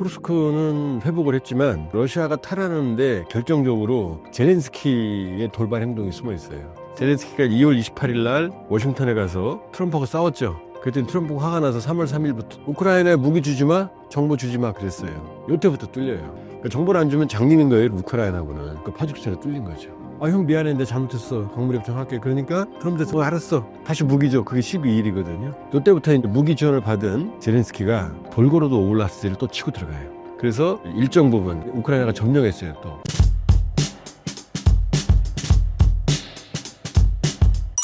쿠르스크는 회복을 했지만 러시아가 탈환하는데 결정적으로 젤렌스키의 돌발 행동이 숨어 있어요. 젤렌스키가 2월 28일 날 워싱턴에 가서 트럼프하고 싸웠죠. 그랬더니 트럼프가 화가 나서 3월 3일부터 우크라이나에 무기 주지 마, 정보 주지 마 그랬어요. 이때부터 뚫려요. 그러니까 정보를 안 주면 장님인 거예요, 우크라이나하고는. 그 파죽선에 뚫린 거죠. 아, 형 미안해, 내가 잘못했어. 광물협정 할게. 그러니까 트럼프에서 알았어. 다시 무기 줘. 그게 12일이거든요. 이때부터 이제 무기 지원을 받은 젤렌스키가 볼고로도 오블라스트를 또 치고 들어가요. 그래서 일정 부분 우크라이나가 점령했어요. 또.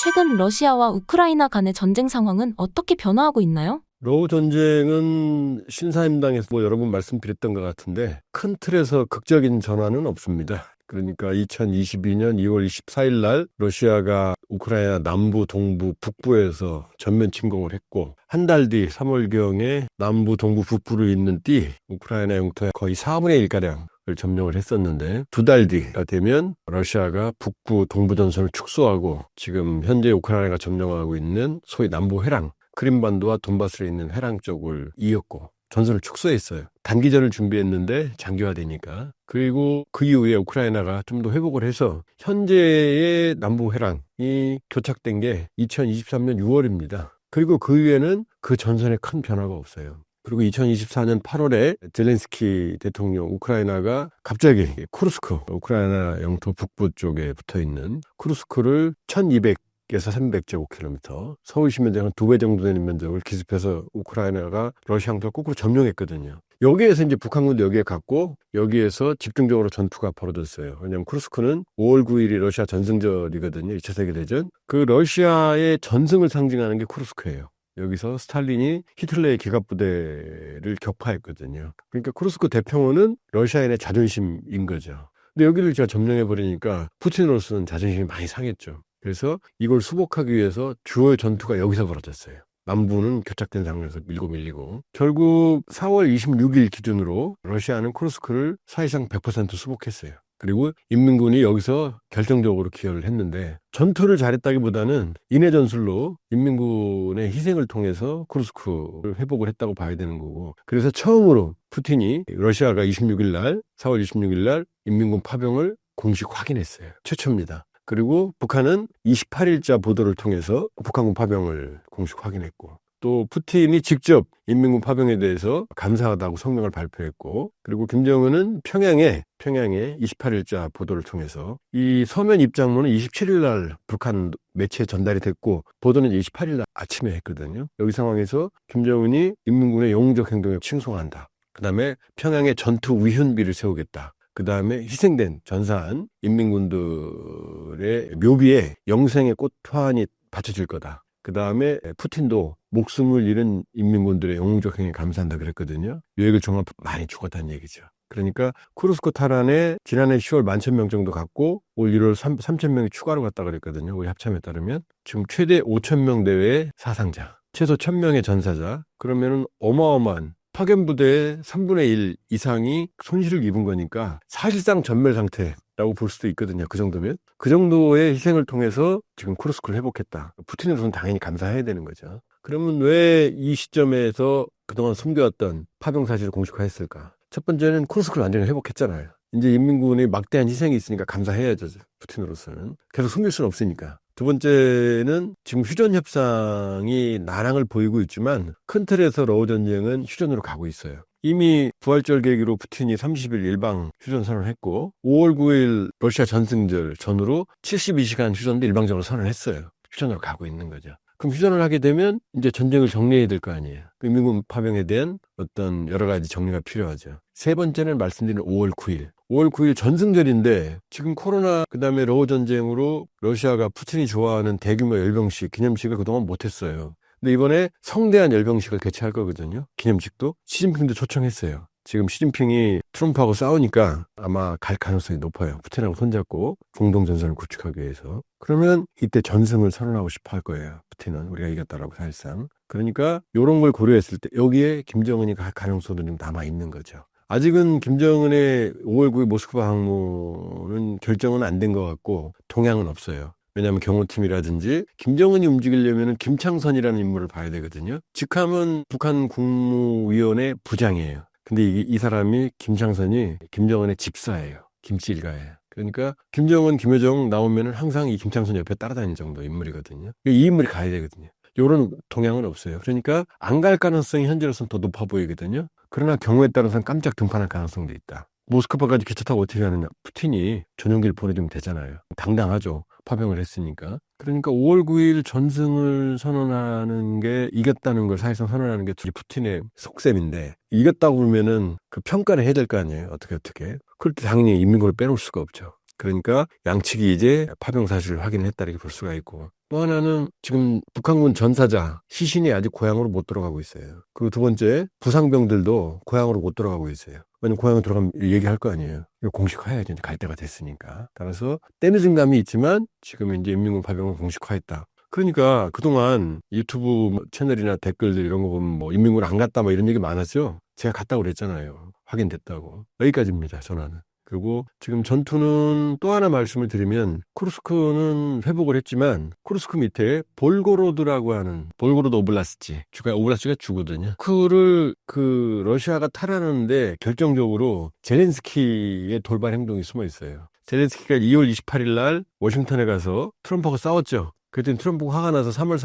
최근 러시아와 우크라이나 간의 전쟁 상황은 어떻게 변화하고 있나요? 러우 전쟁은 신사임당에서 여러 번 말씀드렸던 것 같은데 큰 틀에서 극적인 전환은 없습니다. 그러니까 2022년 2월 24일 날 러시아가 우크라이나 남부, 동부, 북부에서 전면 침공을 했고 한 달 뒤 3월경에 남부, 동부, 북부를 잇는 띠 우크라이나 영토의 거의 4분의 1가량을 점령을 했었는데 두 달 뒤가 되면 러시아가 북부, 동부 전선을 축소하고 지금 현재 우크라이나가 점령하고 있는 소위 남부 회랑 크림반도와 돈바스에 있는 회랑 쪽을 이었고 전선을 축소했어요. 단기전을 준비했는데 장기화되니까. 그리고 그 이후에 우크라이나가 좀 더 회복을 해서 현재의 남부 회랑이 교착된 게 2023년 6월입니다. 그리고 그 이후에는 그 전선에 큰 변화가 없어요. 그리고 2024년 8월에 젤렌스키 대통령 우크라이나가 갑자기 쿠르스크, 우크라이나 영토 북부 쪽에 붙어있는 쿠르스크를 1200에서 300제곱킬로미터, 서울시 면적 한 2배 정도 되는 면적을 기습해서 우크라이나가 러시아 영토를 거꾸로 점령했거든요. 여기에서 이제 북한군도 여기에 갔고 여기에서 집중적으로 전투가 벌어졌어요. 왜냐하면 쿠르스크는 5월 9일이 러시아 전승절이거든요. 2차 세계대전. 그 러시아의 전승을 상징하는 게 쿠르스크예요. 여기서 스탈린이 히틀러의 기갑부대를 격파했거든요. 그러니까 쿠르스크 대평원은 러시아인의 자존심인 거죠. 근데 여기를 제가 점령해버리니까 푸틴으로서는 자존심이 많이 상했죠. 그래서 이걸 수복하기 위해서 주요 전투가 여기서 벌어졌어요. 남부는 교착된 상황에서 밀고 결국 4월 26일 기준으로 러시아는 쿠르스크를 사실상 100% 수복했어요. 그리고 인민군이 여기서 결정적으로 기여를 했는데 전투를 잘했다기보다는 인해 전술로 인민군의 희생을 통해서 쿠르스크를 회복을 했다고 봐야 되는 거고, 그래서 처음으로 푸틴이 러시아가 26일 날 4월 26일 날 인민군 파병을 공식 확인했어요. 최초입니다. 그리고 북한은 28일자 보도를 통해서 북한군 파병을 공식 확인했고, 또 푸틴이 직접 인민군 파병에 대해서 감사하다고 성명을 발표했고, 그리고 김정은은 평양에 28일자 보도를 통해서 이 서면 입장문은 27일 날 북한 매체에 전달이 됐고 보도는 28일 날 아침에 했거든요. 여기 상황에서 김정은이 인민군의 영웅적 행동에 칭송한다. 그 다음에 평양에 전투 위훈비를 세우겠다. 그 다음에 희생된 전사한 인민군들의 묘비에 영생의 꽃화환이 바쳐질 거다. 그 다음에 푸틴도 목숨을 잃은 인민군들의 영웅적 행위에 감사한다 그랬거든요. 이 얘기를 종합 많이 죽었다는 얘기죠. 그러니까 쿠르스크 탈환에 지난해 10월 11,000명 정도 갔고 올 1월 3,000명이 추가로 갔다 그랬거든요. 우리 합참에 따르면 지금 최대 5,000명 대외의 사상자, 최소 1,000명의 전사자, 그러면은 어마어마한 파견부대의 3분의 1 이상이 손실을 입은 거니까 사실상 전멸 상태라고 볼 수도 있거든요. 그 정도면. 그 정도의 희생을 통해서 지금 쿠르스크를 회복했다. 푸틴으로서는 당연히 감사해야 되는 거죠. 그러면 왜 이 시점에서 그동안 숨겨왔던 파병 사실을 공식화했을까? 첫 번째는 쿠르스크를 완전히 회복했잖아요. 이제 인민군의 막대한 희생이 있으니까 감사해야죠. 푸틴으로서는. 계속 숨길 수는 없으니까. 두 번째는 지금 휴전 협상이 난항을 보이고 있지만 큰 틀에서 러우 전쟁은 휴전으로 가고 있어요. 이미 부활절 계기로 푸틴이 30일 일방 휴전 선언을 했고 5월 9일 러시아 전승절 전후로 72시간 휴전도 일방적으로 선언을 했어요. 휴전으로 가고 있는 거죠. 그럼 휴전을 하게 되면 이제 전쟁을 정리해야 될 거 아니에요. 그 인민군 파병에 대한 어떤 여러 가지 정리가 필요하죠. 세 번째는 말씀드린 5월 9일. 5월 9일 전승절인데 지금 코로나 그다음에 러우 전쟁으로 러시아가 푸틴이 좋아하는 대규모 열병식 기념식을 그동안 못했어요. 근데 이번에 성대한 열병식을 개최할 거거든요. 기념식도 시진핑도 초청했어요. 지금 시진핑이 트럼프하고 싸우니까 아마 갈 가능성이 높아요. 푸틴하고 손잡고 공동전선을 구축하기 위해서. 그러면 이때 전승을 선언하고 싶어 할 거예요. 푸틴은 우리가 이겼다라고 사실상. 그러니까 이런 걸 고려했을 때 여기에 김정은이 갈 가능성도 좀 남아있는 거죠. 아직은 김정은의 5월 9일 모스크바 항모는 결정은 안 된 것 같고 동향은 없어요. 왜냐하면 경호팀이라든지 김정은이 움직이려면 김창선이라는 인물을 봐야 되거든요. 직함은 북한 국무위원회 부장이에요. 근데 이 사람이 김창선이 김정은의 집사예요. 김씨 일가예요. 그러니까 김정은, 김여정 나오면은 항상 이 김창선 옆에 따라다니는 정도 인물이거든요. 이 인물이 가야 되거든요. 요런 동향은 없어요. 그러니까 안 갈 가능성이 현재로서는 더 높아 보이거든요. 그러나 경우에 따라서는 깜짝 등판할 가능성도 있다. 모스크바까지 기차 타고 어떻게 가느냐. 푸틴이 전용기를 보내주면 되잖아요. 당당하죠. 파병을 했으니까. 그러니까 5월 9일 전승을 선언하는 게 이겼다는 걸 사실상 선언하는 게 푸틴의 속셈인데 이겼다고 그러면은 그 평가를 해야 될 거 아니에요. 어떻게. 그럴 때 당연히 인민군을 빼놓을 수가 없죠. 그러니까 양측이 이제 파병 사실을 확인했다 이렇게 볼 수가 있고 또 하나는 지금 북한군 전사자 시신이 아직 고향으로 못 들어가고 있어요. 그리고 두 번째 부상병들도 고향으로 못 들어가고 있어요. 왜냐면 고향으로 들어가면 얘기할 거 아니에요. 이거 공식화해야지 이제 갈 때가 됐으니까. 따라서 때늦은 감이 있지만 지금 이제 인민군 파병을 공식화했다. 그러니까 그동안 유튜브 채널이나 댓글들 이런 거 보면 뭐 인민군 안 갔다 뭐 이런 얘기 많았죠. 제가 갔다고 그랬잖아요. 확인됐다고. 여기까지입니다. 전화는. 그리고 지금 전투는 또 하나 말씀을 드리면 쿠르스크는 회복을 했지만 쿠르스크 밑에 볼고로드라고 하는 볼고로드 오블라스트 오블라스트가 주거든요. 그를 그 러시아가 탈환하는데 결정적으로 zelensky의 돌발 행동이 숨어 있어요. zelensky가 2월 28일 날 워싱턴에 가서 트럼프하고 싸웠죠. 그랬더니 트럼프가 화가 나서 3월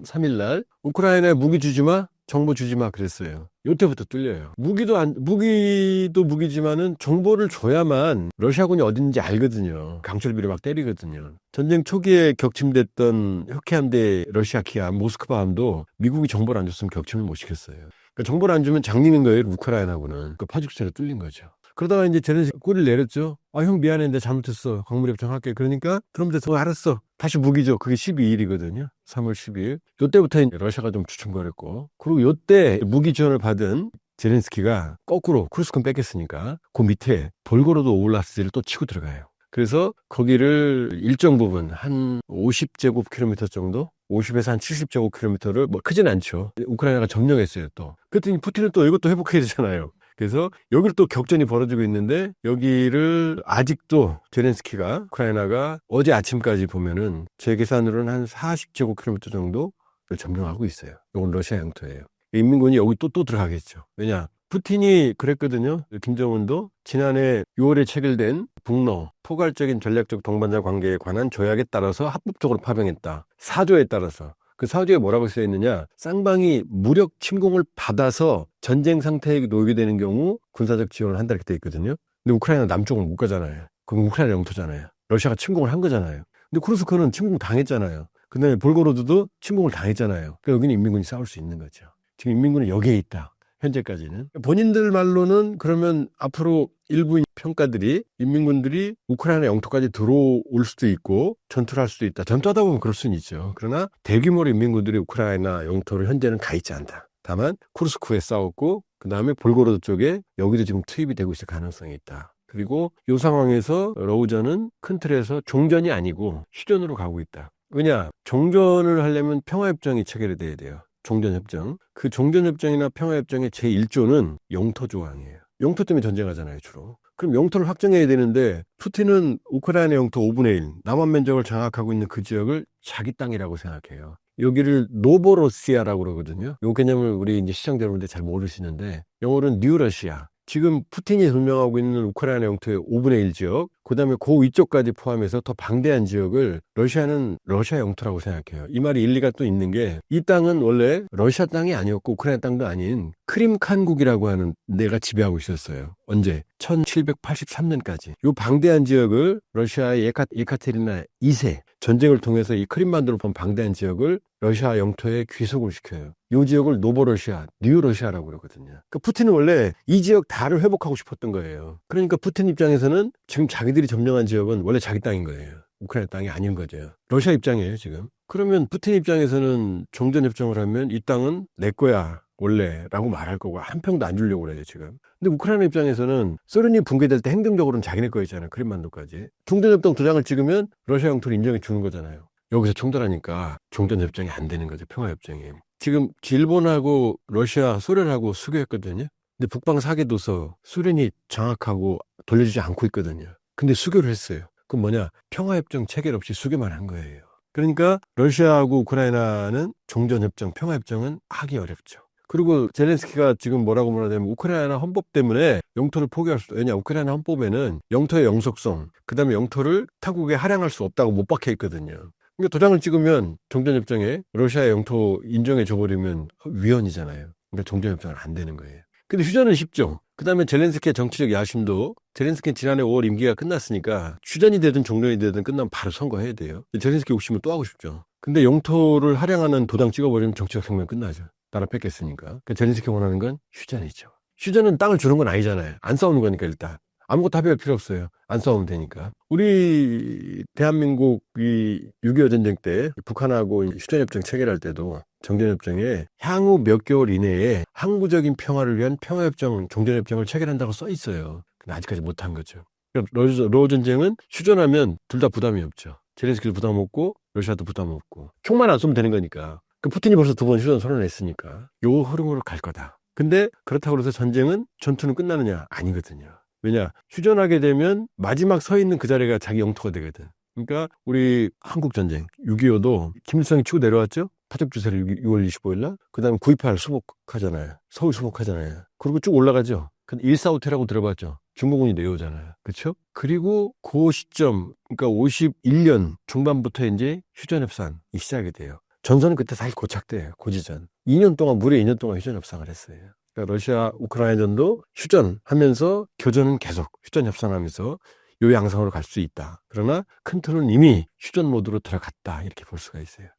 3일 날 우크라이나에 무기 주지 마, 정보 주지 마 그랬어요. 요때부터 뚫려요. 무기도 무기지만은 정보를 줘야만 러시아군이 어딘지 알거든요. 강철비를 막 때리거든요. 전쟁 초기에 격침됐던 흑해함대 러시아 기함, 모스크바 함도 미국이 정보를 안 줬으면 격침을 못 시켰어요. 그러니까 정보를 안 주면 장님인 거예요. 우크라이나군은. 그 파죽제로 뚫린 거죠. 그러다가 이제 젤렌스키 꼬리를 내렸죠. 아, 형 미안해. 내가 잘못했어. 광물협정 할게. 그러니까 트럼프에서 알았어. 다시 무기 줘. 그게 12일이거든요. 3월 12일. 요때부터 이제 러시아가 좀 주춤거렸고. 그리고 요때 무기 지원을 받은 젤렌스키가 거꾸로 쿠르스크는 뺏겼으니까 그 밑에 볼고로드 오블라스트를 또 치고 들어가요. 그래서 거기를 일정 부분 한 50제곱킬로미터 정도? 50에서 한 70제곱킬로미터를 뭐 크진 않죠. 우크라이나가 점령했어요 또. 그랬더니 푸틴은 또 이것도 회복해야 되잖아요. 그래서 여기를 또 격전이 벌어지고 있는데 여기를 아직도 젤렌스키가 우크라이나가 어제 아침까지 보면은 제 계산으로는 한 40제곱킬로미터 정도를 점령하고 있어요. 이건 러시아 영토예요. 인민군이 여기 또 들어가겠죠. 왜냐? 푸틴이 그랬거든요. 김정은도 지난해 6월에 체결된 북러 포괄적인 전략적 동반자 관계에 관한 조약에 따라서 합법적으로 파병했다. 4조에 따라서. 그 4조에 뭐라고 쓰여 있느냐? 쌍방이 무력 침공을 받아서 전쟁 상태에 놓이게 되는 경우 군사적 지원을 한다 이렇게 돼 있거든요. 근데 우크라이나 남쪽은 못 가잖아요. 그건 우크라이나 영토잖아요. 러시아가 침공을 한 거잖아요. 근데 쿠르스크는 침공 당했잖아요. 근데 볼고로드도 침공을 당했잖아요. 그러니까 여기는 인민군이 싸울 수 있는 거죠. 지금 인민군은 여기에 있다. 현재까지는. 본인들 말로는 그러면 앞으로 일부 평가들이 인민군들이 우크라이나 영토까지 들어올 수도 있고 전투를 할 수도 있다. 전투하다 보면 그럴 수는 있죠. 그러나 대규모로 인민군들이 우크라이나 영토를 현재는 가 있지 않다. 다만 쿠르스크에 싸웠고 그 다음에 볼고로드 쪽에 여기도 지금 투입이 되고 있을 가능성이 있다. 그리고 이 상황에서 러우저는 큰 틀에서 종전이 아니고 휴전으로 가고 있다. 왜냐? 종전을 하려면 평화협정이 체결이 돼야 돼요. 종전협정. 그 종전협정이나 평화협정의 제1조는 영토 조항이에요. 영토 때문에 전쟁하잖아요, 주로. 그럼 영토를 확정해야 되는데 푸틴은 우크라이나 영토 5분의 1, 남한 면적을 장악하고 있는 그 지역을 자기 땅이라고 생각해요. 여기를 노보로시아라고 그러거든요. 이 개념을 우리 이제 시청자 여러분들 잘 모르시는데 영어로는 뉴러시아. 지금 푸틴이 점령하고 있는 우크라이나 영토의 5분의 1 지역, 그 다음에 그 위쪽까지 포함해서 더 방대한 지역을 러시아는 러시아 영토라고 생각해요. 이 말이 일리가 또 있는 게 이 땅은 원래 러시아 땅이 아니었고 우크라이나 땅도 아닌 크림 칸국이라고 하는 데가 지배하고 있었어요. 언제? 1783년까지. 이 방대한 지역을 러시아의 예카테리나 2세 전쟁을 통해서 이 크림반도를 본 방대한 지역을 러시아 영토에 귀속을 시켜요. 이 지역을 노보러시아, 뉴러시아라고 그러거든요. 그러니까 푸틴은 원래 이 지역 다를 회복하고 싶었던 거예요. 그러니까 푸틴 입장에서는 지금 자기들이 점령한 지역은 원래 자기 땅인 거예요. 우크라이나 땅이 아닌 거죠. 러시아 입장이에요, 지금. 그러면 푸틴 입장에서는 종전협정을 하면 이 땅은 내 거야. 원래라고 말할 거고 한 평도 안 주려고 그래요 지금. 근데 우크라이나 입장에서는 소련이 붕괴될 때 행정적으로는 자기네 거였잖아요. 크림반도까지. 종전협정 도장을 찍으면 러시아 영토를 인정해 주는 거잖아요. 여기서 총돌하니까 종전협정이 안 되는 거죠. 평화협정이. 지금 일본하고 러시아, 소련하고 수교했거든요. 근데 북방 사개도서 소련이 장악하고 돌려주지 않고 있거든요. 근데 수교를 했어요. 그럼 뭐냐? 평화협정 체결 없이 수교만 한 거예요. 그러니까 러시아하고 우크라이나는 종전협정, 평화협정은 하기 어렵죠. 그리고 젤렌스키가 지금 뭐라고 말하냐면 우크라이나 헌법 때문에 영토를 포기할 수, 왜냐, 우크라이나 헌법에는 영토의 영속성, 그 다음에 영토를 타국에 할양할 수 없다고 못 박혀 있거든요. 그러니까 도장을 찍으면 종전협정에 러시아의 영토 인정해 줘버리면 위헌이잖아요. 그러니까 종전협정은 안 되는 거예요. 근데 휴전은 쉽죠. 그 다음에 젤렌스키의 정치적 야심도, 젤렌스키는 지난해 5월 임기가 끝났으니까 휴전이 되든 종전이 되든 끝나면 바로 선거해야 돼요. 젤렌스키 욕심은 또 하고 싶죠. 근데 영토를 할양하는 도장 찍어버리면 정치적 혁명 끝나죠. 나라 뺏겼으니까. 그러니까 젤렌스키가 원하는 건 휴전이죠. 휴전은 땅을 주는 건 아니잖아요. 안 싸우는 거니까 일단. 아무것도 합의할 필요 없어요. 안 싸우면 되니까. 우리 대한민국이 6.25 전쟁 때 북한하고 휴전협정 체결할 때도 정전협정에 향후 몇 개월 이내에 항구적인 평화를 위한 평화협정, 종전협정을 체결한다고 써 있어요. 근데 아직까지 못한 거죠. 러시아 전쟁은 휴전하면 둘 다 부담이 없죠. 젤렌스키도 부담 없고 러시아도 부담 없고 총만 안 쏘면 되는 거니까. 그 푸틴이 벌써 2번 휴전 선언했으니까 요 흐름으로 갈 거다. 근데 그렇다고 해서 전투는 끝나느냐? 아니거든요. 왜냐? 휴전하게 되면 마지막 서 있는 그 자리가 자기 영토가 되거든. 그러니까 우리 한국전쟁 6.25도 김일성이 치고 내려왔죠? 파적주세를 6월 25일 날. 그 다음에 9.28 수복하잖아요. 서울 수복하잖아요. 그리고 쭉 올라가죠. 근데 145태라고 들어봤죠? 중국군이 내려오잖아요. 그렇죠? 그리고 그 시점, 그러니까 51년 중반부터 이제 휴전협상이 시작이 돼요. 전선은 그때 사실 고착돼요. 고지전. 2년 동안, 무려 2년 동안 휴전협상을 했어요. 그러니까 러시아 우크라이나전도 휴전하면서 교전은 계속 휴전협상하면서 요 양상으로 갈 수 있다. 그러나 큰 틀은 이미 휴전 모드로 들어갔다. 이렇게 볼 수가 있어요.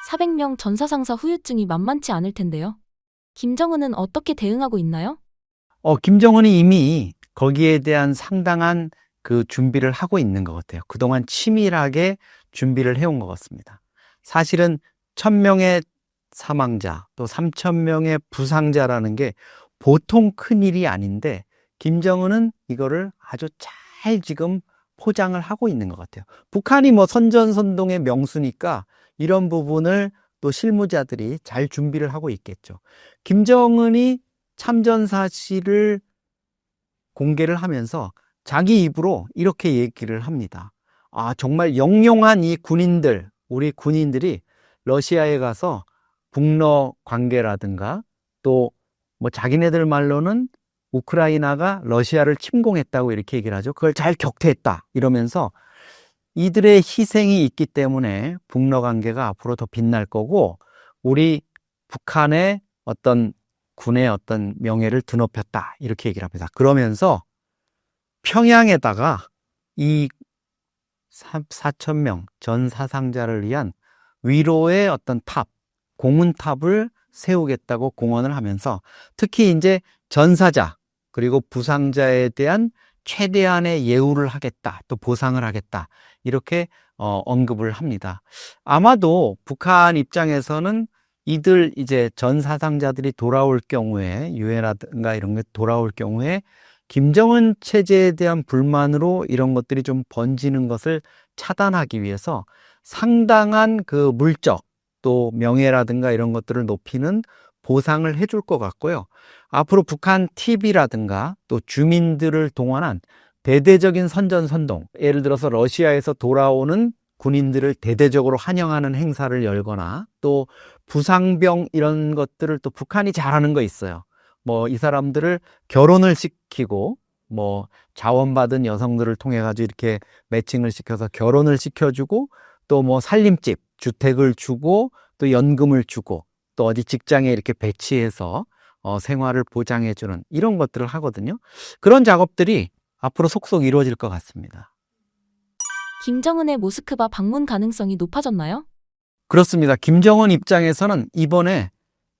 (400명) 전사상사 후유증이 만만치 않을 텐데요. 김정은은 어떻게 대응하고 있나요? 김정은이 이미 거기에 대한 상당한 그 준비를 하고 있는 것 같아요. 그동안 치밀하게 준비를 해온 것 같습니다. 사실은 1000명의 사망자 또 3000명의 부상자라는 게 보통 큰일이 아닌데 김정은은 이거를 아주 잘 지금 포장을 하고 있는 것 같아요. 북한이 뭐 선전선동의 명수니까 이런 부분을 또 실무자들이 잘 준비를 하고 있겠죠. 김정은이 참전 사실을 공개를 하면서 자기 입으로 이렇게 얘기를 합니다. 정말 영용한 이 군인들, 우리 군인들이 러시아에 가서 북러 관계라든가 또 뭐 자기네들 말로는 우크라이나가 러시아를 침공했다고 이렇게 얘기를 하죠. 그걸 잘 격퇴했다 이러면서 이들의 희생이 있기 때문에 북러 관계가 앞으로 더 빛날 거고 우리 북한의 어떤 군의 어떤 명예를 드높였다 이렇게 얘기를 합니다. 그러면서 평양에다가 이 4,000명 전 사상자를 위한 위로의 어떤 탑, 공훈탑을 세우겠다고 공언을 하면서 특히 이제 전사자 그리고 부상자에 대한 최대한의 예우를 하겠다, 또 보상을 하겠다 이렇게 언급을 합니다. 아마도 북한 입장에서는 이들 이제 전 사상자들이 돌아올 경우에 유해라든가 이런 게 돌아올 경우에 김정은 체제에 대한 불만으로 이런 것들이 좀 번지는 것을 차단하기 위해서 상당한 그 물적 또 명예라든가 이런 것들을 높이는 보상을 해줄 것 같고요. 앞으로 북한 TV라든가 또 주민들을 동원한 대대적인 선전선동, 예를 들어서 러시아에서 돌아오는 군인들을 대대적으로 환영하는 행사를 열거나 또 부상병 이런 것들을 또 북한이 잘하는 거 있어요. 뭐 이 사람들을 결혼을 시키고 뭐 자원받은 여성들을 통해 가지고 이렇게 매칭을 시켜서 결혼을 시켜주고 또 뭐 살림집, 주택을 주고 또 연금을 주고 또 어디 직장에 이렇게 배치해서 생활을 보장해주는 이런 것들을 하거든요. 그런 작업들이 앞으로 속속 이루어질 것 같습니다. 김정은의 모스크바 방문 가능성이 높아졌나요? 그렇습니다. 김정은 입장에서는 이번에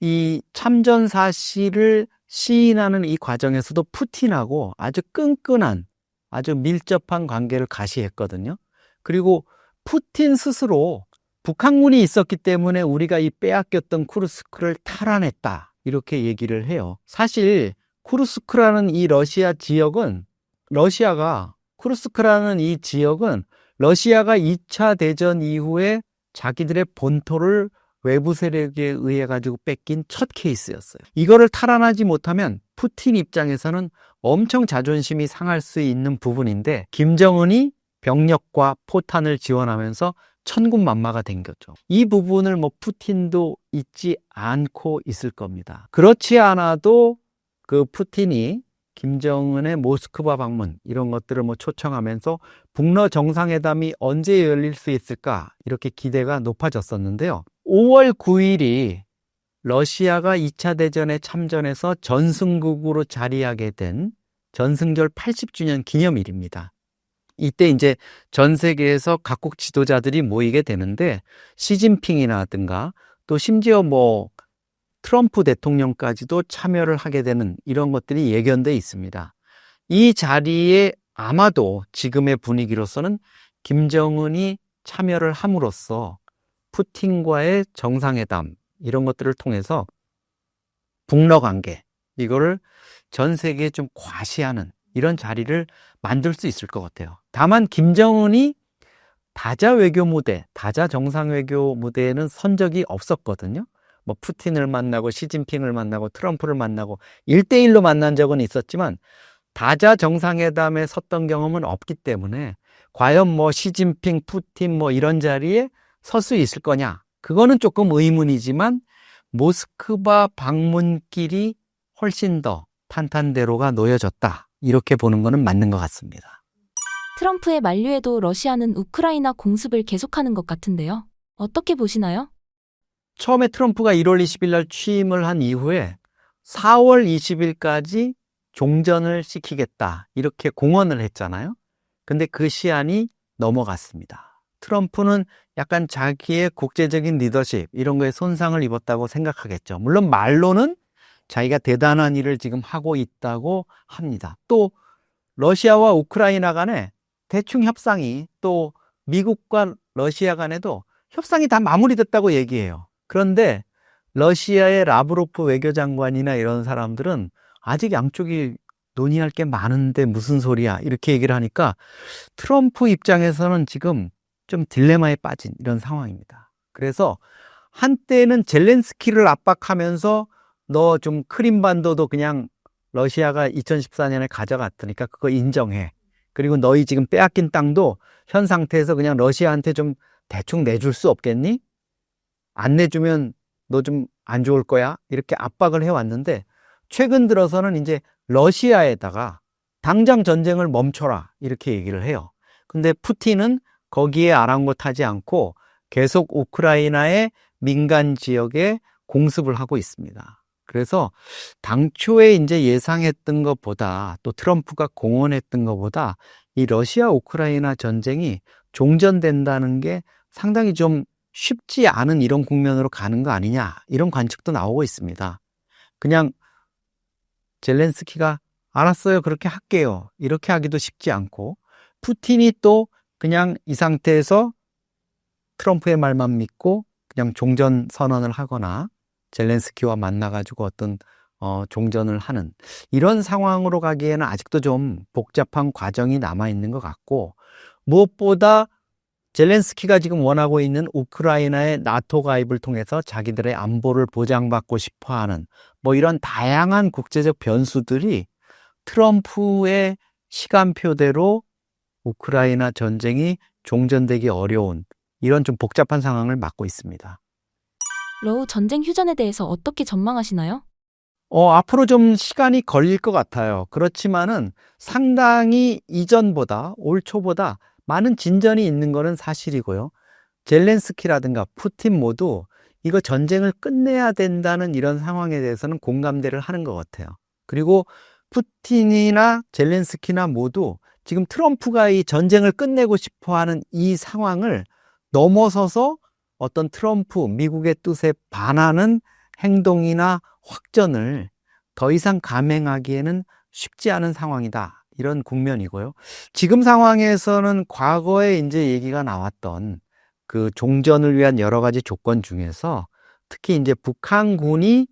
이 참전 사실을 시인하는 이 과정에서도 푸틴하고 아주 끈끈한 아주 밀접한 관계를 가시했거든요. 그리고 푸틴 스스로 북한군이 있었기 때문에 우리가 이 빼앗겼던 쿠르스크를 탈환했다 이렇게 얘기를 해요. 사실 쿠르스크라는 이 러시아 지역은 쿠르스크라는 이 지역은 러시아가 2차 대전 이후에 자기들의 본토를 외부 세력에 의해 가지고 뺏긴 첫 케이스였어요. 이거를 탈환하지 못하면 푸틴 입장에서는 엄청 자존심이 상할 수 있는 부분인데 김정은이 병력과 포탄을 지원하면서 천군만마가 된 거죠. 이 부분을 뭐 푸틴도 잊지 않고 있을 겁니다. 그렇지 않아도 그 푸틴이 김정은의 모스크바 방문 이런 것들을 뭐 초청하면서 북러 정상회담이 언제 열릴 수 있을까 이렇게 기대가 높아졌었는데요. 5월 9일이 러시아가 2차 대전에 참전해서 전승국으로 자리하게 된 전승절 80주년 기념일입니다. 이때 이제 전 세계에서 각국 지도자들이 모이게 되는데 시진핑이라든가 또 심지어 뭐 트럼프 대통령까지도 참여를 하게 되는 이런 것들이 예견돼 있습니다. 이 자리에 아마도 지금의 분위기로서는 김정은이 참여를 함으로써 푸틴과의 정상회담 이런 것들을 통해서 북러 관계 이거를 전 세계에 좀 과시하는 이런 자리를 만들 수 있을 것 같아요. 다만 김정은이 다자 외교 무대, 다자 정상 외교 무대에는 선 적이 없었거든요. 뭐 푸틴을 만나고 시진핑을 만나고 트럼프를 만나고 1대1로 만난 적은 있었지만 다자 정상회담에 섰던 경험은 없기 때문에 과연 뭐 시진핑, 푸틴 뭐 이런 자리에 설 수 있을 거냐? 그거는 조금 의문이지만 모스크바 방문길이 훨씬 더 탄탄대로가 놓여졌다. 이렇게 보는 거는 맞는 것 같습니다. 트럼프의 만류에도 러시아는 우크라이나 공습을 계속하는 것 같은데요. 어떻게 보시나요? 처음에 트럼프가 1월 20일 날 취임을 한 이후에 4월 20일까지 종전을 시키겠다. 이렇게 공언을 했잖아요. 근데 그 시한이 넘어갔습니다. 트럼프는 약간 자기의 국제적인 리더십 이런 거에 손상을 입었다고 생각하겠죠. 물론 말로는 자기가 대단한 일을 지금 하고 있다고 합니다. 또 러시아와 우크라이나 간에 대충 협상이 또 미국과 러시아 간에도 협상이 다 마무리됐다고 얘기해요. 그런데 러시아의 라브로프 외교장관이나 이런 사람들은 아직 양쪽이 논의할 게 많은데 무슨 소리야 이렇게 얘기를 하니까 트럼프 입장에서는 지금 좀 딜레마에 빠진 이런 상황입니다. 그래서 한때는 젤렌스키를 압박하면서 너 좀 크림반도도 그냥 러시아가 2014년에 가져갔으니까 그거 인정해. 그리고 너희 지금 빼앗긴 땅도 현 상태에서 그냥 러시아한테 좀 대충 내줄 수 없겠니? 안 내주면 너 좀 안 좋을 거야. 이렇게 압박을 해왔는데 최근 들어서는 이제 러시아에다가 당장 전쟁을 멈춰라. 이렇게 얘기를 해요. 근데 푸틴은 거기에 아랑곳하지 않고 계속 우크라이나의 민간 지역에 공습을 하고 있습니다. 그래서 당초에 이제 예상했던 것보다 또 트럼프가 공언했던 것보다 이 러시아 우크라이나 전쟁이 종전된다는 게 상당히 좀 쉽지 않은 이런 국면으로 가는 거 아니냐 이런 관측도 나오고 있습니다. 그냥 젤렌스키가 알았어요 그렇게 할게요 이렇게 하기도 쉽지 않고 푸틴이 또 그냥 이 상태에서 트럼프의 말만 믿고 그냥 종전 선언을 하거나 젤렌스키와 만나가지고 어떤 종전을 하는 이런 상황으로 가기에는 아직도 좀 복잡한 과정이 남아있는 것 같고 무엇보다 젤렌스키가 지금 원하고 있는 우크라이나의 나토 가입을 통해서 자기들의 안보를 보장받고 싶어하는 뭐 이런 다양한 국제적 변수들이 트럼프의 시간표대로 우크라이나 전쟁이 종전되기 어려운 이런 좀 복잡한 상황을 맞고 있습니다. 러우 전쟁 휴전에 대해서 어떻게 전망하시나요? 앞으로 좀 시간이 걸릴 것 같아요. 그렇지만은 상당히 이전보다 올 초보다 많은 진전이 있는 것은 사실이고요. 젤렌스키라든가 푸틴 모두 이거 전쟁을 끝내야 된다는 이런 상황에 대해서는 공감대를 하는 것 같아요. 그리고 푸틴이나 젤렌스키나 모두 지금 트럼프가 이 전쟁을 끝내고 싶어하는 이 상황을 넘어서서 어떤 트럼프, 미국의 뜻에 반하는 행동이나 확전을 더 이상 감행하기에는 쉽지 않은 상황이다. 이런 국면이고요. 지금 상황에서는 과거에 이제 얘기가 나왔던 그 종전을 위한 여러 가지 조건 중에서 특히 이제 북한군이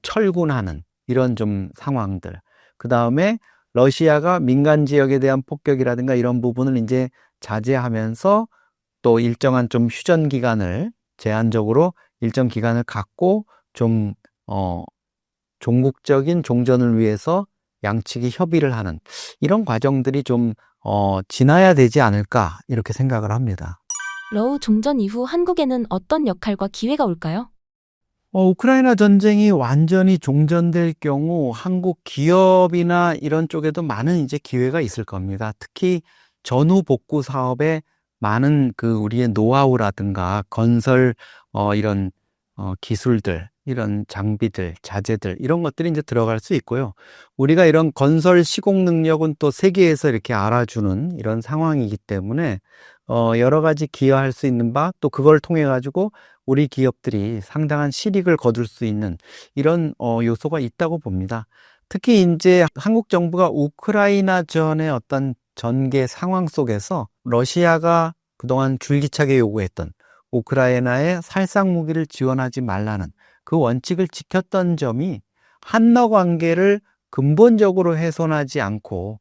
철군하는 이런 좀 상황들. 그 다음에 러시아가 민간 지역에 대한 폭격이라든가 이런 부분을 이제 자제하면서 또 일정한 좀 휴전 기간을 제한적으로 일정 기간을 갖고 좀 종국적인 종전을 위해서 양측이 협의를 하는 이런 과정들이 좀 지나야 되지 않을까 이렇게 생각을 합니다. 러우 종전 이후 한국에는 어떤 역할과 기회가 올까요? 우크라이나 전쟁이 완전히 종전될 경우 한국 기업이나 이런 쪽에도 많은 이제 기회가 있을 겁니다. 특히 전후 복구 사업에 많은 우리의 노하우라든가 건설 이런 기술들, 이런 장비들, 자재들 이런 것들이 이제 들어갈 수 있고요. 우리가 이런 건설 시공 능력은 또 세계에서 이렇게 알아주는 이런 상황이기 때문에 여러 가지 기여할 수 있는 바, 또 그걸 통해 가지고 우리 기업들이 상당한 실익을 거둘 수 있는 이런 요소가 있다고 봅니다. 특히 이제 한국 정부가 우크라이나 전의 어떤 전개 상황 속에서 러시아가 그동안 줄기차게 요구했던 우크라이나에 살상 무기를 지원하지 말라는 그 원칙을 지켰던 점이 한러 관계를 근본적으로 훼손하지 않고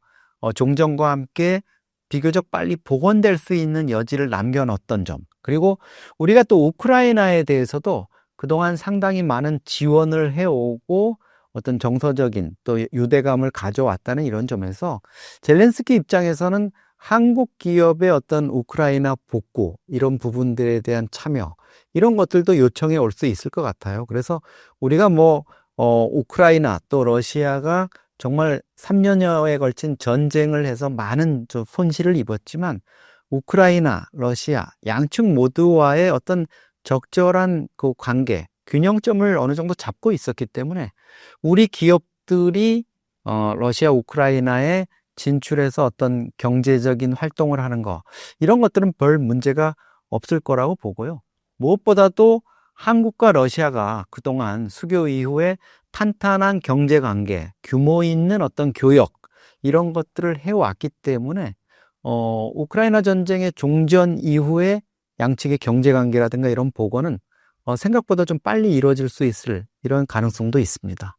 종전과 함께 비교적 빨리 복원될 수 있는 여지를 남겨놓았던 점, 그리고 우리가 또 우크라이나에 대해서도 그동안 상당히 많은 지원을 해오고 어떤 정서적인 또 유대감을 가져왔다는 이런 점에서 젤렌스키 입장에서는 한국 기업의 어떤 우크라이나 복구 이런 부분들에 대한 참여 이런 것들도 요청해 올 수 있을 것 같아요. 그래서 우리가 우크라이나 또 러시아가 정말 3년여에 걸친 전쟁을 해서 많은 손실을 입었지만 우크라이나, 러시아 양측 모두와의 어떤 적절한 그 관계, 균형점을 어느 정도 잡고 있었기 때문에 우리 기업들이 러시아, 우크라이나에 진출해서 어떤 경제적인 활동을 하는 거 이런 것들은 별 문제가 없을 거라고 보고요. 무엇보다도 한국과 러시아가 그동안 수교 이후에 탄탄한 경제관계, 규모 있는 어떤 교역 이런 것들을 해왔기 때문에 우크라이나 전쟁의 종전 이후에 양측의 경제관계라든가 이런 복원은 생각보다 좀 빨리 이루어질 수 있을 이런 가능성도 있습니다.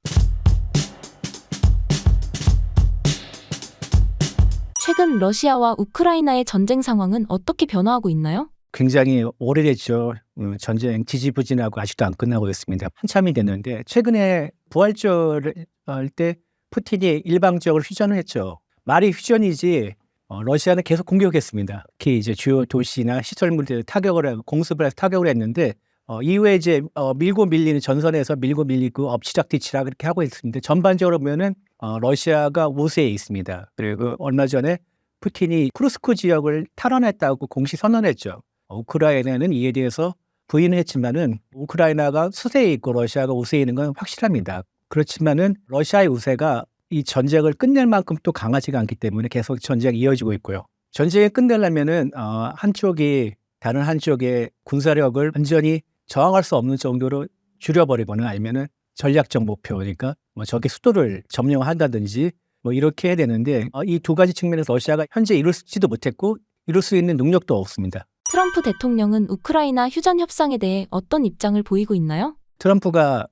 최근 러시아와 우크라이나의 전쟁 상황은 어떻게 변화하고 있나요? 굉장히 오래됐죠. 전쟁 지지부진하고 아직도 안 끝나고 있습니다. 한참이 됐는데 최근에 부활절 할 때 푸틴이 일방적으로 휴전을 했죠. 말이 휴전이지 러시아는 계속 공격했습니다. 특히 이제 주요 도시나 시설물들 타격을 하고 공습을 해서 타격을 했는데 이후에 이제 밀고 밀리는 전선에서 밀고 밀리고 엎치락뒤치락 그렇게 하고 있습니다. 전반적으로 보면은 러시아가 우세에 있습니다. 그리고 얼마 전에 푸틴이 쿠르스크 지역을 탈환했다고 공식 선언했죠. 우크라이나는 이에 대해서 부인을 했지만은 우크라이나가 수세에 있고 러시아가 우세에 있는 건 확실합니다. 그렇지만은 러시아의 우세가 이 전쟁을 끝낼 만큼 또 강하지가 않기 때문에 계속 전쟁이 이어지고 있고요. 전쟁을 끝내려면은 한쪽이 다른 한쪽의 군사력을 완전히 저항할 수 없는 정도로 줄여버리거나 아니면은 전략적 목표니까 적의 수도를 점령한다든지 이렇게 해야 되는데 이 두 가지 측면에서 러시아가 현재 이룰지도 못했고 이룰 수 있는 능력도 없습니다. 트럼프 대통령은 우크라이나 휴전 협상에 대해 어떤 입장을 보이고 있나요? 트럼프가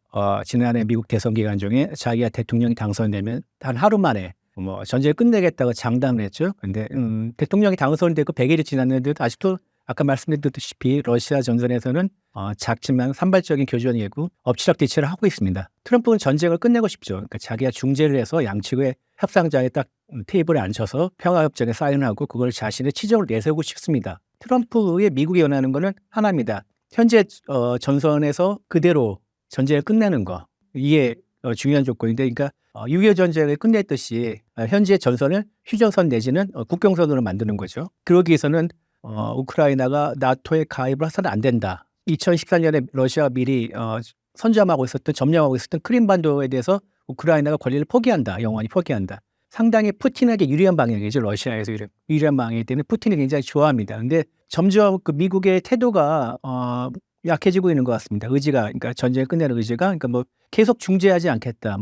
지난해 미국 대선 기간 중에 자기가 대통령이 당선되면 단 하루 만에 전쟁을 끝내겠다고 장담을 했죠. 근데 대통령이 당선되고 100일이 지났는데도 아직도 아까 말씀드렸다시피 러시아 전선에서는 작지만 산발적인 교전이고 엎치락뒤치락 하고 있습니다. 트럼프는 전쟁을 끝내고 싶죠. 그러니까 자기가 중재를 해서 양측의 협상장에 딱 테이블에 앉혀서 평화협정에 사인하고 그걸 자신의 치적을 내세우고 싶습니다. 트럼프의 미국이 원하는 거는 하나입니다. 현재 전선에서 그대로 전쟁을 끝내는 거. 이게 중요한 조건인데, 그러니까 6.25 전쟁을 끝냈듯이 현재 전선을 휴전선 내지는 국경선으로 만드는 거죠. 그러기 위해서는 우크라이나가 나토에 가입을 해서는 안 된다. 2014년에 러시아가 미리 점령하고 있었던 크림반도에 대해서 우크라이나가 권리를 포기한다. 영원히 포기한다. 상당히 푸틴에게 유리한 방향이죠. 러시아에서 유리한 방향이기 때문에 푸틴이 굉장히 좋아합니다. 근데 점점 그 미국의 태도가 약해지고 있는 것 같습니다. 그러니까 전쟁을 끝내는 의지가, 그러니까 계속 중재하지 않겠다.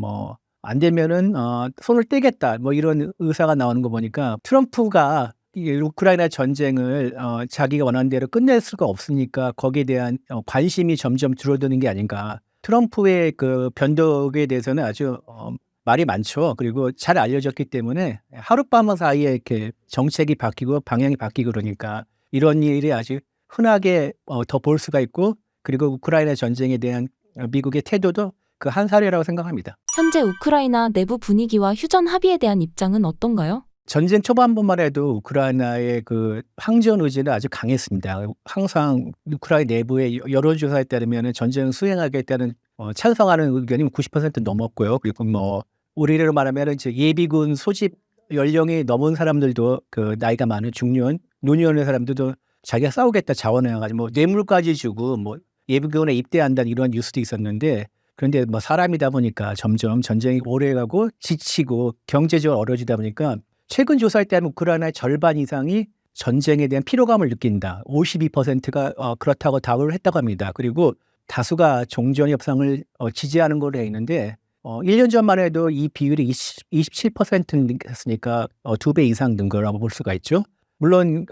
안 되면은 손을 떼겠다. 이런 의사가 나오는 거 보니까 트럼프가 이 우크라이나 전쟁을 자기가 원하는 대로 끝낼 수가 없으니까 거기에 대한 관심이 점점 줄어드는 게 아닌가. 트럼프의 그 변덕에 대해서는 아주 말이 많죠. 그리고 잘 알려졌기 때문에 하룻밤 사이에 이렇게 정책이 바뀌고 방향이 바뀌고 그러니까 이런 일이 아주 흔하게 더 볼 수가 있고, 그리고 우크라이나 전쟁에 대한 미국의 태도도 그 한 사례라고 생각합니다. 현재 우크라이나 내부 분위기와 휴전 합의에 대한 입장은 어떤가요? 전쟁 초반부만 해도 우크라이나의 그 항전 의지는 아주 강했습니다. 항상 우크라이나 내부의 여론조사에 따르면 전쟁 수행하겠다는 찬성하는 의견이 90% 넘었고요. 그리고 뭐 우리로 말하면 이제 예비군 소집 연령이 넘은 사람들도 그 나이가 많은 중년, 눈이 오는 사람들도 자기가 싸우겠다 자원해가지고 뭐 뇌물까지 주고 뭐 예비군에 입대한다는 이런 뉴스도 있었는데 그런데 뭐 사람이다 보니까 점점 전쟁이 오래가고 지치고 경제적으로 어려워지다 보니까 최근 조사에 따르면 우크라이나의 절반 이상이 전쟁에 대한 피로감을 느낀다. 52%가 그렇다고 답을 했다고 합니다. 그리고 다수가 종전 협상을 지지하는 걸로 돼 있는데 1년 전만 해도 이 비율이 27%였으니까 2배 이상 는 거라고 볼 수가 있죠. 물론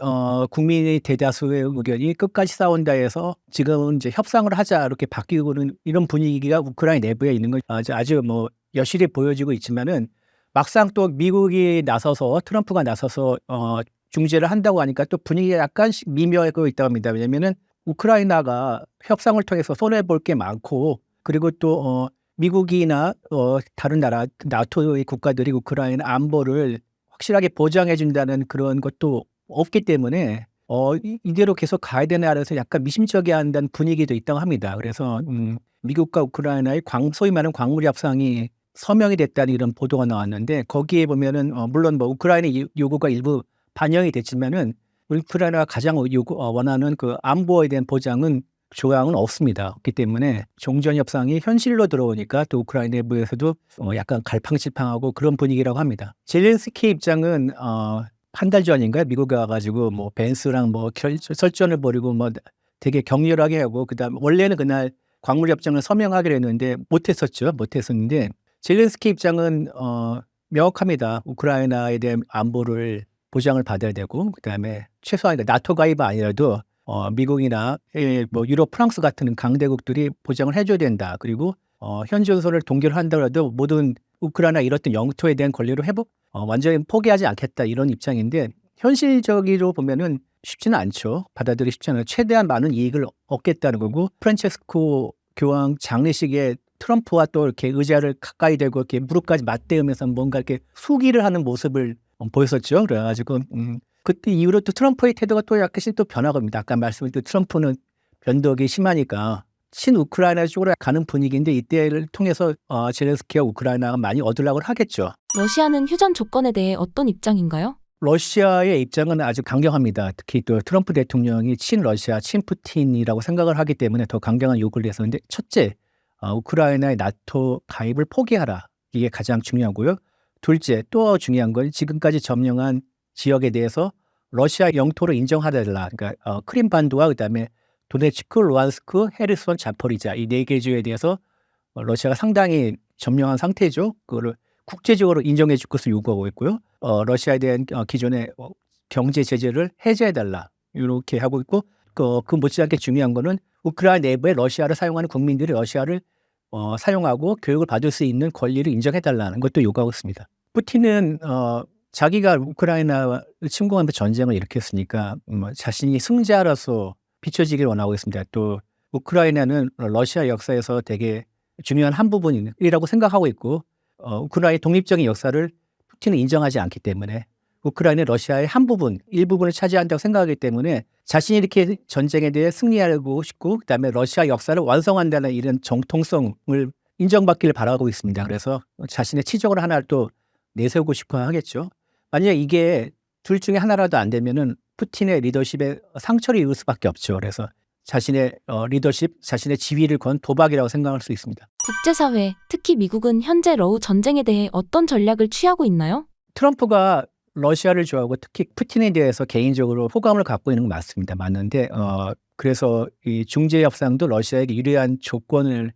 국민의 대다수의 의견이 끝까지 싸운다 해서 지금은 이제 협상을 하자 이렇게 바뀌고는 이런 분위기가 우크라이나 내부에 있는 건 아주 뭐 여실히 보여지고 있지만은 막상 또 미국이 나서서 트럼프가 나서서 중재를 한다고 하니까 또 분위기가 약간씩 미묘하고 있다고 합니다. 왜냐면은 우크라이나가 협상을 통해서 손해볼 게 많고 그리고 또 미국이나 다른 나라 나토의 국가들이 우크라이나 안보를 확실하게 보장해 준다는 그런 것도 없기 때문에 이대로 계속 가야 되나 해서 약간 미심쩍게 한다는 분위기도 있다고 합니다. 그래서 미국과 우크라이나의 소위 말하는 광물 협상이 서명이 됐다는 이런 보도가 나왔는데 거기에 보면은 물론 뭐 우크라이나 요구가 일부 반영이 됐지만은 우크라이나가 가장 원하는 그 안보에 대한 보장은 조항은 없습니다. 그렇기 때문에 종전 협상이 현실로 들어오니까 또 우크라이나 내부에서도 약간 갈팡질팡하고 그런 분위기라고 합니다. 젤렌스키 입장은 한 달 전인가요? 미국에 와가지고 뭐 벤스랑 뭐 설전을 벌이고 뭐 되게 격렬하게 하고 그다음 원래는 그날 광물 협정을 서명하기로 했는데 못했었는데 젤렌스키 입장은 명확합니다. 우크라이나에 대한 안보를 보장을 받아야 되고 그다음에 최소한 나토 가입이 아니라도 미국이나 뭐 유럽, 프랑스 같은 강대국들이 보장을 해줘야 된다. 그리고 현지전선을 동결한다고 모든 우크라이나 잃었던 영토에 대한 권리를 완전히 포기하지 않겠다 이런 입장인데 현실적으로 보면은 쉽지는 않죠. 받아들이기 쉽지 않아요. 최대한 많은 이익을 얻겠다는 거고 프란체스코 교황 장례식에 트럼프와 또 이렇게 의자를 가까이 대고 이렇게 무릎까지 맞대으면서 뭔가 이렇게 수기를 하는 모습을 보였었죠. 그래가지고 그때 이후로 또 트럼프의 태도가 또 약간씩 또 변화겁니다. 아까 말씀드린 트럼프는 변덕이 심하니까 친우크라이나 쪽으로 가는 분위기인데 이때를 통해서 젤렌스키와 우크라이나가 많이 얻으려고 하겠죠. 러시아는 휴전 조건에 대해 어떤 입장인가요? 러시아의 입장은 아주 강경합니다. 특히 또 트럼프 대통령이 친러시아, 친푸틴이라고 생각을 하기 때문에 더 강경한 요구를 했었는데 첫째, 우크라이나의 나토 가입을 포기하라. 이게 가장 중요하고요. 둘째, 또 중요한 건 지금까지 점령한 지역에 대해서 러시아 영토로 인정하달라. 그러니까 크림반도와 그다음에 도네츠크, 루안스크, 헤르손, 자포리자 이 4개 주에 대해서 러시아가 상당히 점령한 상태죠. 그거를 국제적으로 인정해 줄 것을 요구하고 있고요. 러시아에 대한 기존의 경제 제재를 해제해달라. 이렇게 하고 있고 그 못지않게 중요한 거는 우크라이나 내부에 러시아를 사용하는 국민들이 러시아를 사용하고 교육을 받을 수 있는 권리를 인정해달라는 것도 요구하고 있습니다. 푸틴은 자기가 우크라이나를 침공하면서 전쟁을 일으켰으니까 자신이 승자로서 비춰지기를 원하고 있습니다. 또 우크라이나는 러시아 역사에서 되게 중요한 한 부분이라고 생각하고 있고 우크라이나의 독립적인 역사를 푸틴은 인정하지 않기 때문에 우크라이나는 러시아의 한 부분, 일부분을 차지한다고 생각하기 때문에 자신이 이렇게 전쟁에 대해 승리하고 싶고 그다음에 러시아 역사를 완성한다는 이런 정통성을 인정받기를 바라고 있습니다. 그래서 자신의 치적을 하나를 또 내세우고 싶어 하겠죠. 만약 이게 둘 중에 하나라도 안 되면은 푸틴의 리더십에 상처를 입을 수밖에 없죠. 그래서 자신의 리더십, 자신의 지위를 건 도박이라고 생각할 수 있습니다. 국제사회, 특히 미국은 현재 러우 전쟁에 대해 어떤 전략을 취하고 있나요? 트럼프가 러시아를 좋아하고 특히 푸틴에 대해서 개인적으로 호감을 갖고 있는 건 맞습니다. 맞는데 그래서 이 중재 협상도 러시아에게 유리한 조건을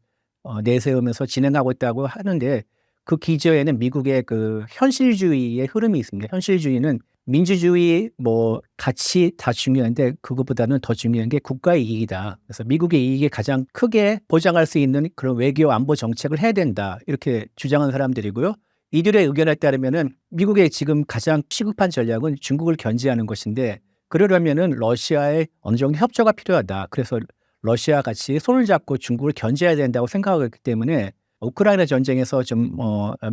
내세우면서 진행하고 있다고 하는데 그 기저에는 미국의 그 현실주의의 흐름이 있습니다. 현실주의는 민주주의 뭐 가치 다 중요한데 그것보다는 더 중요한 게 국가의 이익이다. 그래서 미국의 이익을 가장 크게 보장할 수 있는 그런 외교 안보 정책을 해야 된다. 이렇게 주장하는 사람들이고요. 이들의 의견에 따르면은 미국의 지금 가장 시급한 전략은 중국을 견제하는 것인데 그러려면은 러시아의 어느 정도 협조가 필요하다. 그래서 러시아 같이 손을 잡고 중국을 견제해야 된다고 생각하고 있기 때문에 우크라이나 전쟁에서 좀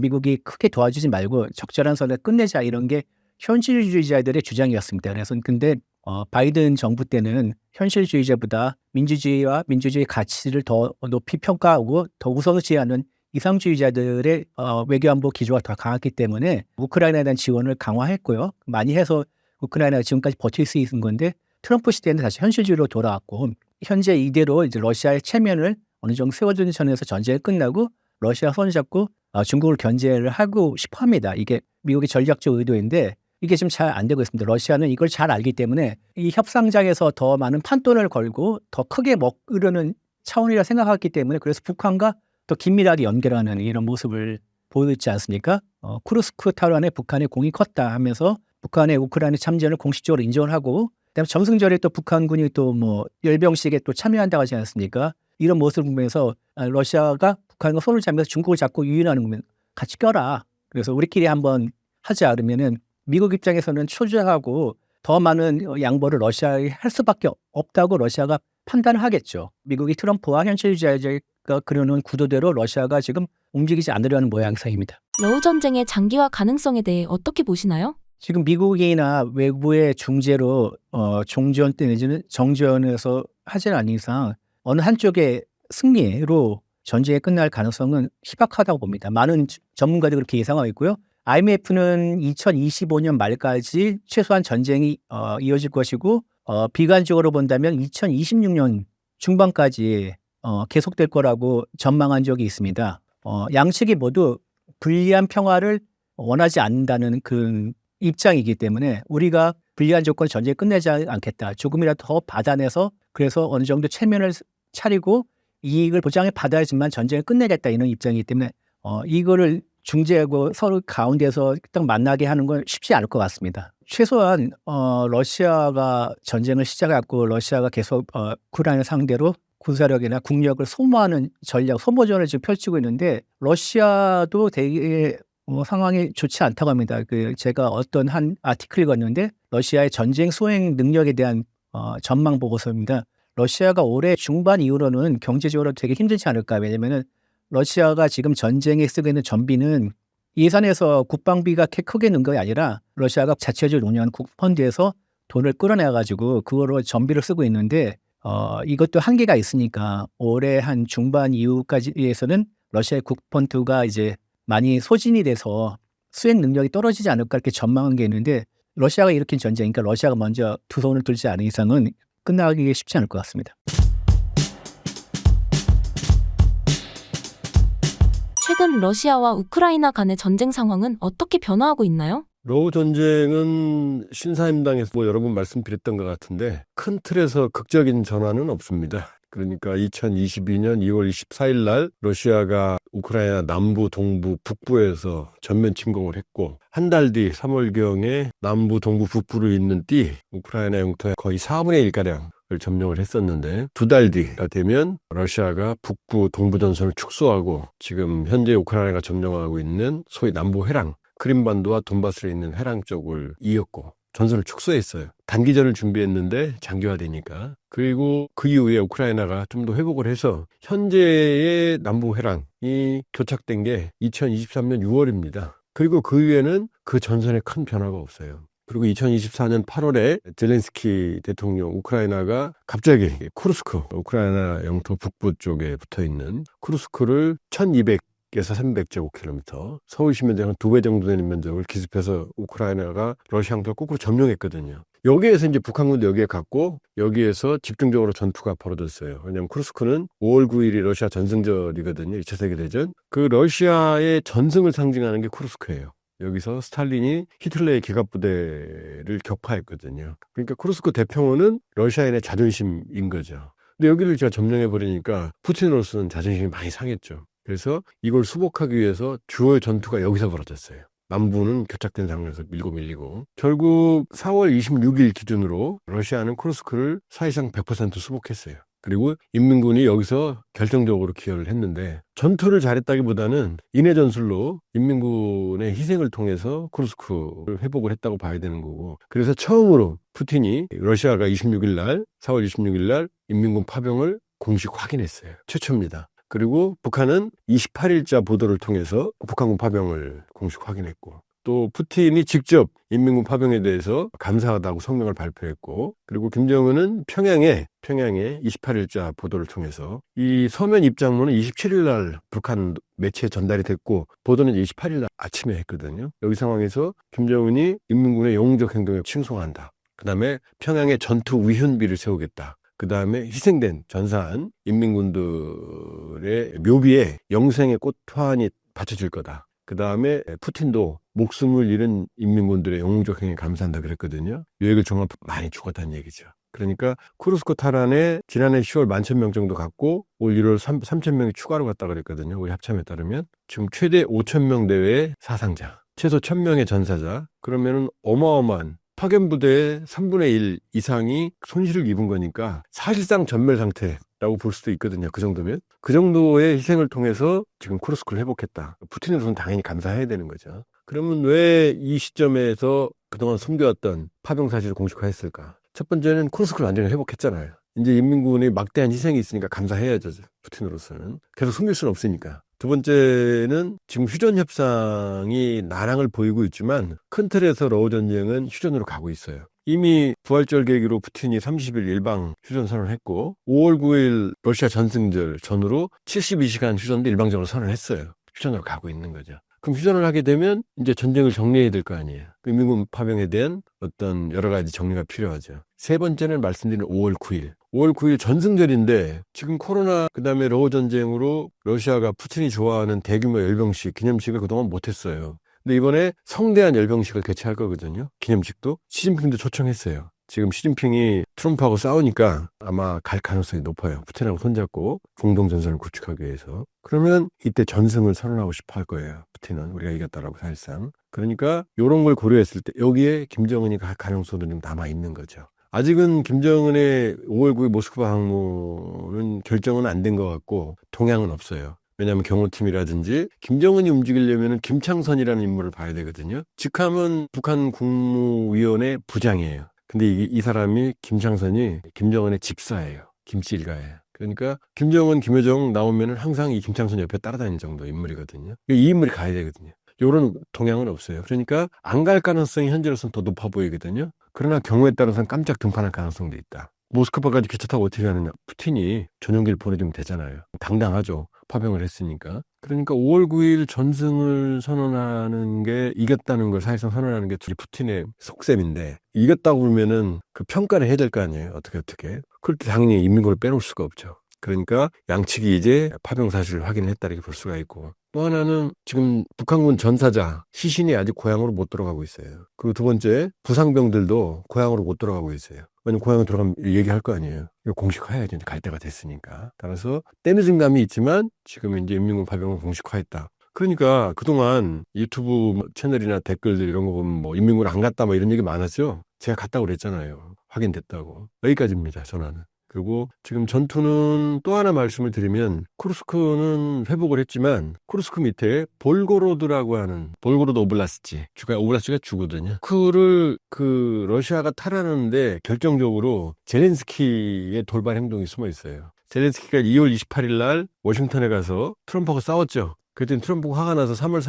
미국이 크게 도와주지 말고 적절한 선을 끝내자 이런 게 현실주의자들의 주장이었습니다. 그래서 근데 바이든 정부 때는 현실주의자보다 민주주의와 민주주의 가치를 더 높이 평가하고 더 우선시하는 이상주의자들의 외교안보 기조가 더 강했기 때문에 우크라이나에 대한 지원을 강화했고요. 많이 해서 우크라이나가 지금까지 버틸 수 있는 건데 트럼프 시대는 다시 현실주의로 돌아왔고 현재 이대로 이제 러시아의 체면을 어느 정도 세워주는 선에서 전쟁이 끝나고 러시아 손을 잡고 중국을 견제를 하고 싶어 합니다. 이게 미국의 전략적 의도인데 이게 지금 잘 안 되고 있습니다. 러시아는 이걸 잘 알기 때문에 이 협상장에서 더 많은 판돈을 걸고 더 크게 먹으려는 차원이라 생각하기 때문에 그래서 북한과 더 긴밀하게 연결하는 이런 모습을 보여주지 않습니까? 쿠르스크 탈환에 북한의 공이 컸다 하면서 북한의 우크라이나 참전을 공식적으로 인정을 하고 그다음에 정승절에 또 북한군이 또 뭐 열병식에 또 참여한다고 하지 않습니까? 이런 모습을 보면서 러시아가 북한과 손을 잡으면서 중국을 잡고 유인하는 거면 같이 껴라. 그래서 우리끼리 한번 하자 그러면은 미국 입장에서는 초조하고 더 많은 양보를 러시아에 할 수밖에 없다고 러시아가 판단을 하겠죠. 미국이 트럼프와 현실주의자가 그려놓은 구도대로 러시아가 지금 움직이지 않으려는 모양새입니다. 러우 전쟁의 장기화 가능성에 대해 어떻게 보시나요? 지금 미국이나 외부의 중재로 종전 내지는 정전에서 하지 않은 이상 어느 한쪽의 승리로 전쟁이 끝날 가능성은 희박하다고 봅니다. 많은 전문가들이 그렇게 예상하고 있고요. IMF는 2025년 말까지 최소한 전쟁이 이어질 것이고 비관적으로 본다면 2026년 중반까지 계속될 거라고 전망한 적이 있습니다. 양측이 모두 불리한 평화를 원하지 않는다는 그 입장이기 때문에 우리가 불리한 조건 전쟁 끝내지 않겠다. 조금이라도 더 받아내서 그래서 어느 정도 체면을 차리고 이익을 보장해 받아야지만 전쟁을 끝내겠다 이런 입장이기 때문에 이거를 중재하고 서로 가운데서 딱 만나게 하는 건 쉽지 않을 것 같습니다. 최소한 러시아가 전쟁을 시작했고 러시아가 계속 우크라이나 상대로 군사력이나 국력을 소모하는 전략, 소모전을 지금 펼치고 있는데 러시아도 되게 상황이 좋지 않다고 합니다. 제가 어떤 한 아티클을 읽었는데 러시아의 전쟁 수행 능력에 대한 전망 보고서입니다. 러시아가 올해 중반 이후로는 경제적으로 되게 힘들지 않을까. 왜냐면은 러시아가 지금 전쟁에 쓰고 있는 전비는 예산에서 국방비가 크게 는 게 아니라 러시아가 자체적으로 운영하는 국펀드에서 돈을 끌어내가지고 그거로 전비를 쓰고 있는데 이것도 한계가 있으니까 올해 한 중반 이후까지에서는 러시아의 국펀드가 이제 많이 소진이 돼서 수행 능력이 떨어지지 않을까 이렇게 전망한 게 있는데 러시아가 일으킨 전쟁, 그러니까 러시아가 먼저 두 손을 들지 않은 이상은 끝나기 쉽지 않을 것 같습니다. 최근 러시아와 우크라이나 간의 전쟁 상황은 어떻게 변화하고 있나요? 러우 전쟁은 신사임당에서 여러 번 말씀드렸던 것 같은데 큰 틀에서 극적인 전환은 없습니다. 그러니까 2022년 2월 24일 날 러시아가 우크라이나 남부, 동부, 북부에서 전면 침공을 했고 한 달 뒤 3월경에 남부, 동부, 북부를 잇는 띠 우크라이나 영토의 거의 4분의 1가량을 점령을 했었는데 두 달 뒤가 되면 러시아가 북부, 동부 전선을 축소하고 지금 현재 우크라이나가 점령하고 있는 소위 남부 회랑 크림반도와 돈바스에 있는 회랑 쪽을 이었고 전선을 축소했어요. 단기전을 준비했는데 장기화되니까. 그리고 그 이후에 우크라이나가 좀 더 회복을 해서 현재의 남부 회랑이 교착된 게 2023년 6월입니다. 그리고 그 이후에는 그 전선에 큰 변화가 없어요. 그리고 2024년 8월에 젤렌스키 대통령 우크라이나가 갑자기 쿠르스크 우크라이나 영토 북부 쪽에 붙어있는 쿠르스크를 1200에서 300제곱킬로미터 서울시 면적 한 2배 정도 되는 면적을 기습해서 우크라이나가 러시아 영토를 거꾸로 점령했거든요. 여기에서 이제 북한군도 여기에 갔고 여기에서 집중적으로 전투가 벌어졌어요. 왜냐하면 쿠르스크는 5월 9일이 러시아 전승절이거든요. 2차 세계대전. 그 러시아의 전승을 상징하는 게 쿠르스크예요. 여기서 스탈린이 히틀러의 기갑부대를 격파했거든요. 그러니까 쿠르스크 대평원은 러시아인의 자존심인 거죠. 근데 여기를 제가 점령해버리니까 푸틴으로서는 자존심이 많이 상했죠. 그래서 이걸 수복하기 위해서 주요 전투가 여기서 벌어졌어요. 남부는 교착된 상황에서 밀리고 결국 4월 26일 기준으로 러시아는 쿠르스크를 사실상 100% 수복했어요. 그리고 인민군이 여기서 결정적으로 기여를 했는데 전투를 잘했다기보다는 인해 전술로 인민군의 희생을 통해서 쿠르스크를 회복을 했다고 봐야 되는 거고 그래서 처음으로 푸틴이 러시아가 26일 날 4월 26일 날 인민군 파병을 공식 확인했어요. 최초입니다. 그리고 북한은 28일자 보도를 통해서 북한군 파병을 공식 확인했고 또 푸틴이 직접 인민군 파병에 대해서 감사하다고 성명을 발표했고, 그리고 김정은은 평양에 28일자 보도를 통해서 이 서면 입장문은 27일 날 북한 매체에 전달이 됐고 보도는 28일 날 아침에 했거든요. 여기 상황에서 김정은이 인민군의 영웅적 행동에 칭송한다. 그 다음에 평양에 전투 위훈비를 세우겠다. 그 다음에 희생된 전사한 인민군들의 묘비에 영생의 꽃화환이 바쳐질 거다. 그 다음에 푸틴도 목숨을 잃은 인민군들의 영웅적 행위에 감사한다 그랬거든요. 요약을 종합 많이 죽었다는 얘기죠. 그러니까 쿠르스크 탈환에 지난해 10월 11,000명 정도 갔고 올 1월 3,000명이 추가로 갔다 그랬거든요. 우리 합참에 따르면 지금 최대 5,000명 대외의 사상자, 최소 1,000명의 전사자, 그러면은 어마어마한 파견부대의 3분의 1 이상이 손실을 입은 거니까 사실상 전멸 상태라고 볼 수도 있거든요. 그 정도면. 그 정도의 희생을 통해서 지금 쿠르스크를 회복했다. 푸틴으로서는 당연히 감사해야 되는 거죠. 그러면 왜 이 시점에서 그동안 숨겨왔던 파병 사실을 공식화했을까? 첫 번째는 쿠르스크를 완전히 회복했잖아요. 이제 인민군의 막대한 희생이 있으니까 감사해야죠. 푸틴으로서는. 계속 숨길 수는 없으니까. 두 번째는 지금 휴전 협상이 난항을 보이고 있지만 큰 틀에서 러우 전쟁은 휴전으로 가고 있어요. 이미 부활절 계기로 푸틴이 30일 일방 휴전 선언을 했고 5월 9일 러시아 전승절 전후로 72시간 휴전도 일방적으로 선언을 했어요. 휴전으로 가고 있는 거죠. 그럼 휴전을 하게 되면 이제 전쟁을 정리해야 될 거 아니에요. 인민군 파병에 대한 어떤 여러 가지 정리가 필요하죠. 세 번째는 말씀드린 5월 9일. 5월 9일 전승절인데 지금 코로나 그다음에 러우 전쟁으로 러시아가 푸틴이 좋아하는 대규모 열병식 기념식을 그동안 못했어요. 근데 이번에 성대한 열병식을 개최할 거거든요. 기념식도 시진핑도 초청했어요. 지금 시진핑이 트럼프하고 싸우니까 아마 갈 가능성이 높아요. 푸틴하고 손잡고 공동전선을 구축하기 위해서. 그러면 이때 전승을 선언하고 싶어 할 거예요. 푸틴은 우리가 이겼다라고 사실상. 그러니까 이런 걸 고려했을 때 여기에 김정은이 갈 가능성들은 남아있는 거죠. 아직은 김정은의 5월 9일 모스크바 항모는 결정은 안 된 것 같고 동향은 없어요. 왜냐하면 경호팀이라든지 김정은이 움직이려면 김창선이라는 인물을 봐야 되거든요. 직함은 북한 국무위원회 부장이에요. 근데 이 사람이 김창선이 김정은의 집사예요. 김씨 일가예요. 그러니까 김정은, 김여정 나오면 항상 이 김창선 옆에 따라다니는 정도 인물이거든요. 이 인물이 가야 되거든요. 이런 동향은 없어요. 그러니까 안 갈 가능성이 현재로서는 더 높아 보이거든요. 그러나 경우에 따라서는 깜짝 등판할 가능성도 있다. 모스크바까지 기차 타고 어떻게 가느냐. 푸틴이 전용기를 보내주면 되잖아요. 당당하죠. 파병을 했으니까. 그러니까 5월 9일 전승을 선언하는 게 이겼다는 걸 사실상 선언하는 게 둘이 푸틴의 속셈인데 이겼다고 그러면은 그 평가를 해야 될 거 아니에요. 어떻게. 그럴 때 당연히 인민군을 빼놓을 수가 없죠. 그러니까 양측이 이제 파병 사실을 확인했다 이렇게 볼 수가 있고 또 하나는 지금 북한군 전사자 시신이 아직 고향으로 못 들어가고 있어요. 그리고 두 번째 부상병들도 고향으로 못 들어가고 있어요. 왜냐면 고향으로 들어가면 얘기할 거 아니에요. 이거 공식화해야지 갈 때가 됐으니까. 따라서 때늦은 감이 있지만 지금 이제 인민군 파병을 공식화했다. 그러니까 그동안 유튜브 채널이나 댓글들 이런 거 보면 뭐 인민군 안 갔다 뭐 이런 얘기 많았죠. 제가 갔다고 그랬잖아요. 확인됐다고. 여기까지입니다. 전화는. 그리고 지금 전투는 또 하나 말씀을 드리면 쿠르스크는 회복을 했지만 쿠르스크 밑에 볼고로드라고 하는 볼고로드 오블라스트 오블라스트가 주거든요. 그를 그 러시아가 탈환하는데 결정적으로 zelensky의 돌발 행동이 숨어 있어요. zelensky가 2월 28일 날 워싱턴에 가서 트럼프하고 싸웠죠. 그랬더니 트럼프가 화가 나서 3월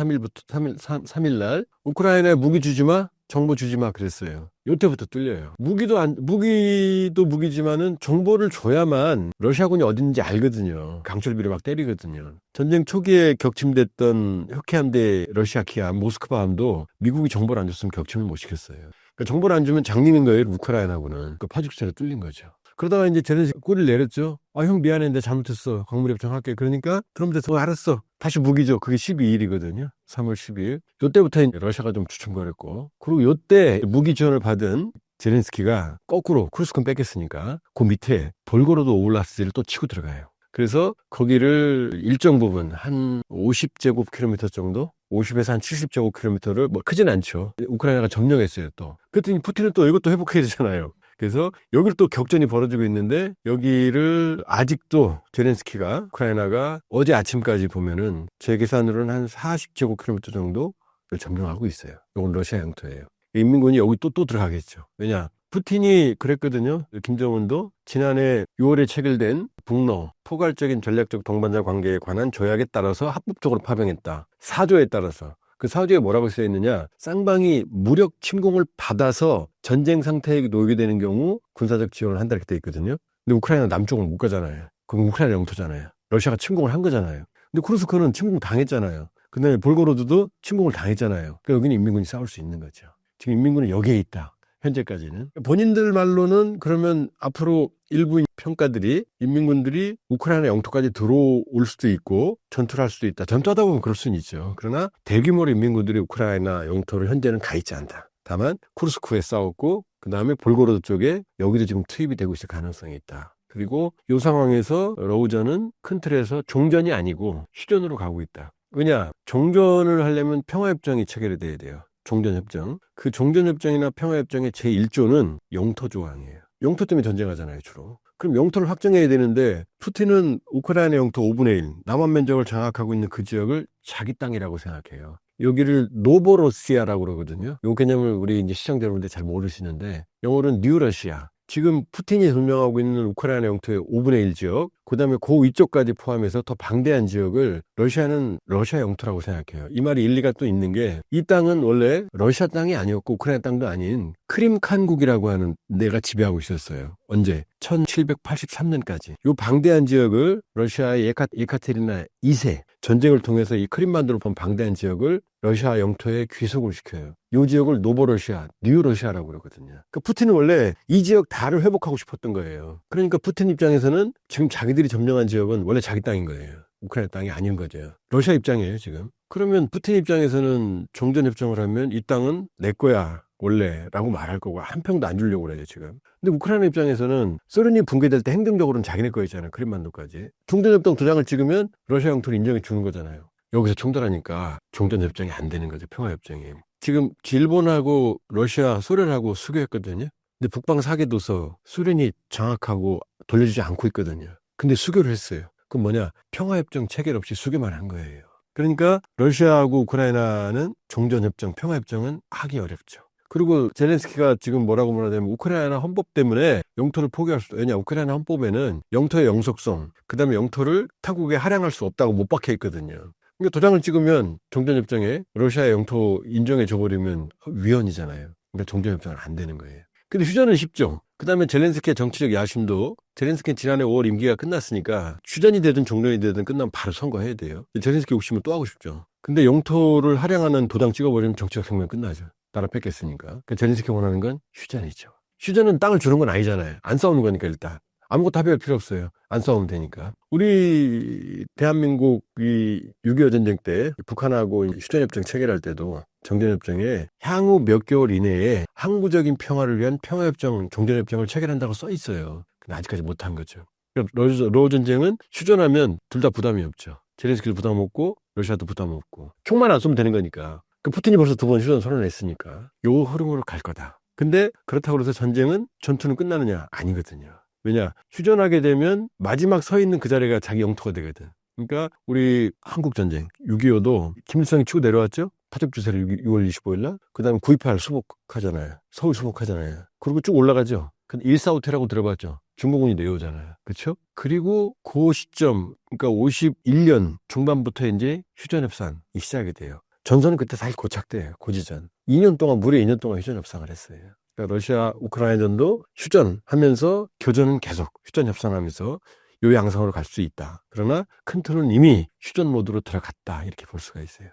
3일 날 우크라이나에 무기 주지 마, 정보 주지 마 그랬어요. 요때부터 뚫려요. 무기도 무기지만은 정보를 줘야만 러시아군이 어딘지 알거든요. 강철비를 막 때리거든요. 전쟁 초기에 격침됐던 흑해함대 러시아 기함, 모스크바 함도 미국이 정보를 안 줬으면 격침을 못 시켰어요. 그러니까 정보를 안 주면 장님인 거예요. 우크라이나군은. 그 파죽처럼 뚫린 거죠. 그러다가 이제 젤렌스키 꼬리를 내렸죠. 형 미안해. 내가 잘못했어. 광물협정할게. 그러니까 트럼프에서 알았어. 다시 무기 줘. 그게 12일이거든요. 3월 12일. 요때부터 이제 러시아가 좀 주춤거렸고. 그리고 요때 무기 지원을 받은 젤렌스키가 거꾸로 쿠르스크는 뺏겼으니까 그 밑에 볼고로드 오블라스트를 또 치고 들어가요. 그래서 거기를 일정 부분 한 50제곱킬로미터 정도? 50에서 한 70제곱킬로미터를 뭐 크진 않죠. 우크라이나가 점령했어요 또. 그랬더니 푸틴은 또 이것도 회복해야 되잖아요. 그래서 여기를 또 격전이 벌어지고 있는데 여기를 아직도 젤렌스키가 우크라이나가 어제 아침까지 보면은 제 계산으로는 한 40제곱킬로미터 정도를 점령하고 있어요. 이건 러시아 영토예요. 인민군이 여기 또 들어가겠죠. 왜냐? 푸틴이 그랬거든요. 김정은도 지난해 6월에 체결된 북러 포괄적인 전략적 동반자 관계에 관한 조약에 따라서 합법적으로 파병했다. 4조에 따라서. 그 사우디에 뭐라고 써 있느냐? 쌍방이 무력 침공을 받아서 전쟁 상태에 놓이게 되는 경우 군사적 지원을 한다 이렇게 돼 있거든요. 근데 우크라이나 남쪽을 못 가잖아요. 그건 우크라이나 영토잖아요. 러시아가 침공을 한 거잖아요. 근데 쿠르스크는 침공 당했잖아요. 근데 볼고로드도 침공을 당했잖아요. 그러니까 여기는 인민군이 싸울 수 있는 거죠. 지금 인민군은 여기에 있다. 현재까지는. 본인들 말로는 그러면 앞으로 일부 평가들이 인민군들이 우크라이나 영토까지 들어올 수도 있고 전투를 할 수도 있다. 전투하다 보면 그럴 수는 있죠. 그러나 대규모로 인민군들이 우크라이나 영토를 현재는 가 있지 않다. 다만 쿠르스크에 싸웠고 그 다음에 볼고로드 쪽에 여기도 지금 투입이 되고 있을 가능성이 있다. 그리고 이 상황에서 러우저는 큰 틀에서 종전이 아니고 휴전으로 가고 있다. 왜냐? 종전을 하려면 평화협정이 체결이 돼야 돼요. 종전협정. 그 종전협정이나 평화협정의 제1조는 영토 조항이에요. 영토 때문에 전쟁하잖아요, 주로. 그럼 영토를 확정해야 되는데 푸틴은 우크라이나 영토 5분의 1, 남한 면적을 장악하고 있는 그 지역을 자기 땅이라고 생각해요. 여기를 노보로시아라고 그러거든요. 이 개념을 우리 이제 시청자 여러분들 잘 모르시는데 영어로는 뉴러시아. 지금 푸틴이 점령하고 있는 우크라이나 영토의 5분의 1 지역, 그 다음에 그 위쪽까지 포함해서 더 방대한 지역을 러시아는 러시아 영토라고 생각해요. 이 말이 일리가 또 있는 게 이 땅은 원래 러시아 땅이 아니었고 우크라이나 땅도 아닌 크림 칸국이라고 하는 데가 지배하고 있었어요. 언제? 1783년까지. 이 방대한 지역을 러시아의 예카테리나 2세 전쟁을 통해서 이 크림반도를 본 방대한 지역을 러시아 영토에 귀속을 시켜요. 이 지역을 노보러시아, 뉴러시아라고 그러거든요. 그러니까 푸틴은 원래 이 지역 다를 회복하고 싶었던 거예요. 그러니까 푸틴 입장에서는 지금 자기들이 점령한 지역은 원래 자기 땅인 거예요. 우크라이나 땅이 아닌 거죠. 러시아 입장이에요, 지금. 그러면 푸틴 입장에서는 종전협정을 하면 이 땅은 내 거야, 원래라고 말할 거고 한 평도 안 주려고 그래요, 지금. 근데 우크라이나 입장에서는 소련이 붕괴될 때 행정적으로는 자기네 거였잖아요, 크림반도까지. 종전협정 도장을 찍으면 러시아 영토를 인정해 주는 거잖아요. 여기서 충돌하니까 종전협정이 안 되는 거죠, 평화협정이. 지금 일본하고 러시아, 소련하고 수교했거든요. 근데 북방 사개도서 소련이 장악하고 돌려주지 않고 있거든요. 근데 수교를 했어요. 그럼 뭐냐? 평화협정 체결 없이 수교만 한 거예요. 그러니까 러시아하고 우크라이나는 종전협정, 평화협정은 하기 어렵죠. 그리고 젤렌스키가 지금 뭐라고 말하냐면 우크라이나 헌법 때문에 영토를 포기할 수, 왜냐? 우크라이나 헌법에는 영토의 영속성, 그 다음에 영토를 타국에 할양할 수 없다고 못 박혀 있거든요. 그러니까 도장을 찍으면 종전협정에 러시아의 영토 인정해 줘버리면 위헌이잖아요. 그러니까 종전협정은 안 되는 거예요. 근데 휴전은 쉽죠. 그 다음에 젤렌스키의 정치적 야심도, 젤렌스키는 지난해 5월 임기가 끝났으니까 휴전이 되든 종전이 되든 끝나면 바로 선거해야 돼요. 젤렌스키 욕심은 또 하고 싶죠. 근데 영토를 할양하는 도장 찍어버리면 정치적 생명 끝나죠. 나라 뺏겼으니까. 그러니까 젤렌스키 원하는 건 휴전이죠. 휴전은 땅을 주는 건 아니잖아요. 안 싸우는 거니까 일단. 아무것도 합의할 필요 없어요. 안 싸우면 되니까. 우리 대한민국이 6.25 전쟁 때 북한하고 휴전협정 체결할 때도 정전협정에 향후 몇 개월 이내에 항구적인 평화를 위한 평화협정, 종전협정을 체결한다고 써 있어요. 근데 아직까지 못한 거죠. 러우 전쟁은 휴전하면 둘 다 부담이 없죠. 젤렌스키도 부담 없고 러시아도 부담 없고 총만 안 쏘면 되는 거니까. 그 푸틴이 벌써 2번 휴전 선언했으니까 요 흐름으로 갈 거다. 근데 그렇다고 해서 전투는 끝나느냐? 아니거든요. 왜냐? 휴전하게 되면 마지막 서 있는 그 자리가 자기 영토가 되거든. 그러니까 우리 한국전쟁 6.25도 김일성이 치고 내려왔죠? 파적주세를 6월 25일 날. 그 다음에 9.28 수복하잖아요. 서울 수복하잖아요. 그리고 쭉 올라가죠. 근데 145태라고 들어봤죠? 중국군이 내려오잖아요. 그렇죠? 그리고 그 시점, 그러니까 51년 중반부터 이제 휴전협상이 시작이 돼요. 전선은 그때 사실 고착돼요. 고지전. 2년 동안, 무려 2년 동안 휴전협상을 했어요. 그러니까 러시아 우크라이나전도 휴전하면서 교전은 계속 휴전협상하면서 요 양상으로 갈 수 있다. 그러나 큰 틀은 이미 휴전 모드로 들어갔다. 이렇게 볼 수가 있어요.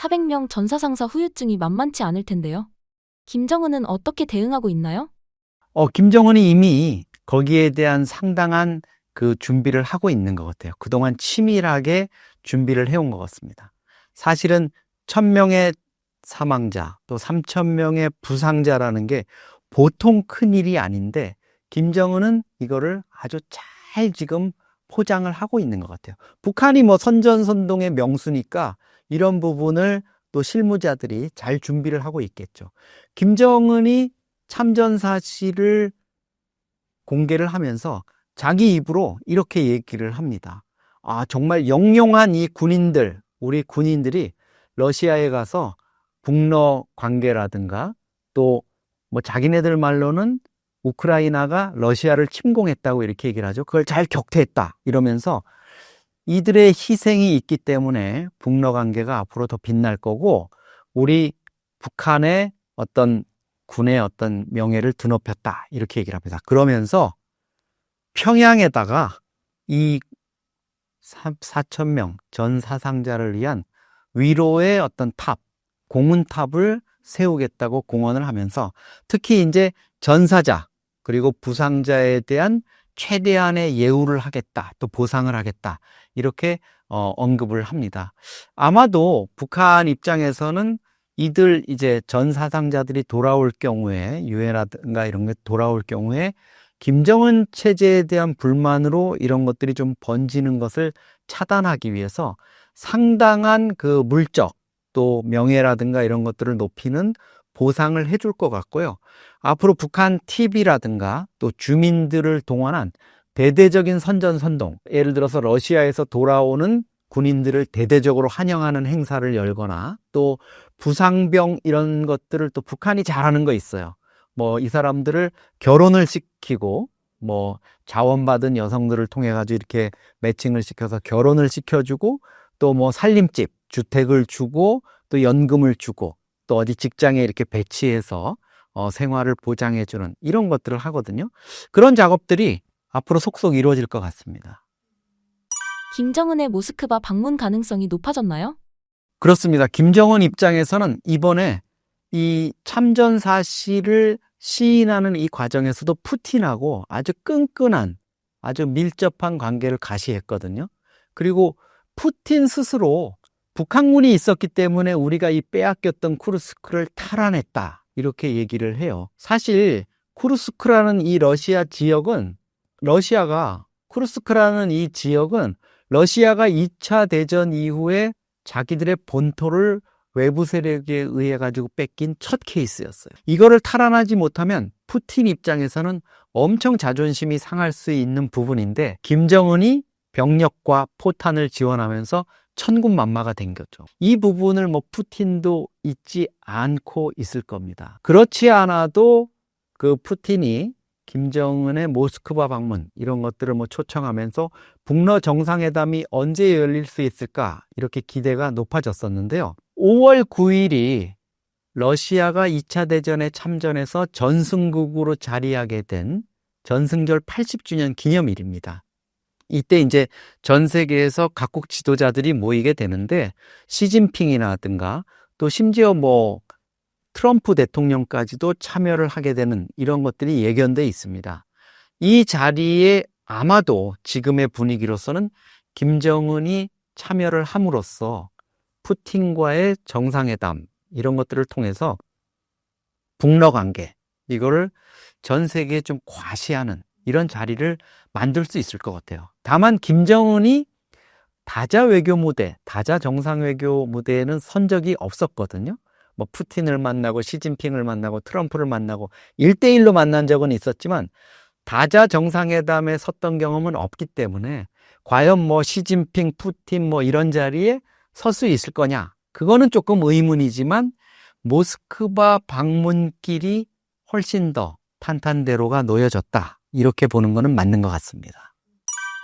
(400명) 전사상사 후유증이 만만치 않을 텐데요. 김정은은 어떻게 대응하고 있나요? 김정은이 이미 거기에 대한 상당한 그 준비를 하고 있는 것 같아요. 그동안 치밀하게 준비를 해온 것 같습니다. 사실은 1000명의 사망자 또 3000명의 부상자라는 게 보통 큰일이 아닌데 김정은은 이거를 아주 잘 지금 포장을 하고 있는 것 같아요. 북한이 뭐 선전선동의 명수니까 이런 부분을 또 실무자들이 잘 준비를 하고 있겠죠. 김정은이 참전 사실을 공개를 하면서 자기 입으로 이렇게 얘기를 합니다. 정말 영용한 이 군인들, 우리 군인들이 러시아에 가서 북러 관계라든가 또 뭐 자기네들 말로는 우크라이나가 러시아를 침공했다고 이렇게 얘기를 하죠. 그걸 잘 격퇴했다 이러면서 이들의 희생이 있기 때문에 북러 관계가 앞으로 더 빛날 거고, 우리 북한의 어떤 군의 어떤 명예를 드높였다, 이렇게 얘기를 합니다. 그러면서 평양에다가 이 4,000명 전 사상자를 위한 위로의 어떤 탑, 공훈탑을 세우겠다고 공언을 하면서, 특히 이제 전사자 그리고 부상자에 대한 최대한의 예우를 하겠다, 또 보상을 하겠다, 이렇게 언급을 합니다. 아마도 북한 입장에서는 이들 이제 전 사상자들이 돌아올 경우에, 유해라든가 이런 게 돌아올 경우에 김정은 체제에 대한 불만으로 이런 것들이 좀 번지는 것을 차단하기 위해서 상당한 그 물적 또 명예라든가 이런 것들을 높이는 보상을 해줄 것 같고요. 앞으로 북한 TV라든가 또 주민들을 동원한 대대적인 선전선동, 예를 들어서 러시아에서 돌아오는 군인들을 대대적으로 환영하는 행사를 열거나, 또 부상병 이런 것들을 또 북한이 잘하는 거 있어요. 뭐 이 사람들을 결혼을 시키고, 뭐 자원받은 여성들을 통해 가지고 이렇게 매칭을 시켜서 결혼을 시켜주고, 또 뭐 살림집, 주택을 주고, 또 연금을 주고, 또 어디 직장에 이렇게 배치해서 생활을 보장해주는 이런 것들을 하거든요. 그런 작업들이 앞으로 속속 이루어질 것 같습니다. 김정은의 모스크바 방문 가능성이 높아졌나요? 그렇습니다. 김정은 입장에서는 이번에 이 참전 사실을 시인하는 이 과정에서도 푸틴하고 아주 끈끈한, 아주 밀접한 관계를 가시했거든요. 그리고 푸틴 스스로 북한군이 있었기 때문에 우리가 이 빼앗겼던 쿠르스크를 탈환했다, 이렇게 얘기를 해요. 사실 쿠르스크라는 이 러시아 지역은, 쿠르스크라는 이 지역은 러시아가 2차 대전 이후에 자기들의 본토를 외부 세력에 의해 가지고 뺏긴 첫 케이스였어요. 이거를 탈환하지 못하면 푸틴 입장에서는 엄청 자존심이 상할 수 있는 부분인데, 김정은이 병력과 포탄을 지원하면서 천군만마가 된 거죠. 이 부분을 뭐 푸틴도 잊지 않고 있을 겁니다. 그렇지 않아도 그 푸틴이 김정은의 모스크바 방문 이런 것들을 뭐 초청하면서 북러 정상회담이 언제 열릴 수 있을까, 이렇게 기대가 높아졌었는데요. 5월 9일이 러시아가 2차 대전에 참전해서 전승국으로 자리하게 된 전승절 80주년 기념일입니다. 이때 이제 전 세계에서 각국 지도자들이 모이게 되는데, 시진핑이라든가 또 심지어 뭐 트럼프 대통령까지도 참여를 하게 되는 이런 것들이 예견돼 있습니다. 이 자리에 아마도 지금의 분위기로서는 김정은이 참여를 함으로써 푸틴과의 정상회담 이런 것들을 통해서 북러 관계, 이거를 전 세계에 좀 과시하는 이런 자리를 만들 수 있을 것 같아요. 다만 김정은이 다자 외교 무대, 다자 정상 외교 무대에는 선 적이 없었거든요. 뭐 푸틴을 만나고 시진핑을 만나고 트럼프를 만나고 1대1로 만난 적은 있었지만 다자 정상회담에 섰던 경험은 없기 때문에 과연 뭐 시진핑, 푸틴 뭐 이런 자리에 설 수 있을 거냐, 그거는 조금 의문이지만 모스크바 방문길이 훨씬 더 탄탄대로가 놓여졌다, 이렇게 보는 거는 맞는 것 같습니다.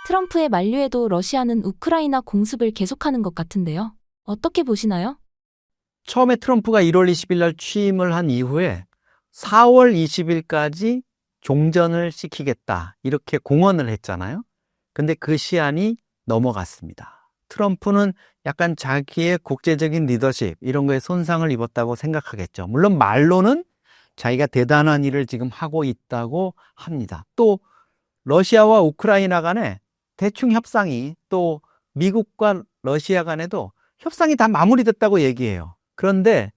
트럼프의 만류에도 러시아는 우크라이나 공습을 계속하는 것 같은데요. 어떻게 보시나요? 처음에 트럼프가 1월 20일 날 취임을 한 이후에 4월 20일까지 종전을 시키겠다, 이렇게 공언을 했잖아요. 근데 그 시한이 넘어갔습니다. 트럼프는 약간 자기의 국제적인 리더십 이런 거에 손상을 입었다고 생각하겠죠. 물론 말로는 자기가 대단한 일을 지금 하고 있다고 합니다. 또 러시아와 우크라이나 간에 대충 협상이, 또 미국과 러시아 간에도 협상이 다 마무리됐다고 얘기해요. 그런데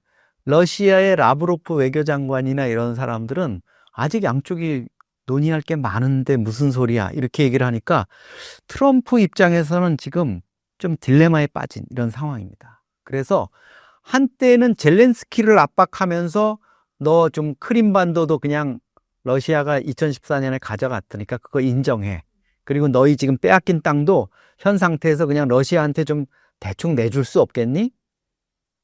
러시아의 라브로프 외교장관이나 이런 사람들은 아직 양쪽이 논의할 게 많은데 무슨 소리야, 이렇게 얘기를 하니까 트럼프 입장에서는 지금 좀 딜레마에 빠진 이런 상황입니다. 그래서 한때는 젤렌스키를 압박하면서 너 좀 크림반도도 그냥 러시아가 2014년에 가져갔으니까 그거 인정해. 그리고 너희 지금 빼앗긴 땅도 현 상태에서 그냥 러시아한테 좀 대충 내줄 수 없겠니?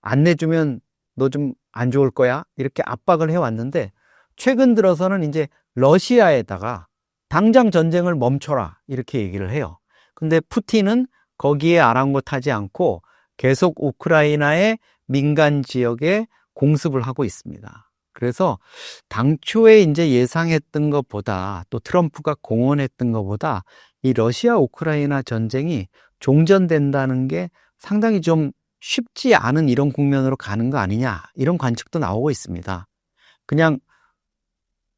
안 내주면 너 좀 안 좋을 거야, 이렇게 압박을 해왔는데, 최근 들어서는 이제 러시아에다가 당장 전쟁을 멈춰라, 이렇게 얘기를 해요. 근데 푸틴은 거기에 아랑곳하지 않고 계속 우크라이나의 민간 지역에 공습을 하고 있습니다. 그래서 당초에 이제 예상했던 것보다 또 트럼프가 공언했던 것보다 이 러시아 우크라이나 전쟁이 종전된다는 게 상당히 좀 쉽지 않은 이런 국면으로 가는 거 아니냐, 이런 관측도 나오고 있습니다. 그냥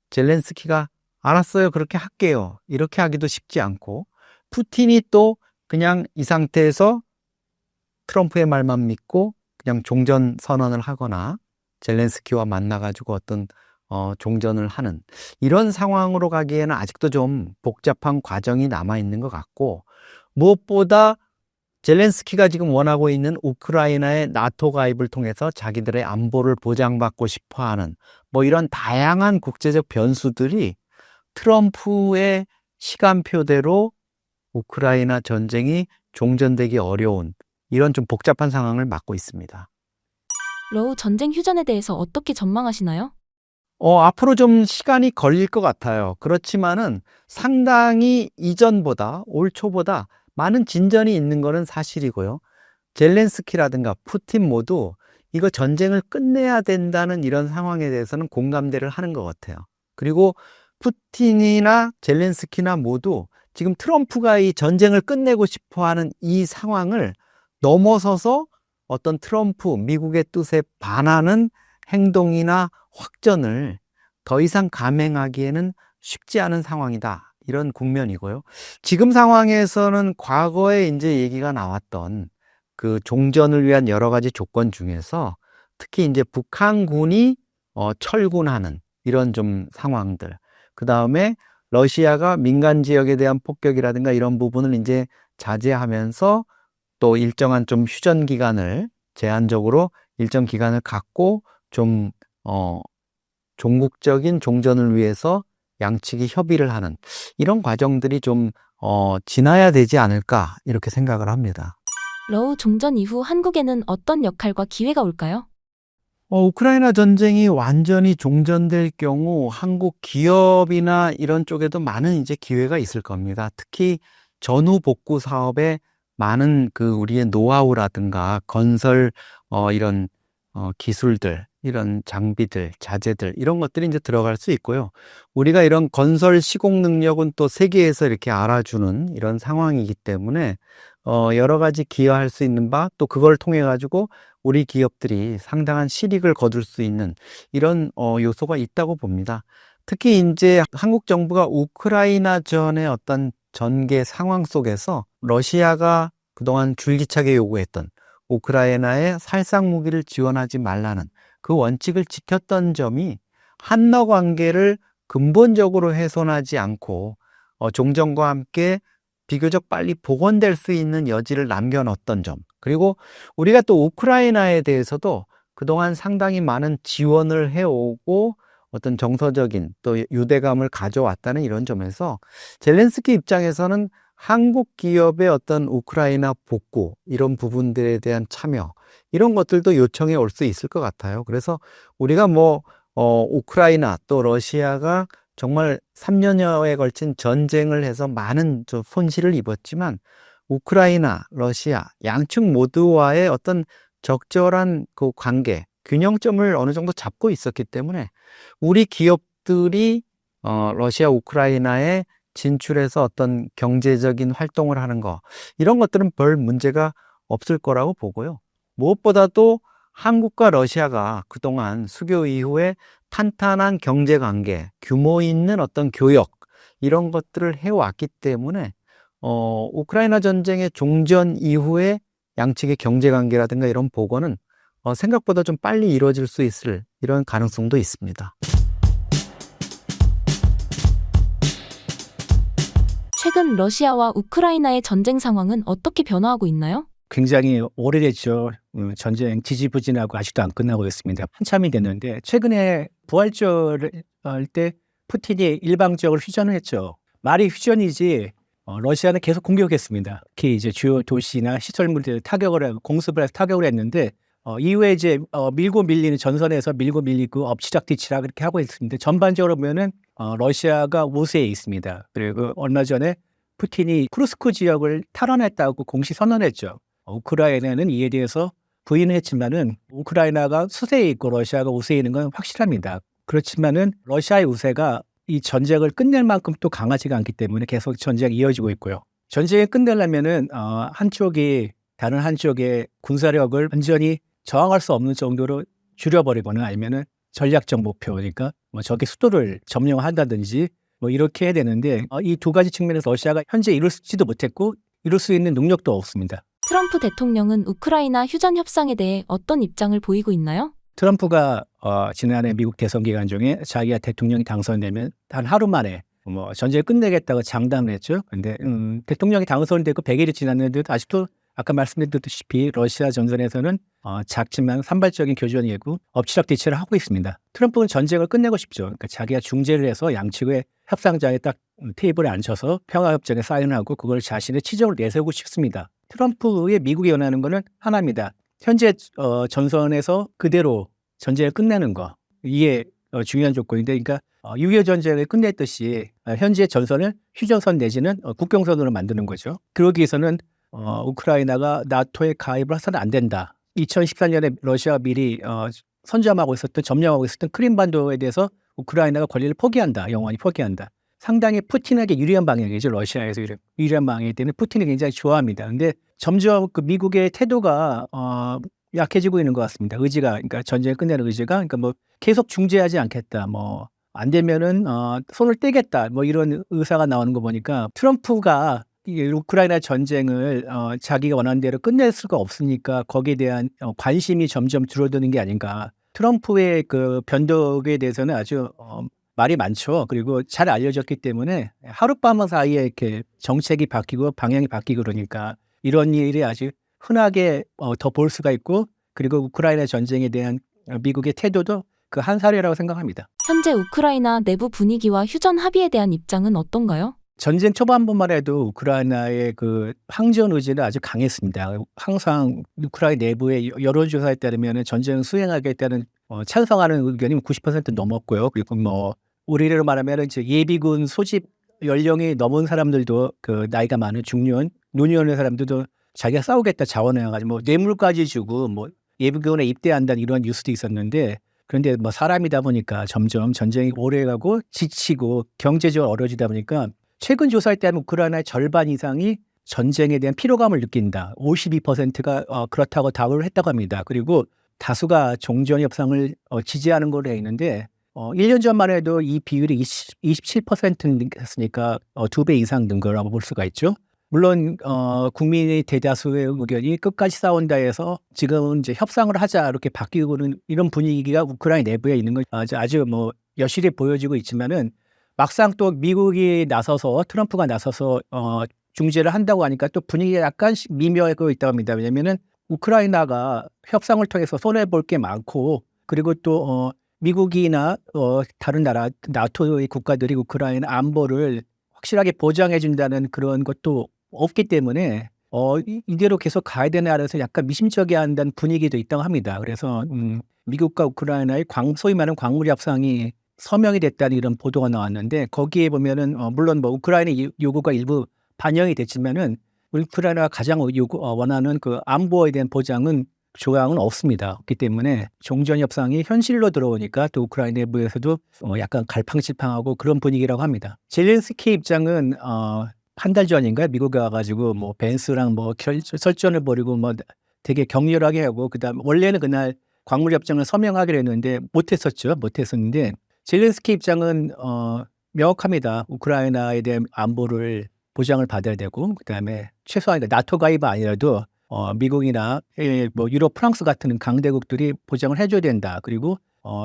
젤렌스키가 알았어요, 그렇게 할게요, 이렇게 하기도 쉽지 않고, 푸틴이 또 그냥 이 상태에서 트럼프의 말만 믿고 그냥 종전 선언을 하거나 젤렌스키와 만나가지고 어떤 종전을 하는 이런 상황으로 가기에는 아직도 좀 복잡한 과정이 남아있는 것 같고, 무엇보다 젤렌스키가 지금 원하고 있는 우크라이나의 나토 가입을 통해서 자기들의 안보를 보장받고 싶어하는 뭐 이런 다양한 국제적 변수들이 트럼프의 시간표대로 우크라이나 전쟁이 종전되기 어려운 이런 좀 복잡한 상황을 맞고 있습니다. 러우 전쟁 휴전에 대해서 어떻게 전망하시나요? 앞으로 좀 시간이 걸릴 것 같아요. 그렇지만은 상당히 이전보다, 올 초보다 많은 진전이 있는 것은 사실이고요. 젤렌스키라든가 푸틴 모두 이거 전쟁을 끝내야 된다는 이런 상황에 대해서는 공감대를 하는 것 같아요. 그리고 푸틴이나 젤렌스키나 모두 지금 트럼프가 이 전쟁을 끝내고 싶어 하는 이 상황을 넘어서서 어떤 트럼프, 미국의 뜻에 반하는 행동이나 확전을 더 이상 감행하기에는 쉽지 않은 상황이다, 이런 국면이고요. 지금 상황에서는 과거에 이제 얘기가 나왔던 그 종전을 위한 여러 가지 조건 중에서 특히 이제 북한군이 철군하는 이런 좀 상황들, 그 다음에 러시아가 민간 지역에 대한 폭격이라든가 이런 부분을 이제 자제하면서 또 일정한 좀 휴전 기간을 제한적으로 일정 기간을 갖고 좀 종국적인 종전을 위해서 양측이 협의를 하는 이런 과정들이 좀 지나야 되지 않을까, 이렇게 생각을 합니다. 러우 종전 이후 한국에는 어떤 역할과 기회가 올까요? 우크라이나 전쟁이 완전히 종전될 경우 한국 기업이나 이런 쪽에도 많은 이제 기회가 있을 겁니다. 특히 전후 복구 사업에 많은 그 우리의 노하우라든가 건설 이런 기술들, 이런 장비들, 자재들, 이런 것들이 이제 들어갈 수 있고요. 우리가 이런 건설 시공 능력은 또 세계에서 이렇게 알아주는 이런 상황이기 때문에 여러 가지 기여할 수 있는 바, 또 그걸 통해 가지고 우리 기업들이 상당한 실익을 거둘 수 있는 이런 요소가 있다고 봅니다. 특히 이제 한국 정부가 우크라이나 전의 어떤 전개 상황 속에서 러시아가 그동안 줄기차게 요구했던 우크라이나에 살상 무기를 지원하지 말라는 그 원칙을 지켰던 점이 한러 관계를 근본적으로 훼손하지 않고 종전과 함께 비교적 빨리 복원될 수 있는 여지를 남겨놓았던 점, 그리고 우리가 또 우크라이나에 대해서도 그동안 상당히 많은 지원을 해오고 어떤 정서적인 또 유대감을 가져왔다는 이런 점에서 젤렌스키 입장에서는 한국 기업의 어떤 우크라이나 복구, 이런 부분들에 대한 참여, 이런 것들도 요청해 올 수 있을 것 같아요. 그래서 우리가 우크라이나 또 러시아가 정말 3년여에 걸친 전쟁을 해서 많은 손실을 입었지만 우크라이나, 러시아 양측 모두와의 어떤 적절한 그 관계, 균형점을 어느 정도 잡고 있었기 때문에 우리 기업들이 러시아, 우크라이나에 진출해서 어떤 경제적인 활동을 하는 거, 이런 것들은 별 문제가 없을 거라고 보고요. 무엇보다도 한국과 러시아가 그동안 수교 이후에 탄탄한 경제관계, 규모 있는 어떤 교역, 이런 것들을 해왔기 때문에 우크라이나 전쟁의 종전 이후에 양측의 경제관계라든가 이런 복원은 생각보다 좀 빨리 이루어질 수 있을 이런 가능성도 있습니다. 최근 러시아와 우크라이나의 전쟁 상황은 어떻게 변화하고 있나요? 굉장히 오래됐죠. 전쟁 지지부진하고 아직도 안 끝나고 있습니다. 한참이 됐는데 최근에 부활절을 할 때 푸틴이 일방적으로 휴전을 했죠. 말이 휴전이지 러시아는 계속 공격했습니다. 특히 이제 주요 도시나 시설물들 공습을 해서 타격을 했는데 이후에 이제 밀고 밀리는 전선에서 밀고 밀리고 엎치락뒤치락 그렇게 하고 있습니다. 전반적으로 보면은 러시아가 우세에 있습니다. 그리고 얼마 전에 푸틴이 쿠르스크 지역을 탈환했다고 공식 선언했죠. 우크라이나는 이에 대해서 부인을 했지만은 우크라이나가 수세에 있고 러시아가 우세에 있는 건 확실합니다. 그렇지만은 러시아의 우세가 이 전쟁을 끝낼 만큼 또 강하지가 않기 때문에 계속 전쟁이 이어지고 있고요. 전쟁을 끝내려면은 한쪽이 다른 한쪽의 군사력을 완전히 저항할 수 없는 정도로 줄여버리거나 아니면은 전략적 목표니까 뭐 적의 수도를 점령한다든지 뭐 이렇게 해야 되는데 이 두 가지 측면에서 러시아가 현재 이룰지도 못했고 이룰 수 있는 능력도 없습니다. 트럼프 대통령은 우크라이나 휴전 협상에 대해 어떤 입장을 보이고 있나요? 트럼프가 지난해 미국 대선 기간 중에 자기가 대통령이 당선되면 단 하루 만에 뭐 전쟁을 끝내겠다고 장담을 했죠. 근데 대통령이 당선되고 100일이 지났는데도 아직도 아까 말씀드렸다시피 러시아 전선에서는 작지만 산발적인 교전이 있고 엎치락뒤치락 하고 있습니다. 트럼프는 전쟁을 끝내고 싶죠. 그러니까 자기가 중재를 해서 양측의 협상장에 딱 테이블에 앉혀서 평화협정에 사인하고 그걸 자신의 치적을 내세우고 싶습니다. 트럼프의 미국이 원하는 거는 하나입니다. 현재 전선에서 그대로 전쟁을 끝내는 거. 이게 중요한 조건인데 그러니까 6.25 전쟁을 끝냈듯이 현재 전선을 휴전선 내지는 국경선으로 만드는 거죠. 그러기 위해서는 우크라이나가 나토에 가입을 해서는 안 된다. 2014년에 러시아가 미리 점령하고 있었던 크림반도에 대해서 우크라이나가 권리를 포기한다. 영원히 포기한다. 상당히 푸틴에게 유리한 방향이죠. 러시아에서 유리한 방향이기 때문에 푸틴이 굉장히 좋아합니다. 근데 점점 그 미국의 태도가 약해지고 있는 것 같습니다. 그러니까 전쟁을 끝내는 의지가, 그러니까 뭐 계속 중재하지 않겠다. 뭐 안 되면은 손을 떼겠다. 뭐 이런 의사가 나오는 거 보니까 트럼프가 이 우크라이나 전쟁을 자기가 원하는 대로 끝낼 수가 없으니까 거기에 대한 관심이 점점 줄어드는 게 아닌가. 트럼프의 그 변덕에 대해서는 아주 말이 많죠. 그리고 잘 알려졌기 때문에 하룻밤 사이에 이렇게 정책이 바뀌고 방향이 바뀌고 그러니까 이런 일이 아주 흔하게 더 볼 수가 있고 그리고 우크라이나 전쟁에 대한 미국의 태도도 그 한 사례라고 생각합니다. 현재 우크라이나 내부 분위기와 휴전 합의에 대한 입장은 어떤가요? 전쟁 초반부만 해도 우크라이나의 그 항전 의지는 아주 강했습니다. 항상 우크라이나 내부의 여론조사에 따르면 전쟁 수행하겠다는 찬성하는 의견이 90% 넘었고요. 그리고 뭐 우리로 말하면 이제 예비군 소집 연령이 넘은 사람들도 그 나이가 많은 중년, 눈이 오는 사람들도 자기가 싸우겠다 자원해가지고 뭐 뇌물까지 주고 뭐 예비군에 입대한다는 이런 뉴스도 있었는데 그런데 뭐 사람이다 보니까 점점 전쟁이 오래가고 지치고 경제적으로 어려지다 보니까 최근 조사에 따르면 우크라이나의 절반 이상이 전쟁에 대한 피로감을 느낀다. 52%가 그렇다고 답을 했다고 합니다. 그리고 다수가 종전 협상을 지지하는 걸로 돼 있는데 1년 전만 해도 이 비율이 27%였으니까 2배 이상 는 거라고 볼 수가 있죠. 물론 국민의 대다수의 의견이 끝까지 싸운다 해서 지금은 이제 협상을 하자 이렇게 바뀌고는 이런 분위기가 우크라이나 내부에 있는 건 아주 뭐 여실히 보여지고 있지만은 막상 또 미국이 나서서 트럼프가 나서서 중재를 한다고 하니까 또 분위기가 약간씩 미묘하고 있다고 합니다. 왜냐면은 우크라이나가 협상을 통해서 손해볼 게 많고 그리고 또 미국이나 다른 나라 나토의 국가들이 우크라이나 안보를 확실하게 보장해 준다는 그런 것도 없기 때문에 이대로 계속 가야 되나 알아서 약간 미심쩍게 한다는 분위기도 있다고 합니다. 그래서 미국과 우크라이나의 소위 말하는 광물 협상이 서명이 됐다는 이런 보도가 나왔는데 거기에 보면은 물론 뭐 우크라이나 요구가 일부 반영이 됐지만은 우크라이나가 가장 원하는 그 안보에 대한 조항은 없습니다. 없기 때문에 종전 협상이 현실로 들어오니까 또 우크라이나 내부에서도 약간 갈팡질팡하고 그런 분위기라고 합니다. 젤렌스키 입장은 한 달 전인가 미국에 와가지고 뭐 벤스랑 뭐 설전을 벌이고 뭐 되게 격렬하게 하고 그다음 원래는 그날 광물 협정을 서명하기로 했는데 못했었는데 젤렌스키 입장은 명확합니다. 우크라이나에 대한 안보를 보장을 받아야 되고 그다음에 최소한 나토 가입이 아니라도 미국이나 뭐 유럽, 프랑스 같은 강대국들이 보장을 해줘야 된다. 그리고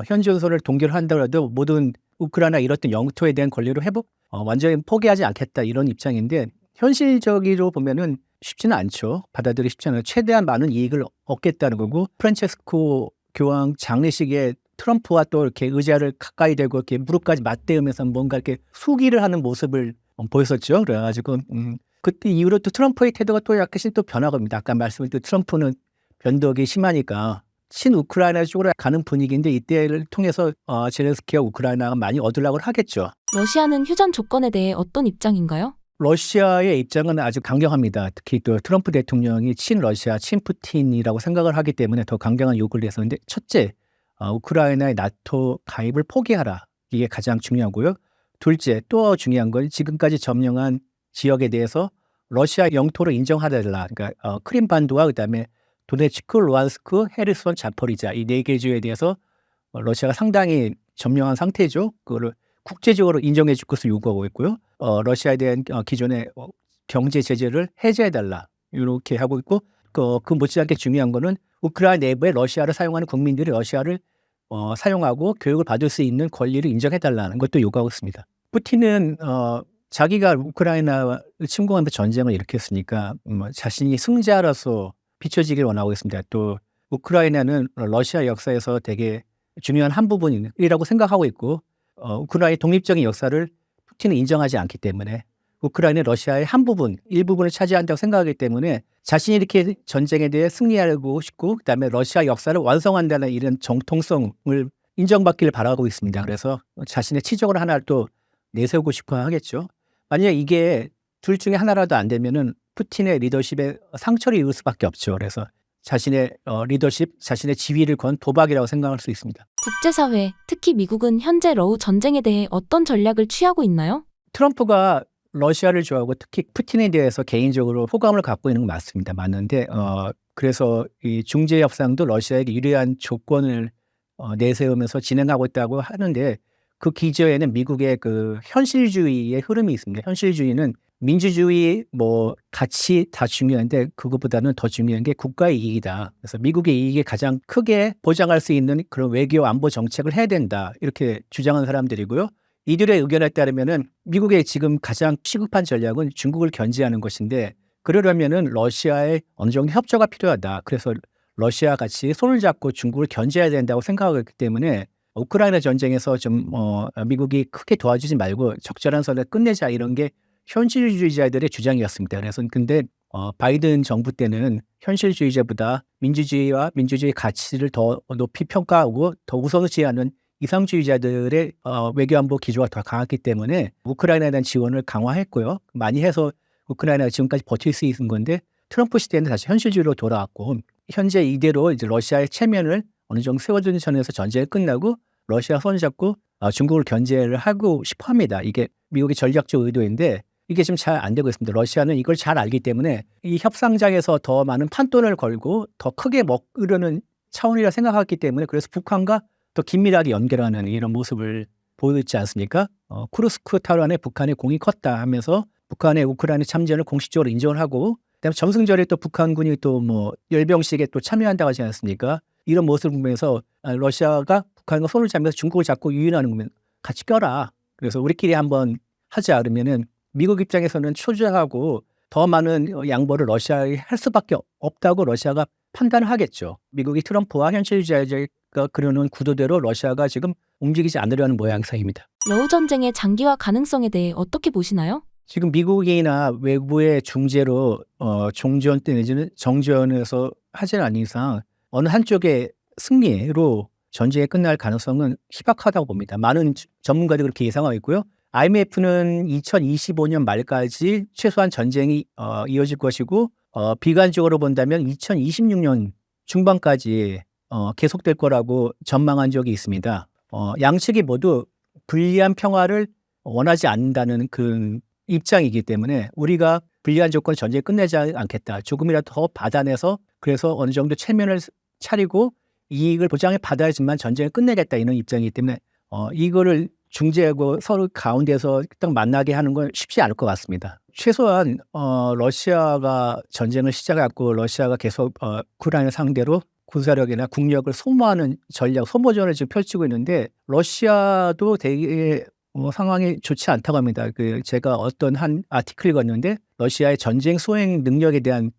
현지전선을 동결한다고 모든 우크라이나 잃었던 영토에 대한 권리를 완전히 포기하지 않겠다 이런 입장인데 현실적으로 보면은 쉽지는 않죠. 받아들이기 쉽지 않아요. 최대한 많은 이익을 얻겠다는 거고 프란체스코 교황 장례식에 트럼프와 또 이렇게 의자를 가까이 대고 이렇게 무릎까지 맞대으면서 뭔가 이렇게 수기를 하는 모습을 보였었죠. 그래가지고 그때 이후로 또 트럼프의 태도가 또 약간씩 또 변화겁니다. 아까 말씀드린 트럼프는 변덕이 심하니까 친우크라이나 쪽으로 가는 분위기인데 이때를 통해서 젤렌스키와 우크라이나가 많이 얻으려고 하겠죠. 러시아는 휴전 조건에 대해 어떤 입장인가요? 러시아의 입장은 아주 강경합니다. 특히 또 트럼프 대통령이 친러시아, 친푸틴이라고 생각을 하기 때문에 더 강경한 요구를 했었는데 첫째, 우크라이나의 나토 가입을 포기하라. 이게 가장 중요하고요. 둘째, 또 중요한 건 지금까지 점령한 지역에 대해서 러시아 영토로 인정하달라. 그러니까 크림반도와 그다음에 도네츠크, 루안스크, 헤르손, 자포리자 이 네 개 주에 대해서 러시아가 상당히 점령한 상태죠. 그거를 국제적으로 인정해 줄 것을 요구하고 있고요. 러시아에 대한 기존의 경제 제재를 해제해달라 이렇게 하고 있고 그 못지않게 중요한 거는 우크라이나 내부에 러시아를 사용하는 국민들이 러시아를 사용하고 교육을 받을 수 있는 권리를 인정해달라는 것도 요구하고 있습니다. 푸틴은 자기가 우크라이나를 침공하면서 전쟁을 일으켰으니까 자신이 승자로서 비춰지길 원하고 있습니다. 또 우크라이나는 러시아 역사에서 되게 중요한 한 부분이라고 생각하고 있고 우크라이나의 독립적인 역사를 푸틴은 인정하지 않기 때문에 우크라이나는 러시아의 한 부분, 일부분을 차지한다고 생각하기 때문에 자신이 이렇게 전쟁에 대해 승리하고 싶고 그다음에 러시아 역사를 완성한다는 이런 정통성을 인정받기를 바라고 있습니다. 그래서 자신의 치적을 하나를 또 내세우고 싶어 하겠죠. 만약에 이게 둘 중에 하나라도 안 되면은 푸틴의 리더십에 상처를 입을 수밖에 없죠. 그래서 자신의 리더십, 자신의 지위를 건 도박이라고 생각할 수 있습니다. 국제사회, 특히 미국은 현재 러우 전쟁에 대해 어떤 전략을 취하고 있나요? 트럼프가 러시아를 좋아하고 특히 푸틴에 대해서 개인적으로 호감을 갖고 있는 건 맞습니다. 맞는데 그래서 이 중재 협상도 러시아에게 유리한 조건을 내세우면서 진행하고 있다고 하는데 그 기저에는 미국의 그 현실주의의 흐름이 있습니다. 현실주의는 민주주의 가치 다 중요한데 그것보다는 더 중요한 게 국가의 이익이다. 그래서 미국의 이익을 가장 크게 보장할 수 있는 그런 외교 안보 정책을 해야 된다. 이렇게 주장하는 사람들이고요. 이들의 의견에 따르면은 미국의 지금 가장 시급한 전략은 중국을 견제하는 것인데 그러려면은 러시아의 어느 정도 협조가 필요하다. 그래서 러시아 같이 손을 잡고 중국을 견제해야 된다고 생각하기 때문에 우크라이나 전쟁에서 좀 미국이 크게 도와주지 말고 적절한 선을 끝내자 이런 게 현실주의자들의 주장이었습니다. 그래서 근데 바이든 정부 때는 현실주의자보다 민주주의와 민주주의 가치를 더 높이 평가하고 더 우선시하는 이상주의자들의 외교안보 기조가 더 강했기 때문에 우크라이나에 대한 지원을 강화했고요. 많이 해서 우크라이나가 지금까지 버틸 수 있는 건데 트럼프 시대는 다시 현실주의로 돌아왔고 현재 이대로 이제 러시아의 체면을 어느 정도 세워주는 선에서 전쟁이 끝나고 러시아 손을 잡고 중국을 견제를 하고 싶어 합니다. 이게 미국의 전략적 의도인데 이게 지금 잘 안 되고 있습니다. 러시아는 이걸 잘 알기 때문에 이 협상장에서 더 많은 판돈을 걸고 더 크게 먹으려는 차원이라 생각하기 때문에 그래서 북한과 더 긴밀하게 연결하는 이런 모습을 보여주지 않습니까? 쿠르스크 탈환에 북한의 공이 컸다 하면서 북한의 우크라이나 참전을 공식적으로 인정을 하고 그다음에 점승절에 또 북한군이 또 열병식에 또 참여한다고 하지 않습니까? 이런 모습을 보면서 러시아가 북한과 손을 잡으면서 중국을 잡고 유인하는 거면 같이 껴라. 그래서 우리끼리 한번 하자 그러면은 미국 입장에서는 초조하고 더 많은 양보를 러시아에 할 수밖에 없다고 러시아가 판단을 하겠죠. 미국이 트럼프와 현실주의자가 그려놓은 구도대로 러시아가 지금 움직이지 않으려는 모양새입니다. 러우 전쟁의 장기화 가능성에 대해 어떻게 보시나요? 지금 미국이나 외부의 중재로 종전 내지는 정전에서 하지 않은 이상 어느 한쪽의 승리로 전쟁이 끝날 가능성은 희박하다고 봅니다. 많은 전문가들이 그렇게 예상하고 있고요. IMF는 2025년 말까지 최소한 전쟁이 이어질 것이고 비관적으로 본다면 2026년 중반까지 계속될 거라고 전망한 적이 있습니다. 양측이 모두 불리한 평화를 원하지 않는다는 그 입장이기 때문에 우리가 불리한 조건 전쟁 끝내지 않겠다. 조금이라도 더 받아내서 그래서 어느 정도 체면을 차리고 이익을 보장해 받아야지만 전쟁을 끝내겠다 이런 입장이기 때문에 이거를 중재하고 서로 가운데서 딱 만나게 하는 건 쉽지 않을 것 같습니다. 최소한 러시아가 전쟁을 시작했고 러시아가 계속 우크라이나 상대로 군사력이나 국력을 소모하는 전략, 소모전을 지금 펼치고 있는데 러시아도 되게 상황이 좋지 않다고 합니다. 제가 어떤 한 아티클을 읽었는데 러시아의 전쟁 수행 능력에 대한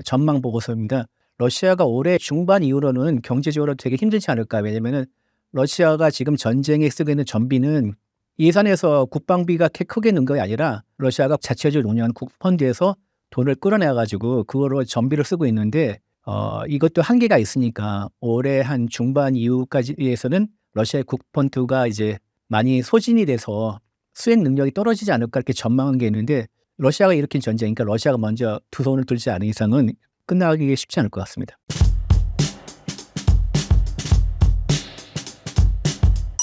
전망 보고서입니다. 러시아가 올해 중반 이후로는 경제적으로 되게 힘들지 않을까. 왜냐면은 러시아가 지금 전쟁에 쓰고 있는 전비는 예산에서 국방비가 크게 는 게 아니라 러시아가 자체적으로 운영하는 국펀드에서 돈을 끌어내가지고 그거로 전비를 쓰고 있는데 이것도 한계가 있으니까 올해 한 중반 이후까지에서는 러시아의 국펀드가 이제 많이 소진이 돼서 수행 능력이 떨어지지 않을까 이렇게 전망한 게 있는데 러시아가 일으킨 전쟁이니까 러시아가 먼저 두 손을 들지 않은 이상은 끝나기 쉽지 않을 것 같습니다.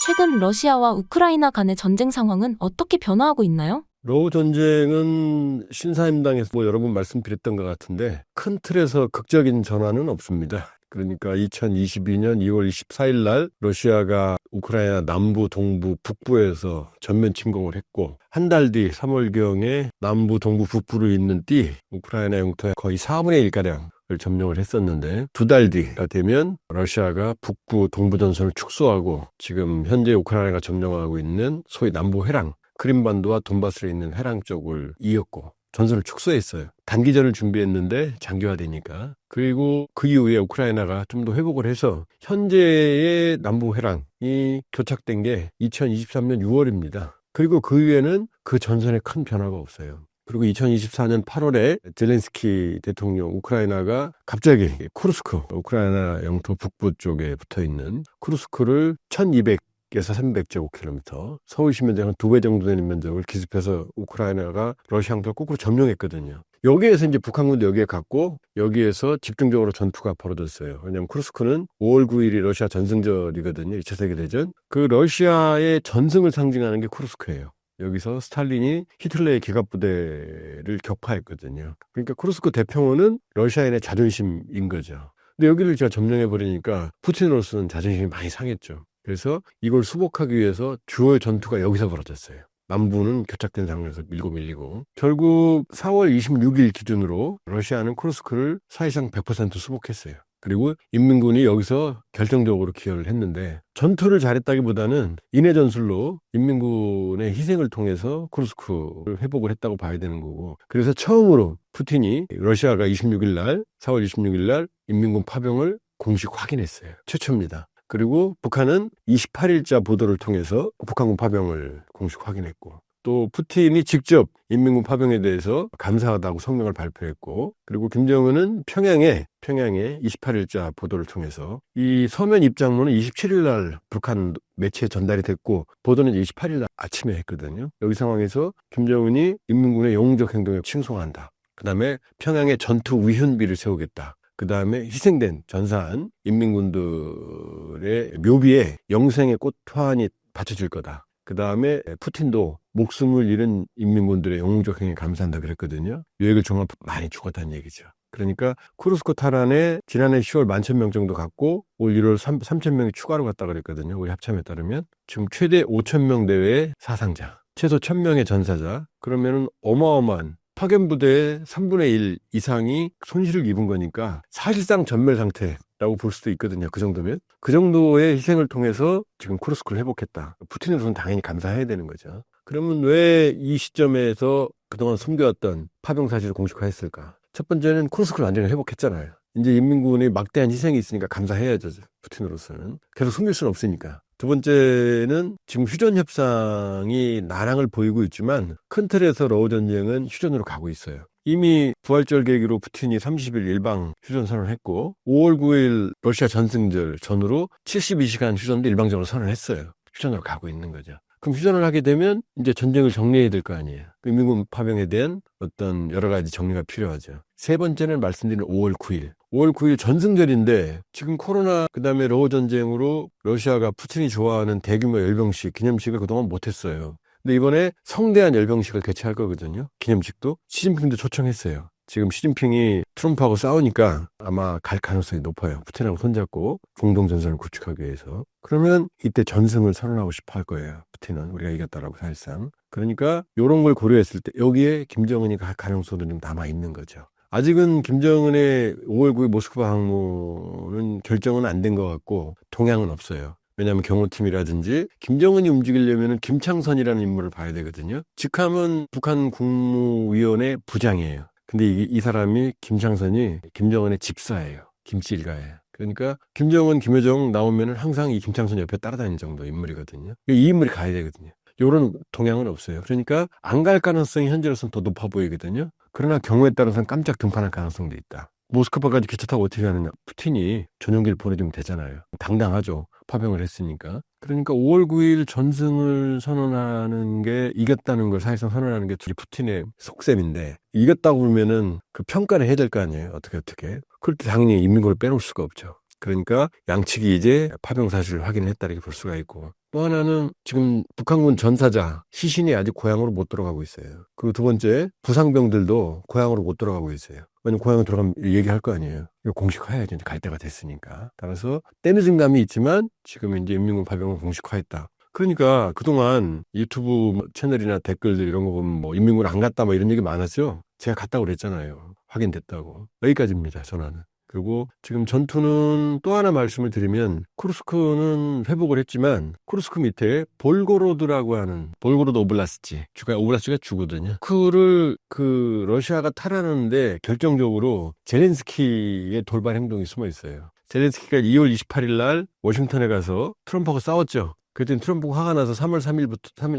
최근 러시아와 우크라이나 간의 전쟁 상황은 어떻게 변화하고 있나요? 러우 전쟁은 신사임당에서 여러 번 말씀드렸던 것 같은데 큰 틀에서 극적인 전환은 없습니다. 그러니까 2022년 2월 24일 날 러시아가 우크라이나 남부, 동부, 북부에서 전면 침공을 했고 한 달 뒤 3월경에 남부, 동부, 북부를 잇는 띠 우크라이나 영토의 거의 4분의 1가량을 점령을 했었는데 두 달 뒤가 되면 러시아가 북부, 동부 전선을 축소하고 지금 현재 우크라이나가 점령하고 있는 소위 남부 회랑 크림반도와 돈바스에 있는 해랑 쪽을 이었고 전선을 축소했어요. 단기전을 준비했는데 장기화되니까. 그리고 그 이후에 우크라이나가 좀 더 회복을 해서 현재의 남부 회랑이 교착된 게 2023년 6월입니다. 그리고 그 이후에는 그 전선에 큰 변화가 없어요. 그리고 2024년 8월에 젤렌스키 대통령 우크라이나가 갑자기 쿠르스크 우크라이나 영토 북부 쪽에 붙어있는 쿠르스크를 1200에서 300제곱킬로미터 서울시 면적 한 2배 정도 되는 면적을 기습해서 우크라이나가 러시아 항도를 거꾸로 점령했거든요. 여기에서 이제 북한군도 여기에 갔고 여기에서 집중적으로 전투가 벌어졌어요. 왜냐하면 쿠르스크는 5월 9일이 러시아 전승절이거든요. 2차 세계대전. 그 러시아의 전승을 상징하는 게 쿠르스크예요. 여기서 스탈린이 히틀러의 기갑부대를 격파했거든요. 그러니까 쿠르스크 대평원은 러시아인의 자존심인 거죠. 근데 여기를 제가 점령해버리니까 푸틴으로서는 자존심이 많이 상했죠. 그래서 이걸 수복하기 위해서 주요 전투가 여기서 벌어졌어요. 남부는 교착된 상황에서 밀고 결국 4월 26일 기준으로 러시아는 쿠르스크를 사실상 100% 수복했어요. 그리고 인민군이 여기서 결정적으로 기여를 했는데 전투를 잘했다기보다는 인해 전술로 인민군의 희생을 통해서 쿠르스크를 회복을 했다고 봐야 되는 거고 그래서 처음으로 푸틴이 러시아가 26일 날 4월 26일 날 인민군 파병을 공식 확인했어요. 최초입니다. 그리고 북한은 28일자 보도를 통해서 북한군 파병을 공식 확인했고 또 푸틴이 직접 인민군 파병에 대해서 감사하다고 성명을 발표했고 그리고 김정은은 평양에 28일자 보도를 통해서 이 서면 입장문은 27일 날 북한 매체에 전달이 됐고 보도는 28일 날 아침에 했거든요. 여기 상황에서 김정은이 인민군의 영웅적 행동에 칭송한다. 그다음에 평양에 전투 위훈비를 세우겠다. 그 다음에 희생된 전사한 인민군들의 묘비에 영생의 꽃화환이 받쳐질 거다. 그 다음에 푸틴도 목숨을 잃은 인민군들의 영웅적 행위에 감사한다 그랬거든요. 유해를 종합 많이 죽었다는 얘기죠. 그러니까 쿠르스크 탈환에 지난해 10월 11,000명 정도 갔고 올 1월 3,000명이 추가로 갔다 그랬거든요. 우리 합참에 따르면 지금 최대 5,000명 내외의 사상자, 최소 1,000명의 전사자. 그러면은 어마어마한 파견부대의 3분의 1 이상이 손실을 입은 거니까 사실상 전멸 상태라고 볼 수도 있거든요. 그 정도면. 그 정도의 희생을 통해서 지금 쿠르스크를 회복했다. 푸틴으로서는 당연히 감사해야 되는 거죠. 그러면 왜 이 시점에서 그동안 숨겨왔던 파병 사실을 공식화했을까? 첫 번째는 쿠르스크를 완전히 회복했잖아요. 이제 인민군의 막대한 희생이 있으니까 감사해야죠. 푸틴으로서는. 계속 숨길 수는 없으니까. 두 번째는 지금 휴전 협상이 난항을 보이고 있지만 큰 틀에서 러우 전쟁은 휴전으로 가고 있어요. 이미 부활절 계기로 푸틴이 30일 일방 휴전 선언을 했고 5월 9일 러시아 전승절 전후로 72시간 휴전도 일방적으로 선언을 했어요. 휴전으로 가고 있는 거죠. 그럼 휴전을 하게 되면 이제 전쟁을 정리해야 될 거 아니에요. 인민군 파병에 대한 어떤 여러 가지 정리가 필요하죠. 세 번째는 말씀드린 5월 9일. 5월 9일 전승절인데 지금 코로나 그다음에 러우 전쟁으로 러시아가 푸틴이 좋아하는 대규모 열병식 기념식을 그동안 못했어요. 근데 이번에 성대한 열병식을 개최할 거거든요. 기념식도 시진핑도 초청했어요. 지금 시진핑이 트럼프하고 싸우니까 아마 갈 가능성이 높아요. 푸틴하고 손잡고 공동전선을 구축하기 위해서. 그러면 이때 전승을 선언하고 싶어 할 거예요. 푸틴은 우리가 이겼다라고 사실상. 그러니까 이런 걸 고려했을 때 여기에 김정은이 갈 가능성도 좀 남아있는 거죠. 아직은 김정은의 5월 9일 모스크바 항모는 결정은 안 된 것 같고 동향은 없어요. 왜냐하면 경호팀이라든지 김정은이 움직이려면 김창선이라는 인물을 봐야 되거든요. 직함은 북한 국무위원회 부장이에요. 근데 이 사람이 김창선이 김정은의 집사예요. 김씨 일가예요. 그러니까 김정은, 김여정 나오면 항상 이 김창선 옆에 따라다니는 정도 인물이거든요. 이 인물이 가야 되거든요. 이런 동향은 없어요. 그러니까 안 갈 가능성이 현재로서는 더 높아 보이거든요. 그러나 경우에 따라서는 깜짝 등판할 가능성도 있다. 모스크바까지 기차 타고 어떻게 가느냐. 푸틴이 전용기를 보내주면 되잖아요. 당당하죠. 파병을 했으니까. 그러니까 5월 9일 전승을 선언하는 게 이겼다는 걸 사실상 선언하는 게 푸틴의 속셈인데 이겼다고 그러면은 그 평가를 해야 될 거 아니에요. 어떻게. 그럴 때 당연히 인민군을 빼놓을 수가 없죠. 그러니까 양측이 이제 파병 사실을 확인했다 이렇게 볼 수가 있고 또 하나는 지금 북한군 전사자 시신이 아직 고향으로 못 들어가고 있어요. 그리고 두 번째 부상병들도 고향으로 못 들어가고 있어요. 왜냐면 고향에 들어가면 얘기할 거 아니에요. 이거 공식화해야지 이제 갈 때가 됐으니까. 따라서 때늦은 감이 있지만 지금 이제 인민군 파병을 공식화했다. 그러니까 그동안 유튜브 채널이나 댓글들 이런 거 보면 뭐 인민군 안 갔다 뭐 이런 얘기 많았죠. 제가 갔다고 그랬잖아요. 확인됐다고. 여기까지입니다. 전화는. 그리고 지금 전투는 또 하나 말씀을 드리면 쿠르스크는 회복을 했지만 쿠르스크 밑에 볼고로드라고 하는 볼고로드 오블라스트가 주거든요. 그를 그 러시아가 탈환하는데 결정적으로 젤렌스키의 돌발 행동이 숨어 있어요. 젤렌스키가 2월 28일 날 워싱턴에 가서 트럼프하고 싸웠죠. 그랬더니 트럼프가 화가 나서 3월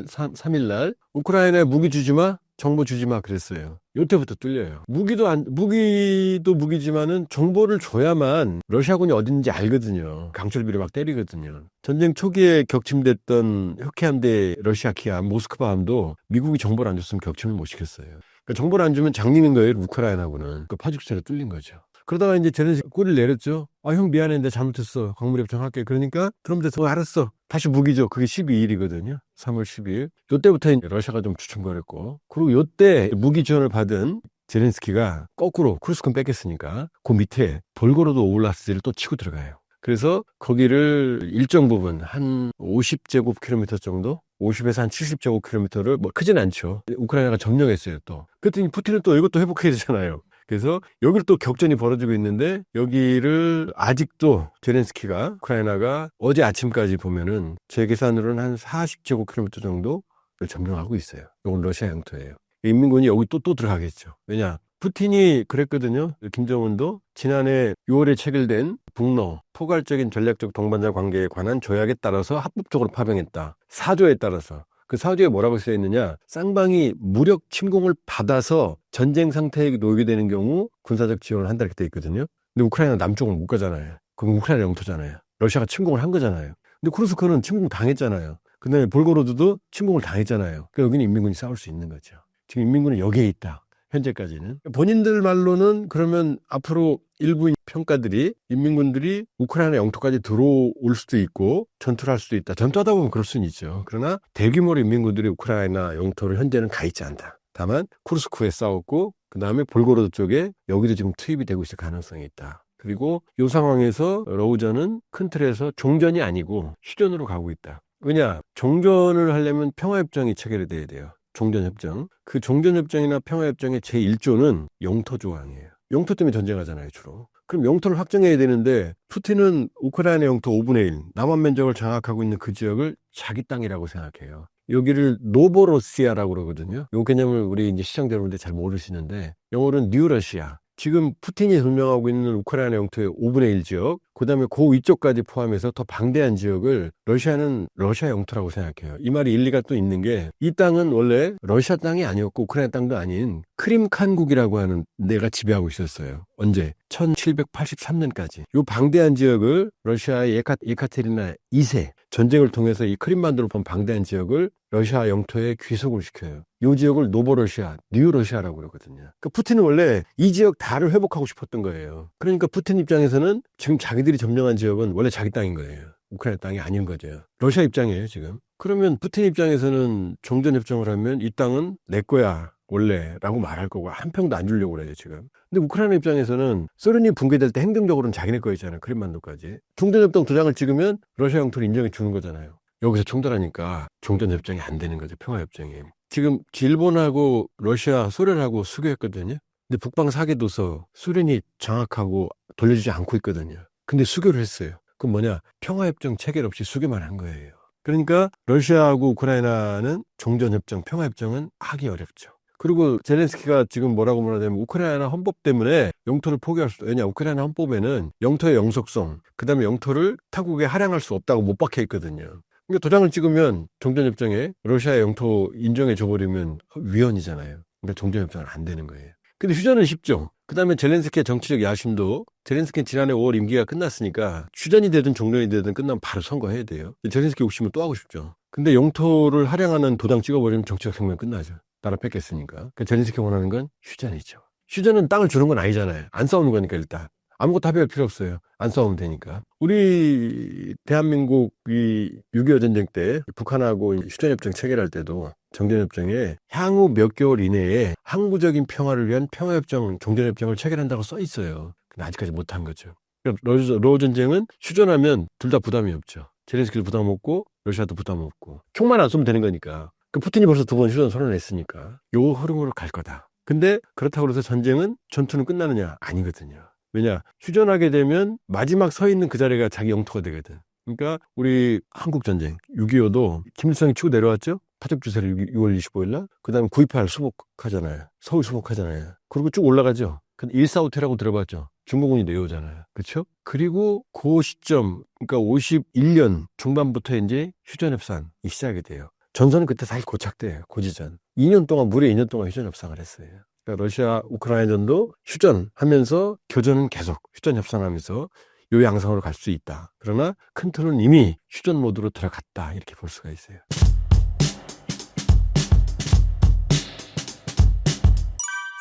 3일 날 우크라이나에 무기 주지 마, 정보 주지 마 그랬어요. 요때부터 뚫려요. 무기도 무기지만은 정보를 줘야만 러시아군이 어딘지 알거든요. 강철비를 막 때리거든요. 전쟁 초기에 격침됐던 흑해함대 러시아키함, 모스크바함도 미국이 정보를 안 줬으면 격침을 못 시켰어요. 그러니까 정보를 안 주면 장님인 거예요. 우크라이나군은. 그 파죽처럼 뚫린 거죠. 그러다가 이제 젤렌스키 꼬리를 내렸죠. 형 미안해. 내가 잘못했어. 광물협정할게. 그러니까 트럼프에서 알았어. 다시 무기죠. 그게 12일이거든요. 3월 12일. 요때부터 이제 러시아가 좀 주춤거렸고 그리고 요때 무기 지원을 받은 젤렌스키가 거꾸로 쿠르스크는 뺏겼으니까 그 밑에 볼고로드 오블라스트를 또 치고 들어가요. 그래서 거기를 일정 부분 한 50제곱킬로미터 정도 50에서 한 70제곱킬로미터를 뭐 크진 않죠. 우크라이나가 점령했어요 또. 그랬더니 푸틴은 또 이것도 회복해야 되잖아요. 그래서 여기를 또 격전이 벌어지고 있는데 여기를 아직도 젤렌스키가 우크라이나가 어제 아침까지 보면은 제 계산으로는 한 40제곱킬로미터 정도 점령하고 있어요. 이건 러시아 영토예요. 인민군이 여기 또 들어가겠죠. 왜냐? 푸틴이 그랬거든요. 김정은도 지난해 6월에 체결된 북러 포괄적인 전략적 동반자 관계에 관한 조약에 따라서 합법적으로 파병했다. 4조에 따라서. 그 4조에 뭐라고 쓰여 있느냐? 쌍방이 무력 침공을 받아서 전쟁 상태에 놓이게 되는 경우 군사적 지원을 한다 이렇게 돼 있거든요. 근데 우크라이나 남쪽은 못 가잖아요. 그건 우크라이나 영토잖아요. 러시아가 침공을 한 거잖아요. 근데 쿠르스크는 침공 당했잖아요. 그다음에 볼고로드도 침공을 당했잖아요. 그러니까 여기는 인민군이 싸울 수 있는 거죠. 지금 인민군은 여기에 있다. 현재까지는. 본인들 말로는 그러면 앞으로 일부 평가들이 인민군들이 우크라이나 영토까지 들어올 수도 있고 전투를 할 수도 있다. 전투하다 보면 그럴 수는 있죠. 그러나 대규모로 인민군들이 우크라이나 영토를 현재는 가 있지 않다. 다만 쿠르스크에 싸웠고 그 다음에 볼고로드 쪽에 여기도 지금 투입이 되고 있을 가능성이 있다. 그리고 이 상황에서 러우저는 큰 틀에서 종전이 아니고 휴전으로 가고 있다. 왜냐? 종전을 하려면 평화협정이 체결이 돼야 돼요. 종전협정. 그 종전협정이나 평화협정의 제1조는 영토 조항이에요. 영토 때문에 전쟁하잖아요, 주로. 그럼 영토를 확정해야 되는데 푸틴은 우크라이나 영토 5분의 1, 남한 면적을 장악하고 있는 그 지역을 자기 땅이라고 생각해요. 여기를 노보로시아라고 그러거든요. 이 개념을 우리 이제 시청자 여러분들 잘 모르시는데 영어로는 뉴러시아. 지금 푸틴이 점령하고 있는 우크라이나 영토의 5분의 1 지역, 그 다음에 그 위쪽까지 포함해서 더 방대한 지역을 러시아는 러시아 영토라고 생각해요. 이 말이 일리가 또 있는 게 이 땅은 원래 러시아 땅이 아니었고 우크라이나 땅도 아닌 크림 칸국이라고 하는 데가 지배하고 있었어요. 언제? 1783년까지. 이 방대한 지역을 러시아의 예카테리나 2세 전쟁을 통해서 이 크림반도를 본 방대한 지역을 러시아 영토에 귀속을 시켜요. 이 지역을 노보러시아, 뉴러시아라고 그러거든요. 그러니까 푸틴은 원래 이 지역 다를 회복하고 싶었던 거예요. 그러니까 푸틴 입장에서는 지금 자기들이 점령한 지역은 원래 자기 땅인 거예요. 우크라이나 땅이 아닌 거죠. 러시아 입장이에요, 지금. 그러면 푸틴 입장에서는 종전협정을 하면 이 땅은 내 거야, 원래라고 말할 거고 한 평도 안 주려고 그래요, 지금. 근데 우크라이나 입장에서는 소련이 붕괴될 때 행정적으로는 자기네 거였잖아요, 크림반도까지. 종전협정 도장을 찍으면 러시아 영토를 인정해 주는 거잖아요. 여기서 총달하니까 종전협정이 안 되는 거죠, 평화협정이. 지금 일본하고 러시아, 소련하고 수교했거든요. 근데 북방 사개도서 소련이 장악하고 돌려주지 않고 있거든요. 근데 수교를 했어요. 그럼 뭐냐? 평화협정 체결 없이 수교만 한 거예요. 그러니까 러시아하고 우크라이나는 종전협정, 평화협정은 하기 어렵죠. 그리고 젤렌스키가 지금 뭐라고 말하냐면 우크라이나 헌법 때문에 영토를 포기할 수, 왜냐? 우크라이나 헌법에는 영토의 영속성, 그 다음에 영토를 타국에 할양할 수 없다고 못 박혀 있거든요. 그러니까 도장을 찍으면 종전협정에 러시아의 영토 인정해 줘버리면 위헌이잖아요. 그러니까 종전협정은 안 되는 거예요. 근데 휴전은 쉽죠. 그다음에 젤렌스키의 정치적 야심도 젤렌스키는 지난해 5월 임기가 끝났으니까 휴전이 되든 종전이 되든 끝나면 바로 선거해야 돼요. 젤렌스키 욕심은 또 하고 싶죠. 근데 영토를 할양하는 도장 찍어버리면 정치적 생명 끝나죠. 나라 뺏겼으니까. 그러니까 젤렌스키가 원하는 건 휴전이죠. 휴전은 땅을 주는 건 아니잖아요. 안 싸우는 거니까 일단. 아무것도 합의할 필요 없어요. 안 싸우면 되니까. 우리 대한민국이 6.25 전쟁 때 북한하고 휴전협정 체결할 때도 정전협정에 향후 몇 개월 이내에 항구적인 평화를 위한 평화협정, 정전협정을 체결한다고 써 있어요. 근데 아직까지 못한 거죠. 러시아 전쟁은 휴전하면 둘 다 부담이 없죠. 젤렌스키도 부담 없고 러시아도 부담 없고 총만 안 쏘면 되는 거니까. 그 푸틴이 벌써 2번 휴전 선언했으니까 요 흐름으로 갈 거다. 근데 그렇다고 해서 전투는 끝나느냐? 아니거든요. 왜냐? 휴전하게 되면 마지막 서 있는 그 자리가 자기 영토가 되거든. 그러니까 우리 한국전쟁 6.25도 김일성이 치고 내려왔죠? 파죽주세를 6월 25일 날. 그 다음에 9.28 수복하잖아요. 서울 수복하잖아요. 그리고 쭉 올라가죠. 근데 145태라고 들어봤죠? 중국군이 내려오잖아요. 그렇죠? 그리고 그 시점, 그러니까 51년 중반부터 이제 휴전협상이 시작이 돼요. 전선은 그때 사실 고착돼요. 고지전. 2년 동안, 무려 2년 동안 휴전협상을 했어요. 그러니까 러시아 우크라이나전도 휴전하면서 교전은 계속 휴전 협상하면서 요 양상으로 갈 수 있다. 그러나 큰 틀은 이미 휴전 모드로 들어갔다. 이렇게 볼 수가 있어요.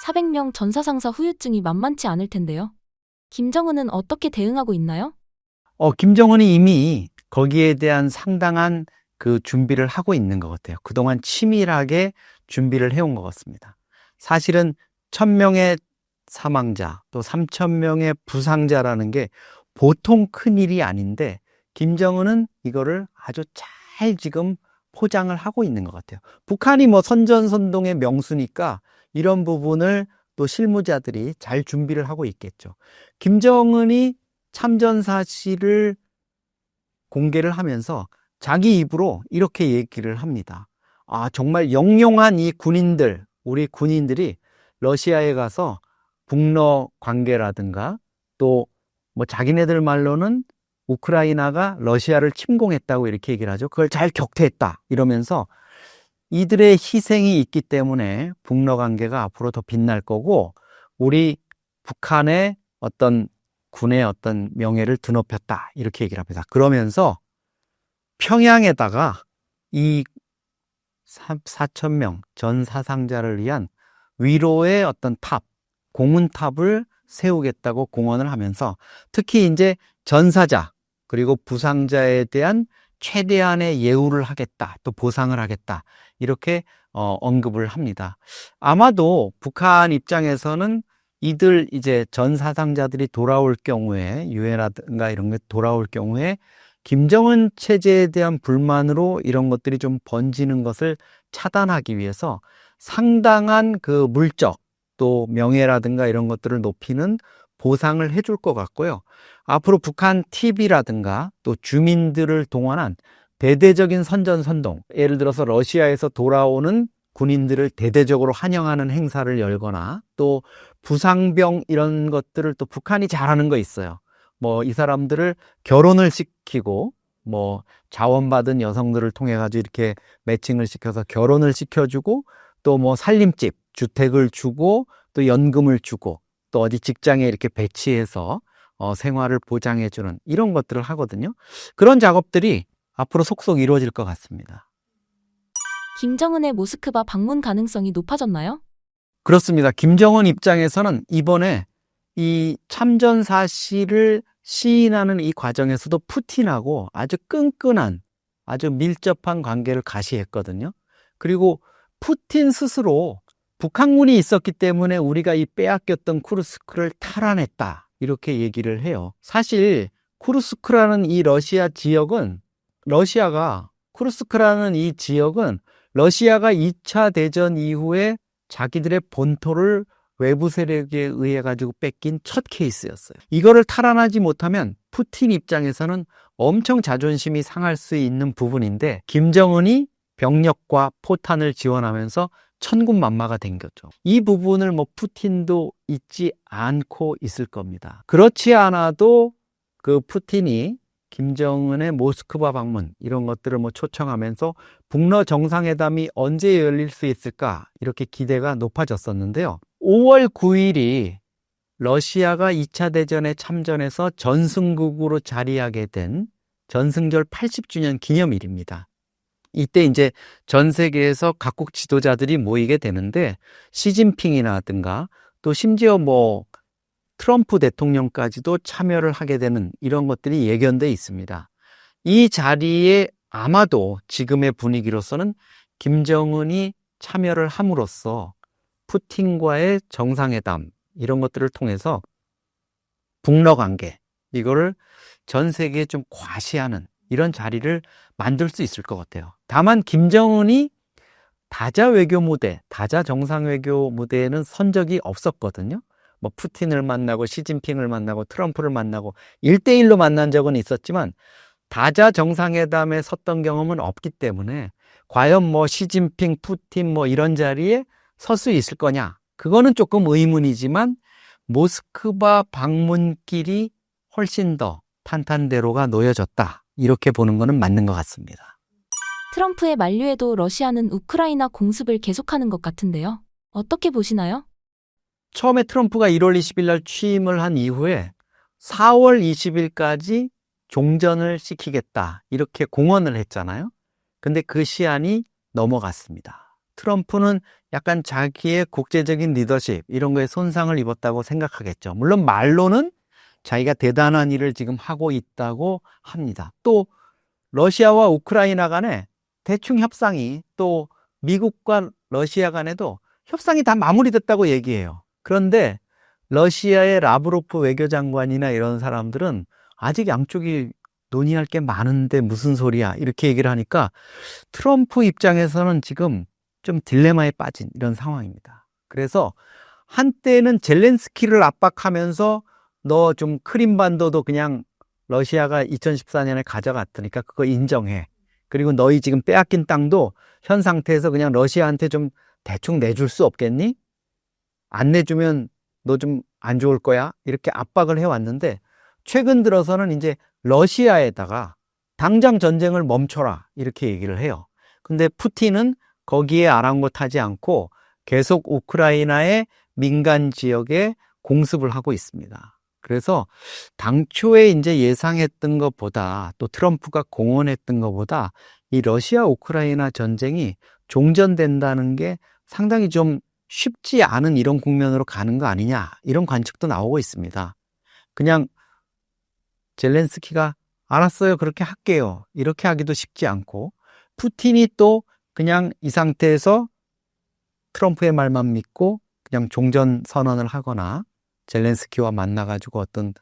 (400명) 전사상사 후유증이 만만치 않을 텐데요. 김정은은 어떻게 대응하고 있나요? 김정은이 이미 거기에 대한 상당한 그 준비를 하고 있는 것 같아요. 그동안 치밀하게 준비를 해온 것 같습니다. 사실은 1000명의 사망자 또 3000명의 부상자라는 게 보통 큰일이 아닌데 김정은은 이거를 아주 잘 지금 포장을 하고 있는 것 같아요. 북한이 뭐 선전선동의 명수니까 이런 부분을 또 실무자들이 잘 준비를 하고 있겠죠. 김정은이 참전 사실을 공개를 하면서 자기 입으로 이렇게 얘기를 합니다. 정말 영용한 이 군인들, 우리 군인들이 러시아에 가서 북러 관계라든가 또 뭐 자기네들 말로는 우크라이나가 러시아를 침공했다고 이렇게 얘기를 하죠. 그걸 잘 격퇴했다 이러면서 이들의 희생이 있기 때문에 북러 관계가 앞으로 더 빛날 거고 우리 북한의 어떤 군의 어떤 명예를 드높였다 이렇게 얘기를 합니다. 그러면서 평양에다가 이 4,000명 전 사상자를 위한 위로의 어떤 탑, 공훈탑을 세우겠다고 공언을 하면서 특히 이제 전사자 그리고 부상자에 대한 최대한의 예우를 하겠다, 또 보상을 하겠다 이렇게 언급을 합니다. 아마도 북한 입장에서는 이들 이제 전 사상자들이 돌아올 경우에 유해라든가 이런 게 돌아올 경우에 김정은 체제에 대한 불만으로 이런 것들이 좀 번지는 것을 차단하기 위해서 상당한 그 물적 또 명예라든가 이런 것들을 높이는 보상을 해줄 것 같고요. 앞으로 북한 TV라든가 또 주민들을 동원한 대대적인 선전선동, 예를 들어서 러시아에서 돌아오는 군인들을 대대적으로 환영하는 행사를 열거나 또 부상병 이런 것들을 또 북한이 잘하는 거 있어요. 뭐 이 사람들을 결혼을 시키고 뭐 자원받은 여성들을 통해 가지고 이렇게 매칭을 시켜서 결혼을 시켜주고 또 뭐 살림집, 주택을 주고 또 연금을 주고 또 어디 직장에 이렇게 배치해서 생활을 보장해주는 이런 것들을 하거든요. 그런 작업들이 앞으로 속속 이루어질 것 같습니다. 김정은의 모스크바 방문 가능성이 높아졌나요? 그렇습니다. 김정은 입장에서는 이번에 이 참전 사실을 시인하는 이 과정에서도 푸틴하고 아주 끈끈한 아주 밀접한 관계를 가시했거든요. 그리고 푸틴 스스로 북한군이 있었기 때문에 우리가 이 빼앗겼던 쿠르스크를 탈환했다 이렇게 얘기를 해요. 사실 쿠르스크라는 이 러시아 지역은 쿠르스크라는 이 지역은 러시아가 2차 대전 이후에 자기들의 본토를 외부 세력에 의해 가지고 뺏긴 첫 케이스였어요. 이거를 탈환하지 못하면 푸틴 입장에서는 엄청 자존심이 상할 수 있는 부분인데 김정은이 병력과 포탄을 지원하면서 천군만마가 된 거죠. 이 부분을 뭐 푸틴도 잊지 않고 있을 겁니다. 그렇지 않아도 그 푸틴이 김정은의 모스크바 방문 이런 것들을 뭐 초청하면서 북러 정상회담이 언제 열릴 수 있을까 이렇게 기대가 높아졌었는데요. 5월 9일이 러시아가 2차 대전에 참전해서 전승국으로 자리하게 된 전승절 80주년 기념일입니다. 이때 이제 전 세계에서 각국 지도자들이 모이게 되는데 시진핑이라든가 또 심지어 뭐 트럼프 대통령까지도 참여를 하게 되는 이런 것들이 예견돼 있습니다. 이 자리에 아마도 지금의 분위기로서는 김정은이 참여를 함으로써 푸틴과의 정상회담 이런 것들을 통해서 북러 관계 이거를 전 세계에 좀 과시하는 이런 자리를 만들 수 있을 것 같아요. 다만 김정은이 다자 외교 무대, 다자 정상 외교 무대에는 선 적이 없었거든요. 뭐 푸틴을 만나고 시진핑을 만나고 트럼프를 만나고 1대1로 만난 적은 있었지만 다자 정상회담에 섰던 경험은 없기 때문에 과연 뭐 시진핑, 푸틴 뭐 이런 자리에 설 수 있을 거냐? 그거는 조금 의문이지만 모스크바 방문길이 훨씬 더 탄탄대로가 놓여졌다. 이렇게 보는 거는 맞는 것 같습니다. 트럼프의 만류에도 러시아는 우크라이나 공습을 계속하는 것 같은데요. 어떻게 보시나요? 처음에 트럼프가 1월 20일 날 취임을 한 이후에 4월 20일까지 종전을 시키겠다. 이렇게 공언을 했잖아요. 근데 그 시한이 넘어갔습니다. 트럼프는 약간 자기의 국제적인 리더십 이런 거에 손상을 입었다고 생각하겠죠. 물론 말로는 자기가 대단한 일을 지금 하고 있다고 합니다. 또 러시아와 우크라이나 간에 대충 협상이 또 미국과 러시아 간에도 협상이 다 마무리됐다고 얘기해요. 그런데 러시아의 라브로프 외교장관이나 이런 사람들은 아직 양쪽이 논의할 게 많은데 무슨 소리야 이렇게 얘기를 하니까 트럼프 입장에서는 지금 좀 딜레마에 빠진 이런 상황입니다. 그래서 한때는 젤렌스키를 압박하면서 너 좀 크림반도도 그냥 러시아가 2014년에 가져갔으니까 그거 인정해. 그리고 너희 지금 빼앗긴 땅도 현 상태에서 그냥 러시아한테 좀 대충 내줄 수 없겠니? 안 내주면 너 좀 안 좋을 거야. 이렇게 압박을 해왔는데 최근 들어서는 이제 러시아에다가 당장 전쟁을 멈춰라 이렇게 얘기를 해요. 근데 푸틴은 거기에 아랑곳하지 않고 계속 우크라이나의 민간 지역에 공습을 하고 있습니다. 그래서 당초에 이제 예상했던 것보다 또 트럼프가 공언했던 것보다 이 러시아 우크라이나 전쟁이 종전된다는 게 상당히 좀 쉽지 않은 이런 국면으로 가는 거 아니냐 이런 관측도 나오고 있습니다. 그냥 젤렌스키가 알았어요 그렇게 할게요 이렇게 하기도 쉽지 않고 푸틴이 또 그냥 이 상태에서 트럼프의 말만 믿고 그냥 종전 선언을 하거나 젤렌스키와 만나가지고 어떤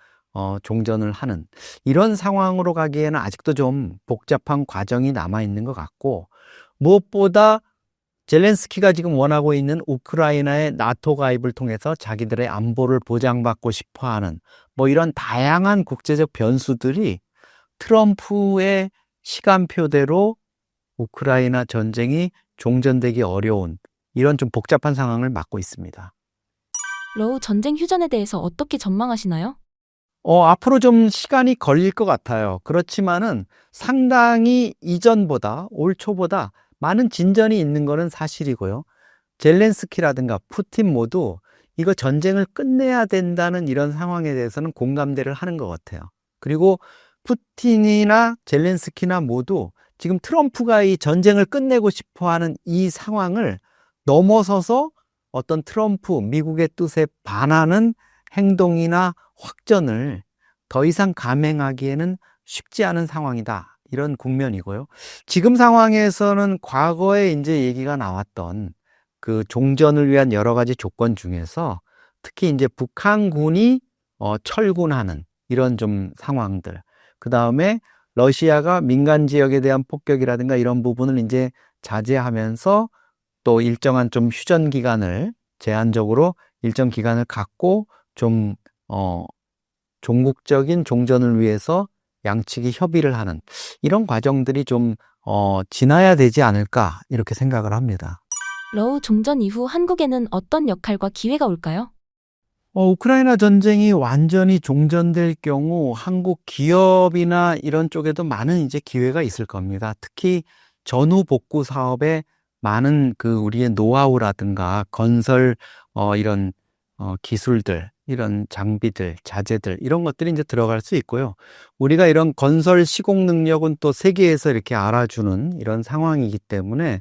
종전을 하는 이런 상황으로 가기에는 아직도 좀 복잡한 과정이 남아있는 것 같고 무엇보다 젤렌스키가 지금 원하고 있는 우크라이나의 나토 가입을 통해서 자기들의 안보를 보장받고 싶어하는 뭐 이런 다양한 국제적 변수들이 트럼프의 시간표대로 우크라이나 전쟁이 종전되기 어려운 이런 좀 복잡한 상황을 맞고 있습니다. 러우 전쟁 휴전에 대해서 어떻게 전망하시나요? 앞으로 좀 시간이 걸릴 것 같아요. 그렇지만은 상당히 이전보다 올 초보다 많은 진전이 있는 것은 사실이고요. 젤렌스키라든가 푸틴 모두 이거 전쟁을 끝내야 된다는 이런 상황에 대해서는 공감대를 하는 것 같아요. 그리고 푸틴이나 젤렌스키나 모두 지금 트럼프가 이 전쟁을 끝내고 싶어하는 이 상황을 넘어서서 어떤 트럼프, 미국의 뜻에 반하는 행동이나 확전을 더 이상 감행하기에는 쉽지 않은 상황이다. 이런 국면이고요. 지금 상황에서는 과거에 이제 얘기가 나왔던 그 종전을 위한 여러 가지 조건 중에서 특히 이제 북한군이 철군하는 이런 좀 상황들. 그 다음에 러시아가 민간 지역에 대한 폭격이라든가 이런 부분을 이제 자제하면서 또 일정한 좀 휴전 기간을 제한적으로 일정 기간을 갖고 좀 종국적인 종전을 위해서 양측이 협의를 하는 이런 과정들이 좀 지나야 되지 않을까 이렇게 생각을 합니다. 러우 종전 이후 한국에는 어떤 역할과 기회가 올까요? 우크라이나 전쟁이 완전히 종전될 경우 한국 기업이나 이런 쪽에도 많은 이제 기회가 있을 겁니다. 특히 전후 복구 사업에 많은 그 우리의 노하우라든가 건설 이런 기술들 이런 장비들, 자재들 이런 것들이 이제 들어갈 수 있고요. 우리가 이런 건설 시공 능력은 또 세계에서 이렇게 알아주는 이런 상황이기 때문에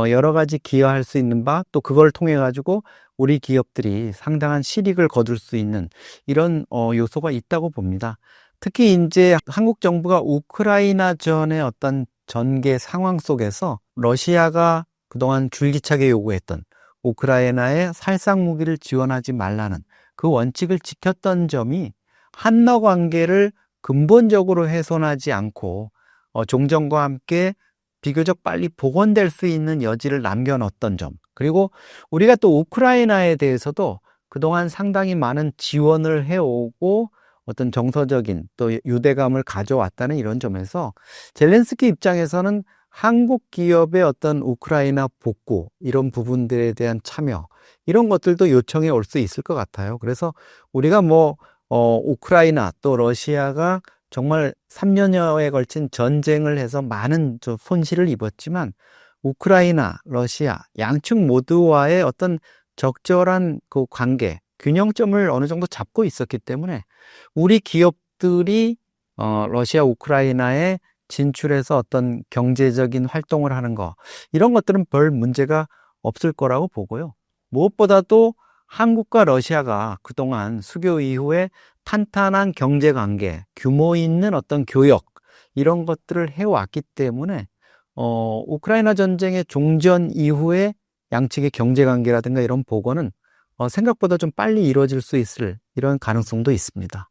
여러 가지 기여할 수 있는 바, 또 그걸 통해 가지고 우리 기업들이 상당한 실익을 거둘 수 있는 이런 요소가 있다고 봅니다. 특히 이제 한국 정부가 우크라이나전의 어떤 전개 상황 속에서 러시아가 그동안 줄기차게 요구했던 우크라이나에 살상 무기를 지원하지 말라는 그 원칙을 지켰던 점이 한러 관계를 근본적으로 훼손하지 않고 종전과 함께 비교적 빨리 복원될 수 있는 여지를 남겨놓았던 점, 그리고 우리가 또 우크라이나에 대해서도 그동안 상당히 많은 지원을 해오고 어떤 정서적인 또 유대감을 가져왔다는 이런 점에서 젤렌스키 입장에서는 한국 기업의 어떤 우크라이나 복구 이런 부분들에 대한 참여 이런 것들도 요청해 올 수 있을 것 같아요. 그래서 우리가 우크라이나 또 러시아가 정말 3년여에 걸친 전쟁을 해서 많은 손실을 입었지만 우크라이나, 러시아 양측 모두와의 어떤 적절한 그 관계, 균형점을 어느 정도 잡고 있었기 때문에 우리 기업들이 러시아, 우크라이나에 진출해서 어떤 경제적인 활동을 하는 거 이런 것들은 별 문제가 없을 거라고 보고요. 무엇보다도 한국과 러시아가 그동안 수교 이후에 탄탄한 경제관계, 규모 있는 어떤 교역 이런 것들을 해왔기 때문에 우크라이나 전쟁의 종전 이후에 양측의 경제관계라든가 이런 복원은 생각보다 좀 빨리 이루어질 수 있을 이런 가능성도 있습니다.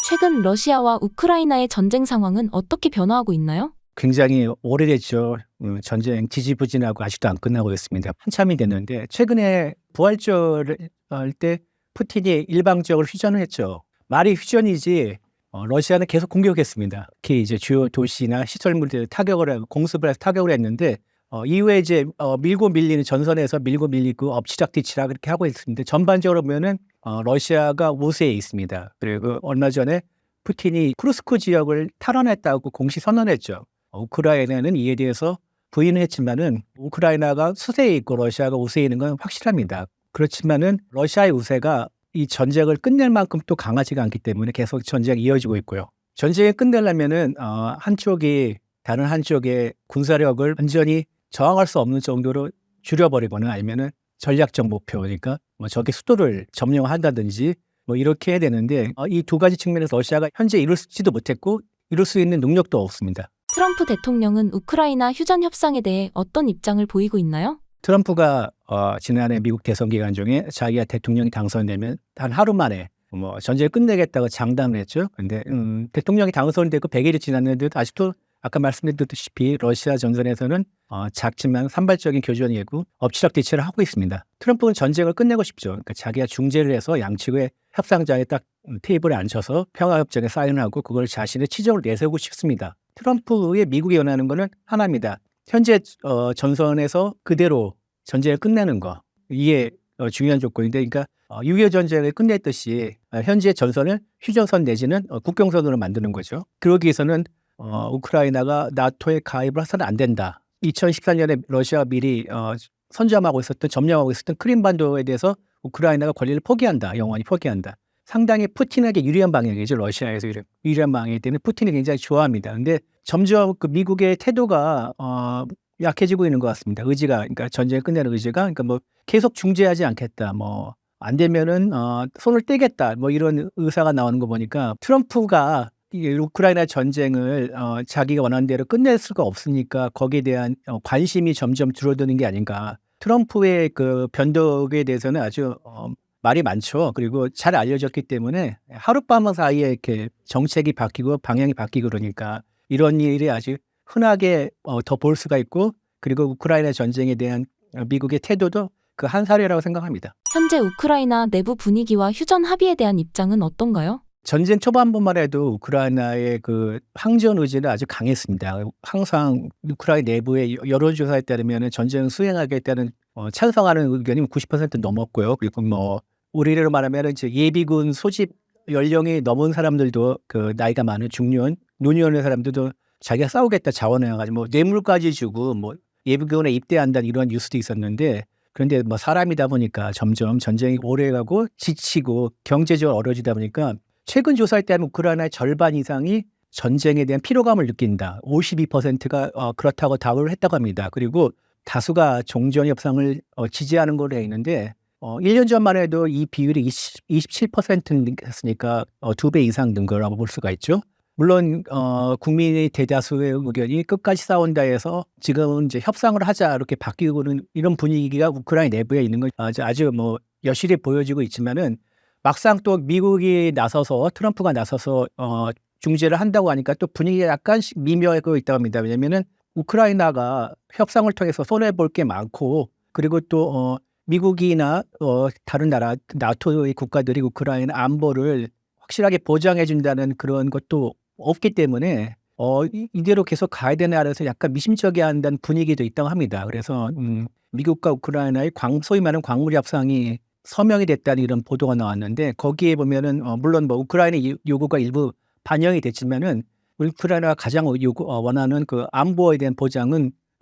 최근 러시아와 우크라이나의 전쟁 상황은 어떻게 변화하고 있나요? 굉장히 오래됐죠. 전쟁 지지부진하고 아직도 안 끝나고 있습니다. 한참이 됐는데 최근에 부활절 할 때 푸틴이 일방적으로 휴전을 했죠. 말이 휴전이지 러시아는 계속 공격했습니다. 특히 이제 주요 도시나 시설물들 타격을 하고 공습을 해서 타격을 했는데 이후에 이제 밀고 밀리는 전선에서 밀고 밀리고 엎치락뒤치락 그렇게 하고 있습니다. 전반적으로 보면은 러시아가 우세에 있습니다. 그리고 얼마 전에 푸틴이 쿠르스크 지역을 탈환했다고 공식 선언했죠. 우크라이나는 이에 대해서 부인을 했지만은 우크라이나가 수세에 있고 러시아가 우세에 있는 건 확실합니다. 그렇지만은 러시아의 우세가 이 전쟁을 끝낼 만큼 또 강하지가 않기 때문에 계속 전쟁이 이어지고 있고요. 전쟁을 끝내려면은 한쪽이 다른 한쪽의 군사력을 완전히 저항할 수 없는 정도로 줄여버리거나 아니면은 전략적 목표, 그러니까 적의 수도를 점령한다든지 이렇게 해야 되는데 이 두 가지 측면에서 러시아가 현재 이룰지도 못했고 이룰 수 있는 능력도 없습니다. 트럼프 대통령은 우크라이나 휴전 협상에 대해 어떤 입장을 보이고 있나요? 트럼프가 지난해 미국 대선 기간 중에 자기가 대통령이 당선되면 단 하루 만에 전쟁을 끝내겠다고 장담을 했죠. 근데 대통령이 당선되고 100일이 지났는데도 아직도 아까 말씀드렸다시피 러시아 전선에서는 작지만 산발적인 교전이 있고 엎치락뒤치락 하고 있습니다. 트럼프는 전쟁을 끝내고 싶죠. 그러니까 자기가 중재를 해서 양측의 협상장에 딱 테이블에 앉혀서 평화협정에 사인하고 그걸 자신의 치적을 내세우고 싶습니다. 트럼프의 미국이 원하는 거는 하나입니다. 현재 전선에서 그대로 전쟁을 끝내는 거. 이게 중요한 조건인데, 그러니까 6.25 전쟁을 끝냈듯이 현재 전선을 휴전선 내지는 국경선으로 만드는 거죠. 그러기 위해서는 우크라이나가 나토에 가입을 해서는 안 된다. 2014년에 러시아가 미리 점령하고 있었던 크림반도에 대해서 우크라이나가 권리를 포기한다. 영원히 포기한다. 상당히 푸틴에게 유리한 방향이죠. 러시아에서 유리한 방향이기 때문에 푸틴이 굉장히 좋아합니다. 근데 점점 그 미국의 태도가 약해지고 있는 것 같습니다. 의지가, 그러니까 전쟁을 끝내는 의지가, 그러니까 계속 중재하지 않겠다. 안 되면은 손을 떼겠다. 이런 의사가 나오는 거 보니까 트럼프가 이 우크라이나 전쟁을 자기가 원하는 대로 끝낼 수가 없으니까 거기에 대한 관심이 점점 줄어드는 게 아닌가. 트럼프의 그 변덕에 대해서는 아주 말이 많죠. 그리고 잘 알려졌기 때문에 하룻밤 사이에 이렇게 정책이 바뀌고 방향이 바뀌고 그러니까 이런 일이 아주 흔하게 더 볼 수가 있고, 그리고 우크라이나 전쟁에 대한 미국의 태도도 그 한 사례라고 생각합니다. 현재 우크라이나 내부 분위기와 휴전 합의에 대한 입장은 어떤가요? 전쟁 초반부만 해도 우크라이나의 그 항전 의지는 아주 강했습니다. 항상 우크라이나 내부의 여론조사에 따르면 전쟁 수행하겠다는 찬성하는 의견이 90% 넘었고요. 그리고 우리로 말하면 이제 예비군 소집 연령이 넘은 사람들도, 그 나이가 많은 중년, 노년의 사람들도 자기가 싸우겠다 자원해가지고 뇌물까지 주고 예비군에 입대한다는 이런 뉴스도 있었는데, 그런데 뭐 사람이다 보니까 점점 전쟁이 오래가고 지치고 경제적으로 어려워지다 보니까 최근 조사에 따르면 우크라이나의 절반 이상이 전쟁에 대한 피로감을 느낀다. 52%가 그렇다고 답을 했다고 합니다. 그리고 다수가 종전 협상을 지지하는 걸로 돼 있는데 1년 전만 해도 이 비율이 27%였으니까 2배 이상 는 거라고 볼 수가 있죠. 물론 국민의 대다수의 의견이 끝까지 싸운다 해서 지금은 이제 협상을 하자 이렇게 바뀌고는 이런 분위기가 우크라이나 내부에 있는 건 아주 뭐 여실히 보여지고 있지만은 막상 또 미국이 나서서 트럼프가 나서서 중재를 한다고 하니까 또 분위기가 약간씩 미묘하고 있다고 합니다. 왜냐면은 우크라이나가 협상을 통해서 손해볼 게 많고 그리고 또 미국이나 다른 나라 나토의 국가들이 우크라이나 안보를 확실하게 보장해 준다는 그런 것도 없기 때문에 이대로 계속 가야 되나 해서 약간 미심쩍어 한다는 분위기도 있다고 합니다. 그래서 미국과 우크라이나의 소위 말하는 광물 협상이 서명이 됐다는 이런 보도가 나왔는데 거기에 보면은 물론 뭐 우크라이나 요구가 일부 반영이 됐지만은 우크라이나가 가장 원하는 그 안보에 대한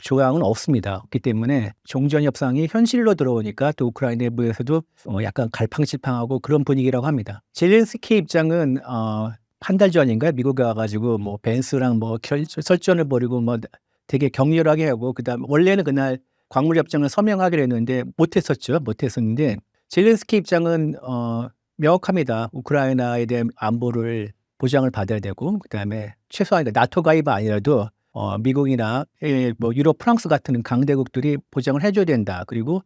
조항은 없습니다. 없기 때문에 종전 협상이 현실로 들어오니까 또 우크라이나 내부에서도 약간 갈팡질팡하고 그런 분위기라고 합니다. 젤렌스키 입장은 한 달 전인가요? 미국에 와가지고 뭐 벤스랑 뭐 설전을 벌이고 뭐 되게 격렬하게 하고 그다음 원래는 그날 광물 협정을 서명하기로 했는데 못했었는데 젤렌스키 입장은 명확합니다. 우크라이나에 대한 안보를 보장을 받아야 되고 그다음에 최소한 나토 가입이 아니라도 미국이나 뭐 유럽, 프랑스 같은 강대국들이 보장을 해줘야 된다. 그리고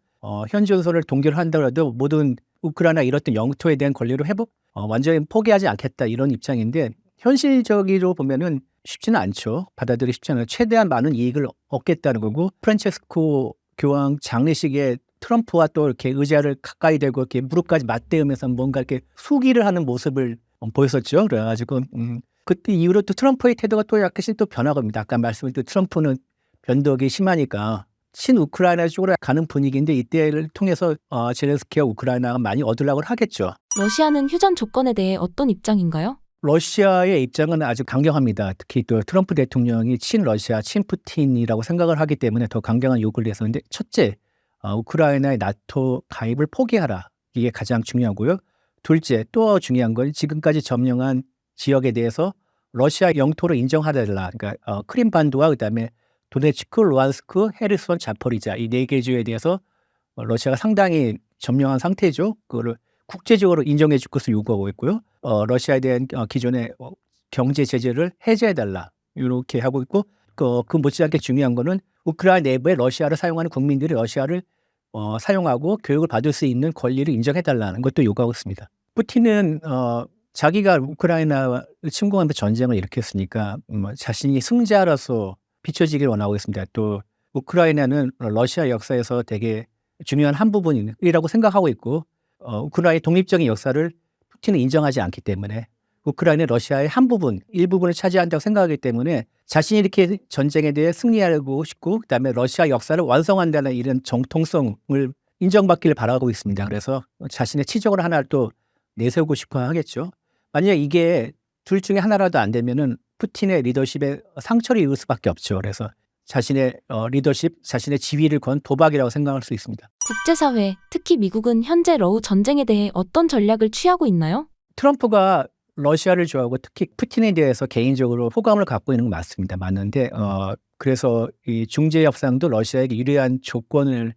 현지전선을 동결을 한다고 모든 우크라이나 잃었던 영토에 대한 권리를 완전히 포기하지 않겠다 이런 입장인데 현실적으로 보면은 쉽지는 않죠. 받아들이기 쉽지 않아요. 최대한 많은 이익을 얻겠다는 거고 프란체스코 교황 장례식에 트럼프와 또 이렇게 의자를 가까이 대고 이렇게 무릎까지 맞대으면서 뭔가 이렇게 수기를 하는 모습을 보였었죠. 그래가지고 그때 이후로 또 트럼프의 태도가 또 약간씩 또 변화갑니다. 아까 말씀드린 트럼프는 변덕이 심하니까 친우크라이나 쪽으로 가는 분위기인데 이때를 통해서 젤렌스키와 우크라이나가 많이 얻으려고 하겠죠. 러시아는 휴전 조건에 대해 어떤 입장인가요? 러시아의 입장은 아주 강경합니다. 특히 또 트럼프 대통령이 친러시아, 친푸틴이라고 생각을 하기 때문에 더 강경한 요구를 했었는데 첫째, 우크라이나의 나토 가입을 포기하라. 이게 가장 중요하고요. 둘째, 또 중요한 건 지금까지 점령한 지역에 대해서 러시아 영토로 인정하달라. 그러니까 크림반도와 그다음에 도네츠크, 루안스크, 헤르손, 자포리자 이 네 개 주에 대해서 러시아가 상당히 점령한 상태죠. 그거를 국제적으로 인정해 줄 것을 요구하고 있고요. 러시아에 대한 기존의 경제 제재를 해제해달라. 이렇게 하고 있고 그 못지않게 중요한 거는 우크라이나 내부에 러시아를 사용하는 국민들이 러시아를 사용하고 교육을 받을 수 있는 권리를 인정해달라는 것도 요구하고 있습니다. 푸틴은 자기가 우크라이나를 침공하면서 전쟁을 일으켰으니까 자신이 승자로서 비춰지길 원하고 있습니다. 또 우크라이나는 러시아 역사에서 되게 중요한 한 부분이라고 생각하고 있고 우크라이나의 독립적인 역사를 푸틴은 인정하지 않기 때문에 우크라이나는 러시아의 일부분을 차지한다고 생각하기 때문에 자신이 이렇게 전쟁에 대해 승리하고 싶고 그다음에 러시아 역사를 완성한다는 이런 정통성을 인정받기를 바라고 있습니다. 그래서 자신의 치적을 하나 또 내세우고 싶어 하겠죠. 만약에 이게 둘 중에 하나라도 안 되면은 푸틴의 리더십에 상처를 입을 수밖에 없죠. 그래서 자신의 리더십, 자신의 지위를 건 도박이라고 생각할 수 있습니다. 국제사회, 특히 미국은 현재 러우 전쟁에 대해 어떤 전략을 취하고 있나요? 트럼프가 러시아를 좋아하고 특히 푸틴에 대해서 개인적으로 호감을 갖고 있는 건 맞습니다. 맞는데 그래서 이 중재 협상도 러시아에게 유리한 조건을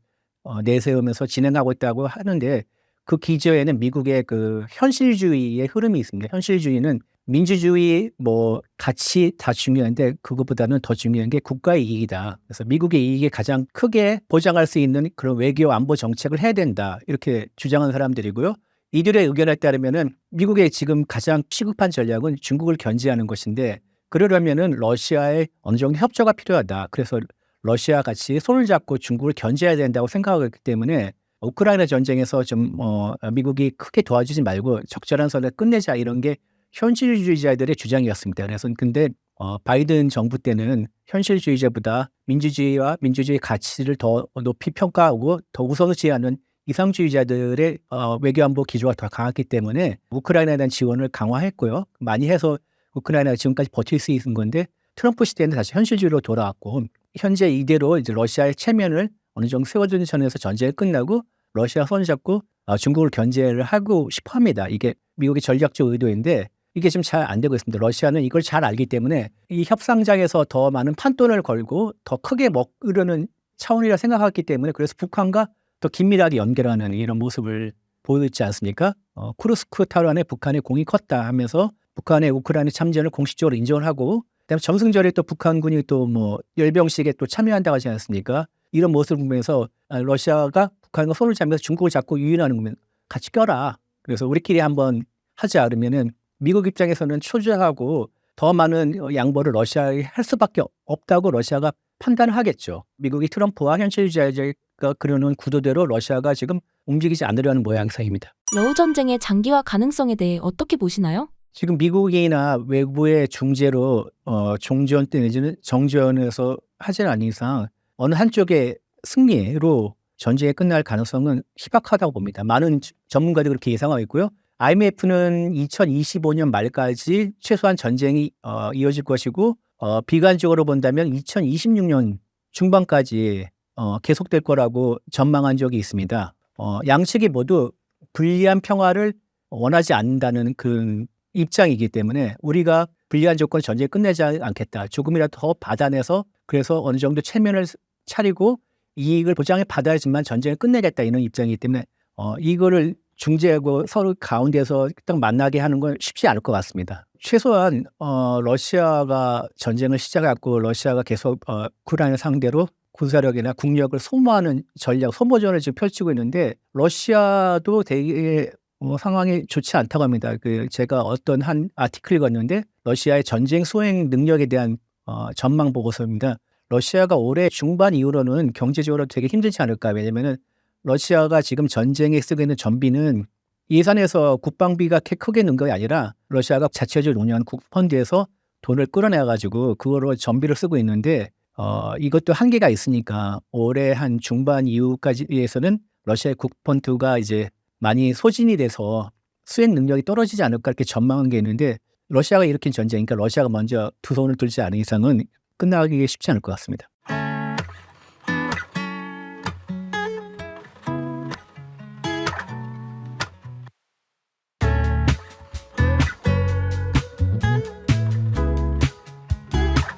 내세우면서 진행하고 있다고 하는데 그 기저에는 미국의 그 현실주의의 흐름이 있습니다. 현실주의는 민주주의 가치 다 중요한데 그것보다는 더 중요한 게 국가의 이익이다. 그래서 미국의 이익을 가장 크게 보장할 수 있는 그런 외교 안보 정책을 해야 된다. 이렇게 주장하는 사람들이고요. 이들의 의견에 따르면은 미국의 지금 가장 시급한 전략은 중국을 견제하는 것인데 그러려면은 러시아의 어느 정도 협조가 필요하다. 그래서 러시아 같이 손을 잡고 중국을 견제해야 된다고 생각하기 때문에 우크라이나 전쟁에서 좀 미국이 크게 도와주지 말고 적절한 선을 끝내자 이런 게 현실주의자들의 주장이었습니다. 그래서 근데 바이든 정부 때는 현실주의자보다 민주주의와 민주주의 가치를 더 높이 평가하고 더 우선시하는 이상주의자들의 외교안보 기조가 더 강했기 때문에 우크라이나에 대한 지원을 강화했고요. 많이 해서 우크라이나가 지금까지 버틸 수 있는 건데 트럼프 시대에는 다시 현실주의로 돌아왔고 현재 이대로 이제 러시아의 체면을 어느 정도 세워진 선에서 전쟁이 끝나고 러시아 손을 잡고 중국을 견제를 하고 싶어 합니다. 이게 미국의 전략적 의도인데 이게 지금 잘 안 되고 있습니다. 러시아는 이걸 잘 알기 때문에 이 협상장에서 더 많은 판돈을 걸고 더 크게 먹으려는 차원이라 생각했기 때문에 그래서 북한과 더 긴밀하게 연결하는 이런 모습을 보여줬지 않습니까? 쿠르스크 탈환에 북한의 공이 컸다 하면서 북한의 우크라이나 참전을 공식적으로 인정을 하고 그다음에 점승절에 또 북한군이 또 뭐 열병식에 또 참여한다고 하지 않습니까? 이런 모습을 보면서 러시아가 북한과 손을 잡으면서 중국을 잡고 유인하는 거면 같이 껴라. 그래서 우리끼리 한번 하자 그러면은 미국 입장에서는 초조하고 더 많은 양보를 러시아에 할 수밖에 없다고 러시아가 판단을 하겠죠. 미국이 트럼프와 현실주의자가 그러는 구도대로 러시아가 지금 움직이지 않으려는 모양새입니다. 러우 전쟁의 장기화 가능성에 대해 어떻게 보시나요? 지금 미국이나 외부의 중재로 종전 때 내지는 정전에서 하지 않은 이상 어느 한쪽의 승리로 전쟁이 끝날 가능성은 희박하다고 봅니다. 많은 전문가들이 그렇게 예상하고 있고요. IMF는 2025년 말까지 최소한 전쟁이 이어질 것이고 비관적으로 본다면 2026년 중반까지 계속될 거라고 전망한 적이 있습니다. 양측이 모두 불리한 평화를 원하지 않는다는 그 입장이기 때문에 우리가 불리한 조건 전쟁 끝내지 않겠다. 조금이라도 더 받아내서 그래서 어느 정도 체면을 차리고 이익을 보장해 받아야지만 전쟁을 끝내겠다 이런 입장이기 때문에 이거를 중재하고 서로 가운데서 딱 만나게 하는 건 쉽지 않을 것 같습니다. 최소한 러시아가 전쟁을 시작했고 러시아가 계속 우크라이나 상대로 군사력이나 국력을 소모하는 전략, 소모전을 지금 펼치고 있는데 러시아도 되게 상황이 좋지 않다고 합니다. 제가 어떤 한 아티클을 읽었는데 러시아의 전쟁 수행 능력에 대한 전망 보고서입니다. 러시아가 올해 중반 이후로는 경제적으로 되게 힘들지 않을까. 왜냐면은 러시아가 지금 전쟁에 쓰고 있는 전비는 예산에서 국방비가 크게 는 게 아니라 러시아가 자체적으로 운영하는 국펀드에서 돈을 끌어내가지고 그거로 전비를 쓰고 있는데 이것도 한계가 있으니까 올해 한 중반 이후까지에서는 러시아의 국펀드가 이제 많이 소진이 돼서 수행 능력이 떨어지지 않을까 이렇게 전망한 게 있는데 러시아가 일으킨 전쟁이니까 러시아가 먼저 두 손을 들지 않은 이상은 끝나기 쉽지 않을 것 같습니다.